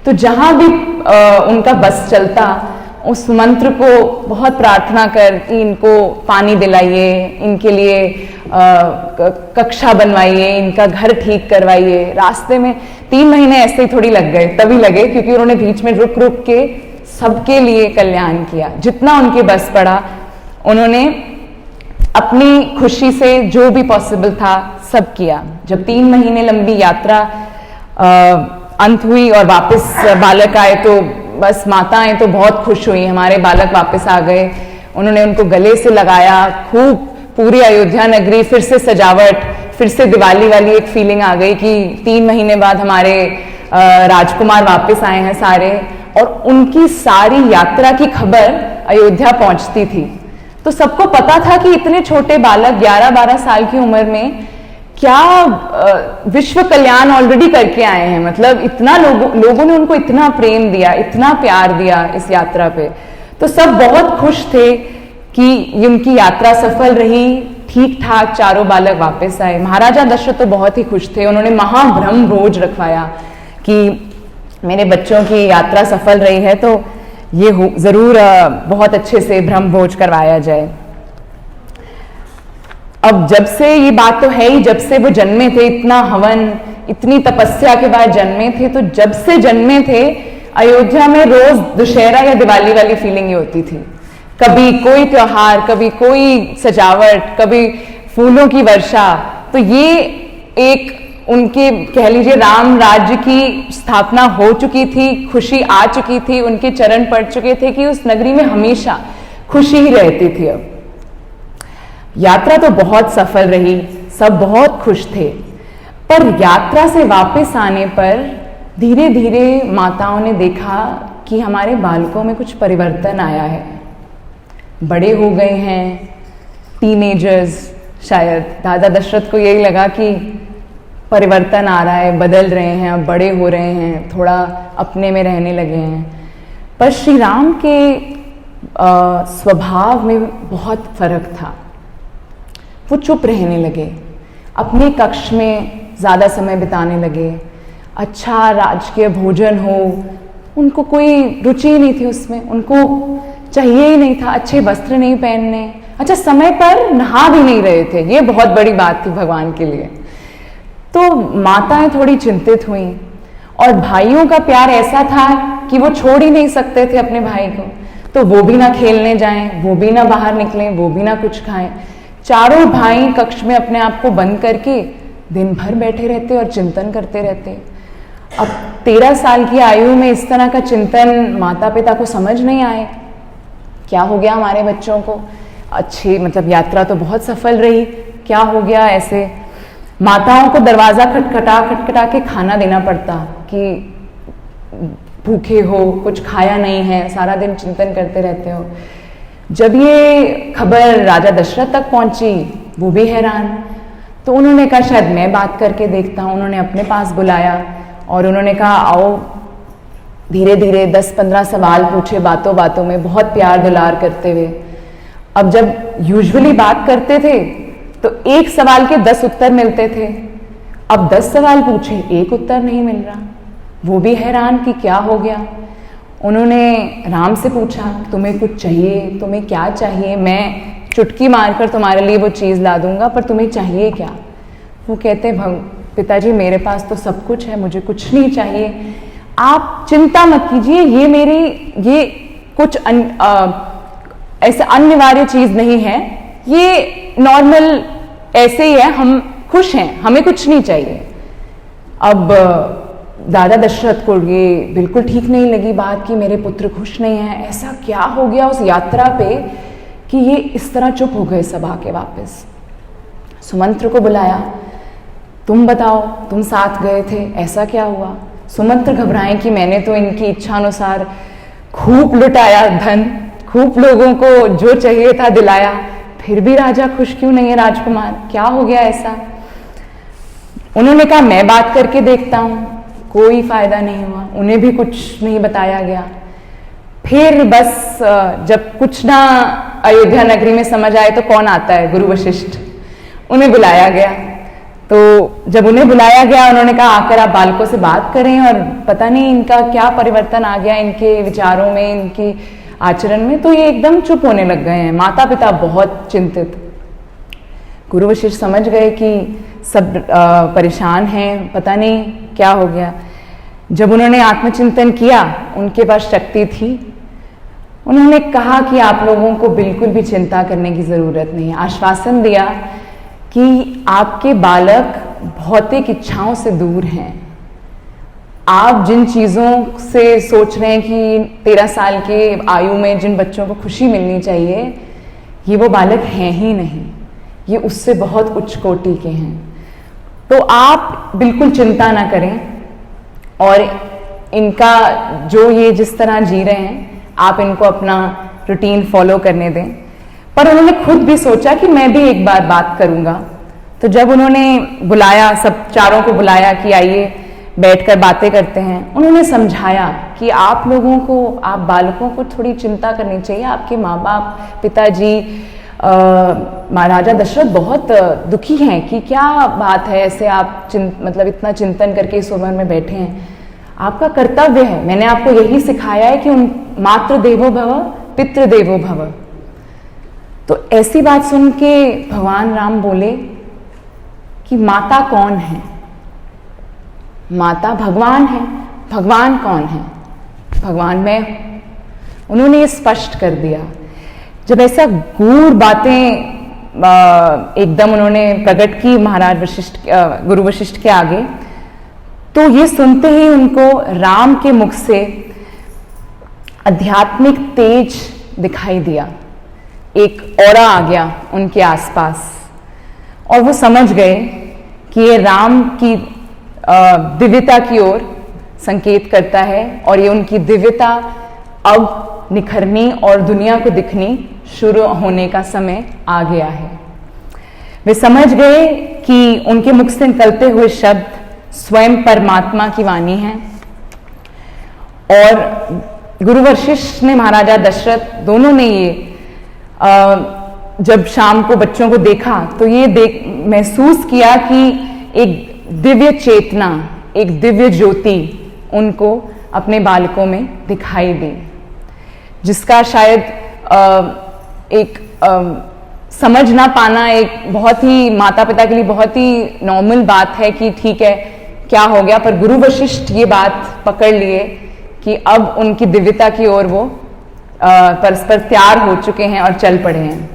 तो जहाँ भी उनका बस चलता, उस मंत्र को बहुत प्रार्थना कर कि इनको पानी दिलाइए, इनके लिए कक्षा बनवाइए, इनका घर ठीक करवाइए। रास्ते में 3 महीने ऐसे ही थोड़ी लग गए, तभी लगे क्योंकि उन्होंने बीच में रुक रुक के सबके लिए कल्याण किया, जितना उनके बस पड़ा। उन्होंने अपनी खुशी से जो भी पॉसिबल था सब किया। जब 3 महीने लंबी यात्रा अंत हुई और वापस बालक आए, तो बस माताएं तो बहुत खुश हुई, हमारे बालक वापस आ गए। उन्होंने उनको गले से लगाया, खूब पूरी अयोध्या नगरी फिर से सजावट, फिर से दिवाली वाली एक फीलिंग आ गई कि 3 महीने बाद हमारे राजकुमार वापस आए हैं सारे। और उनकी सारी यात्रा की खबर अयोध्या पहुंचती थी, तो सबको पता था कि इतने छोटे बालक 11-12 साल की उम्र में क्या विश्व कल्याण ऑलरेडी करके आए हैं। मतलब इतना लोगों ने उनको इतना प्रेम दिया, इतना प्यार दिया इस यात्रा पे। तो सब बहुत खुश थे कि उनकी यात्रा सफल रही, ठीक ठाक चारों बालक वापस आए। महाराजा दशरथ तो बहुत ही खुश थे, उन्होंने महाब्रह्म भोज रखवाया कि मेरे बच्चों की यात्रा सफल रही है तो ये जरूर बहुत अच्छे से ब्रह्म भोज करवाया जाए। अब जब से, ये बात तो है ही, जब से वो जन्मे थे, इतना हवन, इतनी तपस्या के बाद जन्मे थे, तो जब से जन्मे थे अयोध्या में रोज दुशहरा या दिवाली वाली फीलिंग ही होती थी। कभी कोई त्योहार, कभी कोई सजावट, कभी फूलों की वर्षा। तो ये एक उनके, कह लीजिए, राम राज्य की स्थापना हो चुकी थी, खुशी आ चुकी थी, उनके चरण पड़ चुके थे कि उस नगरी में हमेशा खुशी ही रहती थी। अब यात्रा तो बहुत सफल रही, सब बहुत खुश थे, पर यात्रा से वापस आने पर धीरे धीरे माताओं ने देखा कि हमारे बालकों में कुछ परिवर्तन आया है। बड़े हो गए हैं, टीनेजर्स, शायद दादा दशरथ को यही लगा कि परिवर्तन आ रहा है, बदल रहे हैं, अब बड़े हो रहे हैं, थोड़ा अपने में रहने लगे हैं। पर श्री राम के स्वभाव में बहुत फर्क था। वो चुप रहने लगे, अपने कक्ष में ज़्यादा समय बिताने लगे। अच्छा राजकीय भोजन हो, उनको कोई रुचि ही नहीं थी उसमें, उनको चाहिए ही नहीं था। अच्छे वस्त्र नहीं पहनने, अच्छा समय पर नहा भी नहीं रहे थे, ये बहुत बड़ी बात थी भगवान के लिए। तो माताएं थोड़ी चिंतित हुईं, और भाइयों का प्यार ऐसा था कि वो छोड़ ही नहीं सकते थे अपने भाई को। तो वो भी ना खेलने जाएं, वो भी ना बाहर निकलें, वो भी ना कुछ खाएं। चारों भाई कक्ष में अपने आप को बंद करके दिन भर बैठे रहते और चिंतन करते रहते। अब 13 साल की आयु में इस तरह का चिंतन माता पिता को समझ नहीं आए, क्या हो गया हमारे बच्चों को। अच्छी, मतलब यात्रा तो बहुत सफल रही, क्या हो गया ऐसे। माताओं को दरवाजा खटखटा के खाना देना पड़ता कि भूखे हो, कुछ खाया नहीं है, सारा दिन चिंतन करते रहते हो। जब ये खबर राजा दशरथ तक पहुंची, वो भी हैरान। तो उन्होंने कहा शायद मैं बात करके देखता हूँ। उन्होंने अपने पास बुलाया और उन्होंने कहा आओ। धीरे धीरे 10-15 सवाल पूछे, बातों बातों में बहुत प्यार दुलार करते हुए। अब जब यूजुअली बात करते थे तो एक सवाल के 10 उत्तर मिलते थे, अब 10 सवाल पूछे, एक उत्तर नहीं मिल रहा। वो भी हैरान कि क्या हो गया। उन्होंने राम से पूछा, तुम्हें कुछ चाहिए, तुम्हें क्या चाहिए, मैं चुटकी मारकर तुम्हारे लिए वो चीज़ ला दूंगा, पर तुम्हें चाहिए क्या? वो कहते, पिताजी मेरे पास तो सब कुछ है, मुझे कुछ नहीं चाहिए, आप चिंता मत कीजिए, ये कुछ ऐसे अनिवार्य चीज़ नहीं है, ये नॉर्मल ऐसे ही है, हम खुश हैं, हमें कुछ नहीं चाहिए। अब दादा दशरथ को ये बिल्कुल ठीक नहीं लगी बात कि मेरे पुत्र खुश नहीं है, ऐसा क्या हो गया उस यात्रा पे कि ये इस तरह चुप हो गए सब आके वापस। सुमंत्र को बुलाया, तुम बताओ, तुम साथ गए थे, ऐसा क्या हुआ? सुमंत्र घबराए कि मैंने तो इनकी इच्छा अनुसार खूब लुटाया धन, खूब लोगों को जो चाहिए था दिलाया, फिर भी राजा खुश क्यों नहीं है? राजकुमार क्या हो गया ऐसा? उन्होंने कहा मैं बात करके देखता हूं। कोई फायदा नहीं हुआ, उन्हें भी कुछ नहीं बताया गया। फिर बस जब कुछ ना अयोध्या नगरी में समझ आए तो कौन आता है, गुरु वशिष्ठ, उन्हें बुलाया गया। तो जब उन्हें बुलाया गया उन्होंने कहा आकर आप बालकों से बात करें, और पता नहीं इनका क्या परिवर्तन आ गया इनके विचारों में, इनकी आचरण में, तो ये एकदम चुप होने लग गए हैं। माता पिता बहुत चिंतित। गुरु वशिष्ठ समझ गए कि सब परेशान हैं, पता नहीं क्या हो गया। जब उन्होंने आत्मचिंतन किया, उनके पास शक्ति थी, उन्होंने कहा कि आप लोगों को बिल्कुल भी चिंता करने की जरूरत नहीं है। आश्वासन दिया कि आपके बालक भौतिक इच्छाओं से दूर हैं। आप जिन चीज़ों से सोच रहे हैं कि 13 साल के आयु में जिन बच्चों को खुशी मिलनी चाहिए, ये वो बालक हैं ही नहीं, ये उससे बहुत उच्च कोटि के हैं। तो आप बिल्कुल चिंता ना करें, और इनका जो ये जिस तरह जी रहे हैं आप इनको अपना रूटीन फॉलो करने दें। पर उन्होंने खुद भी सोचा कि मैं भी एक बार बात करूंगा। तो जब उन्होंने बुलाया, सब चारों को बुलाया कि आइए बैठकर बातें करते हैं, उन्होंने समझाया कि आप लोगों को, आप बालकों को थोड़ी चिंता करनी चाहिए। आपके माँ बाप, पिताजी, महाराजा दशरथ बहुत दुखी हैं कि क्या बात है, ऐसे आप मतलब इतना चिंतन करके इस उम्र में बैठे हैं। आपका कर्तव्य है, मैंने आपको यही सिखाया है कि उन मातृ देवो भव पितृ देवो भव। तो ऐसी बात सुन के भगवान राम बोले कि माता कौन है? माता भगवान है। भगवान कौन है? भगवान मैं हूं। उन्होंने ये स्पष्ट कर दिया। जब ऐसा गूढ़ बातें एकदम उन्होंने प्रकट की महाराज वशिष्ठ, गुरु वशिष्ठ के आगे, तो ये सुनते ही उनको राम के मुख से आध्यात्मिक तेज दिखाई दिया, एक ऑरा आ गया उनके आसपास, और वो समझ गए कि ये राम की दिव्यता की ओर संकेत करता है, और ये उनकी दिव्यता अब निखरनी और दुनिया को दिखनी शुरू होने का समय आ गया है। वे समझ गए कि उनके मुख से निकलते हुए शब्द स्वयं परमात्मा की वाणी है। और गुरु वशिष्ठ ने, महाराजा दशरथ दोनों ने ये जब शाम को बच्चों को देखा तो ये महसूस किया कि एक दिव्य चेतना, एक दिव्य ज्योति उनको अपने बालकों में दिखाई दी, जिसका शायद एक समझ ना पाना एक बहुत ही माता पिता के लिए बहुत ही नॉर्मल बात है कि ठीक है क्या हो गया, पर गुरु वशिष्ठ ये बात पकड़ लिए कि अब उनकी दिव्यता की ओर वो परस्पर तैयार हो चुके हैं और चल पड़े हैं।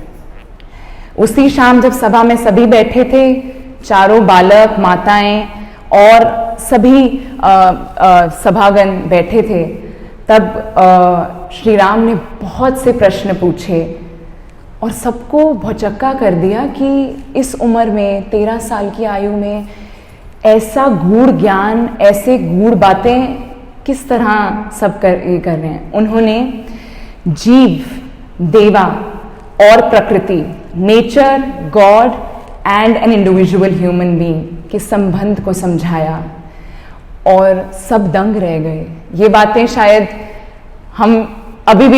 उसी शाम जब सभा में सभी बैठे थे, चारों बालक, माताएं और सभी सभागण बैठे थे, तब श्री राम ने बहुत से प्रश्न पूछे और सबको भौचक्का कर दिया कि इस उम्र में 13 साल की आयु में ऐसा गूढ़ ज्ञान, ऐसे गूढ़ बातें किस तरह सब कर रहे हैं। उन्होंने जीव, देवा और प्रकृति, nature, God and an individual human being के संबंध को समझाया और सब दंग रह गए। ये बातें शायद हम अभी भी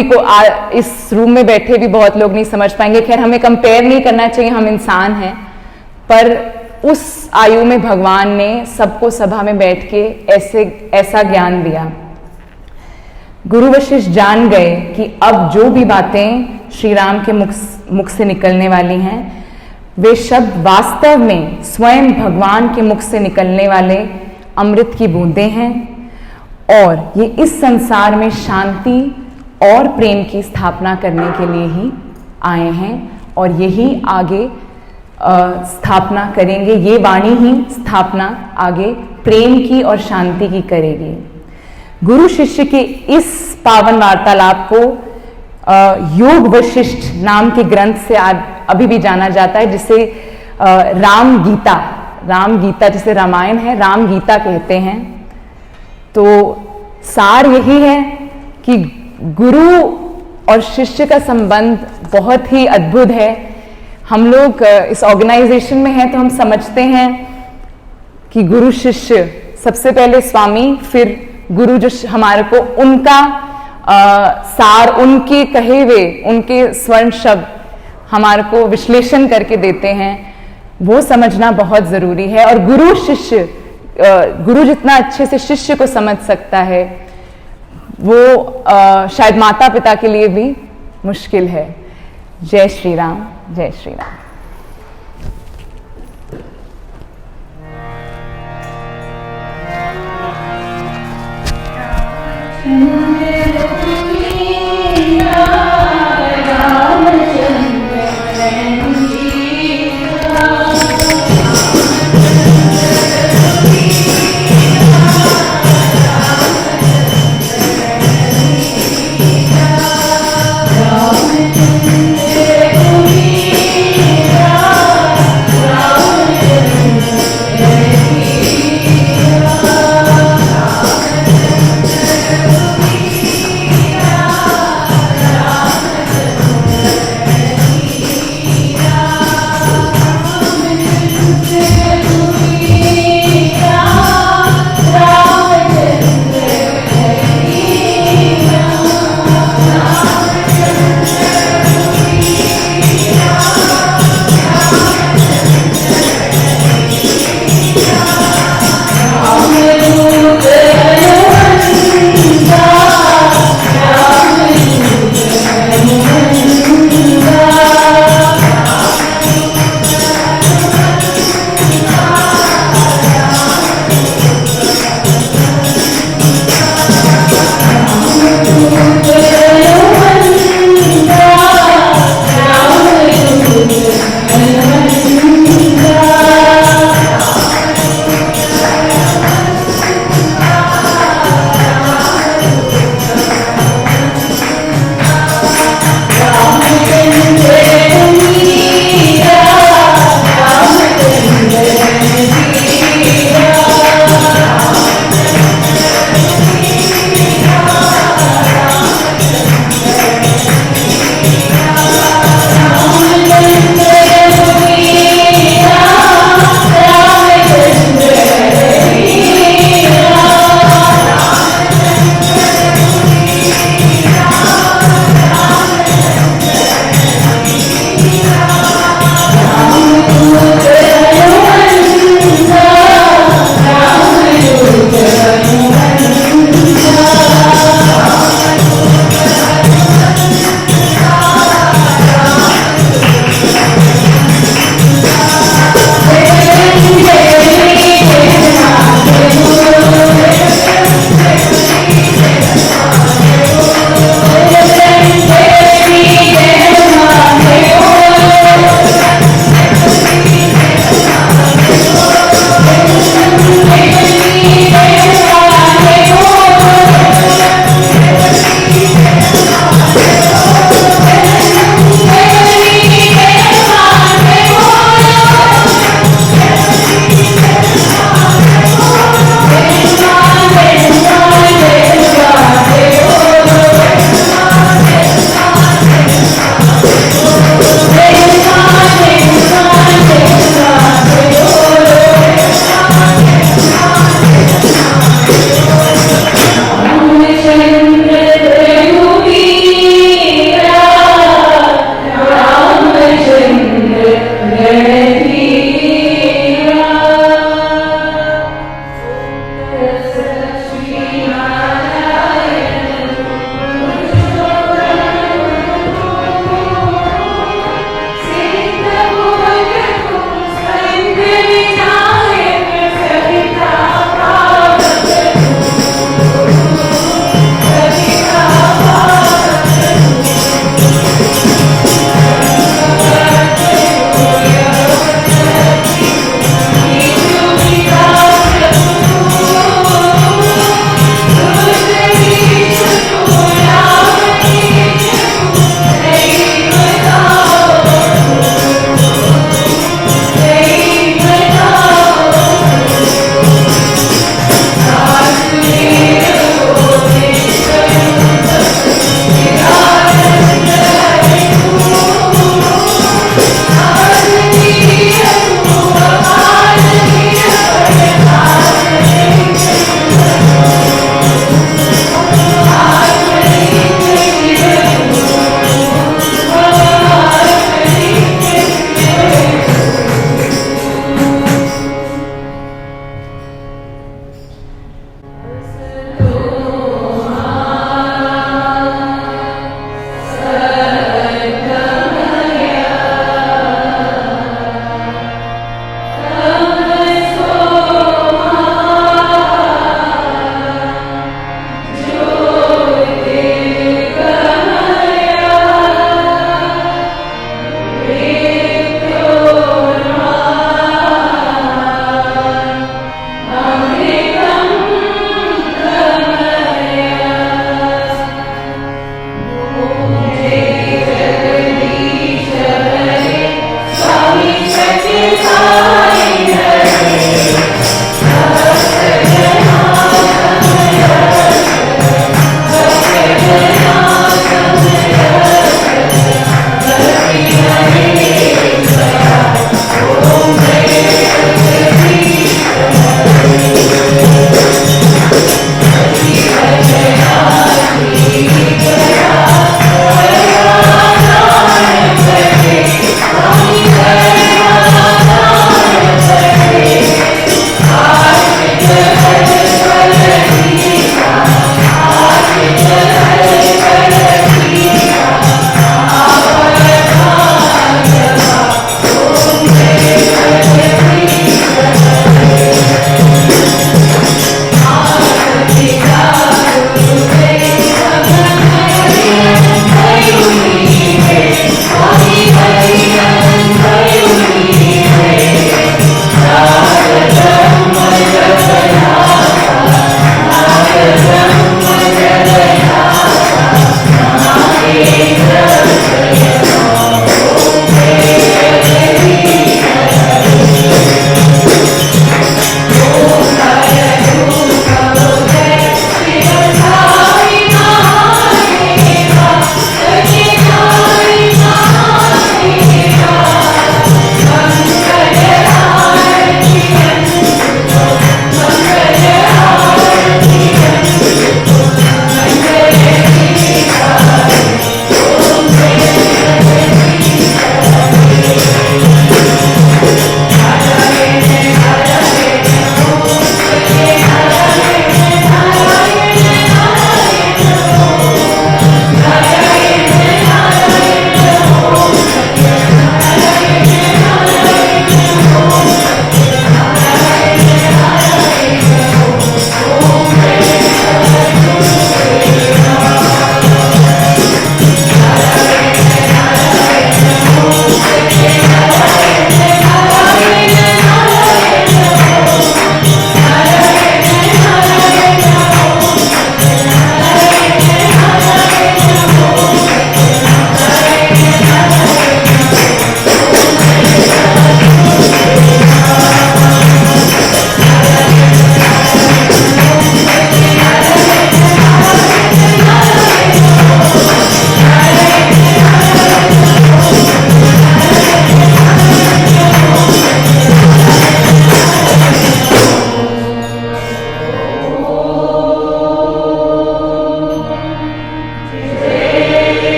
इस रूम में बैठे भी बहुत लोग नहीं समझ पाएंगे। खैर, हमें कंपेयर नहीं करना चाहिए, हम इंसान हैं, पर उस आयु में भगवान ने सबको सभा में बैठ के ऐसा ज्ञान दिया। गुरु वशिष्ठ जान गए कि अब जो भी बातें श्री राम के मुख से निकलने वाली हैं वे शब्द वास्तव में स्वयं भगवान के मुख से निकलने वाले अमृत की बूंदें हैं और ये इस संसार में शांति और प्रेम की स्थापना करने के लिए ही आए हैं और यही आगे स्थापना करेंगे। ये वाणी ही स्थापना आगे प्रेम की और शांति की करेगी। गुरु शिष्य के इस पावन वार्तालाप को योग वशिष्ठ नाम के ग्रंथ से अभी भी जाना जाता है, जिसे राम गीता जिसे रामायण है राम गीता कहते हैं। तो सार यही है कि गुरु और शिष्य का संबंध बहुत ही अद्भुत है। हम लोग इस ऑर्गेनाइजेशन में हैं तो हम समझते हैं कि गुरु शिष्य सबसे पहले स्वामी, फिर गुरु जो हमारे को उनका सार, उनके कहे हुए, उनके स्वर्ण शब्द हमारे को विश्लेषण करके देते हैं, वो समझना बहुत जरूरी है। और गुरु जितना अच्छे से शिष्य को समझ सकता है वो शायद माता पिता के लिए भी मुश्किल है। जय श्री राम, जय श्री राम।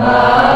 Bye.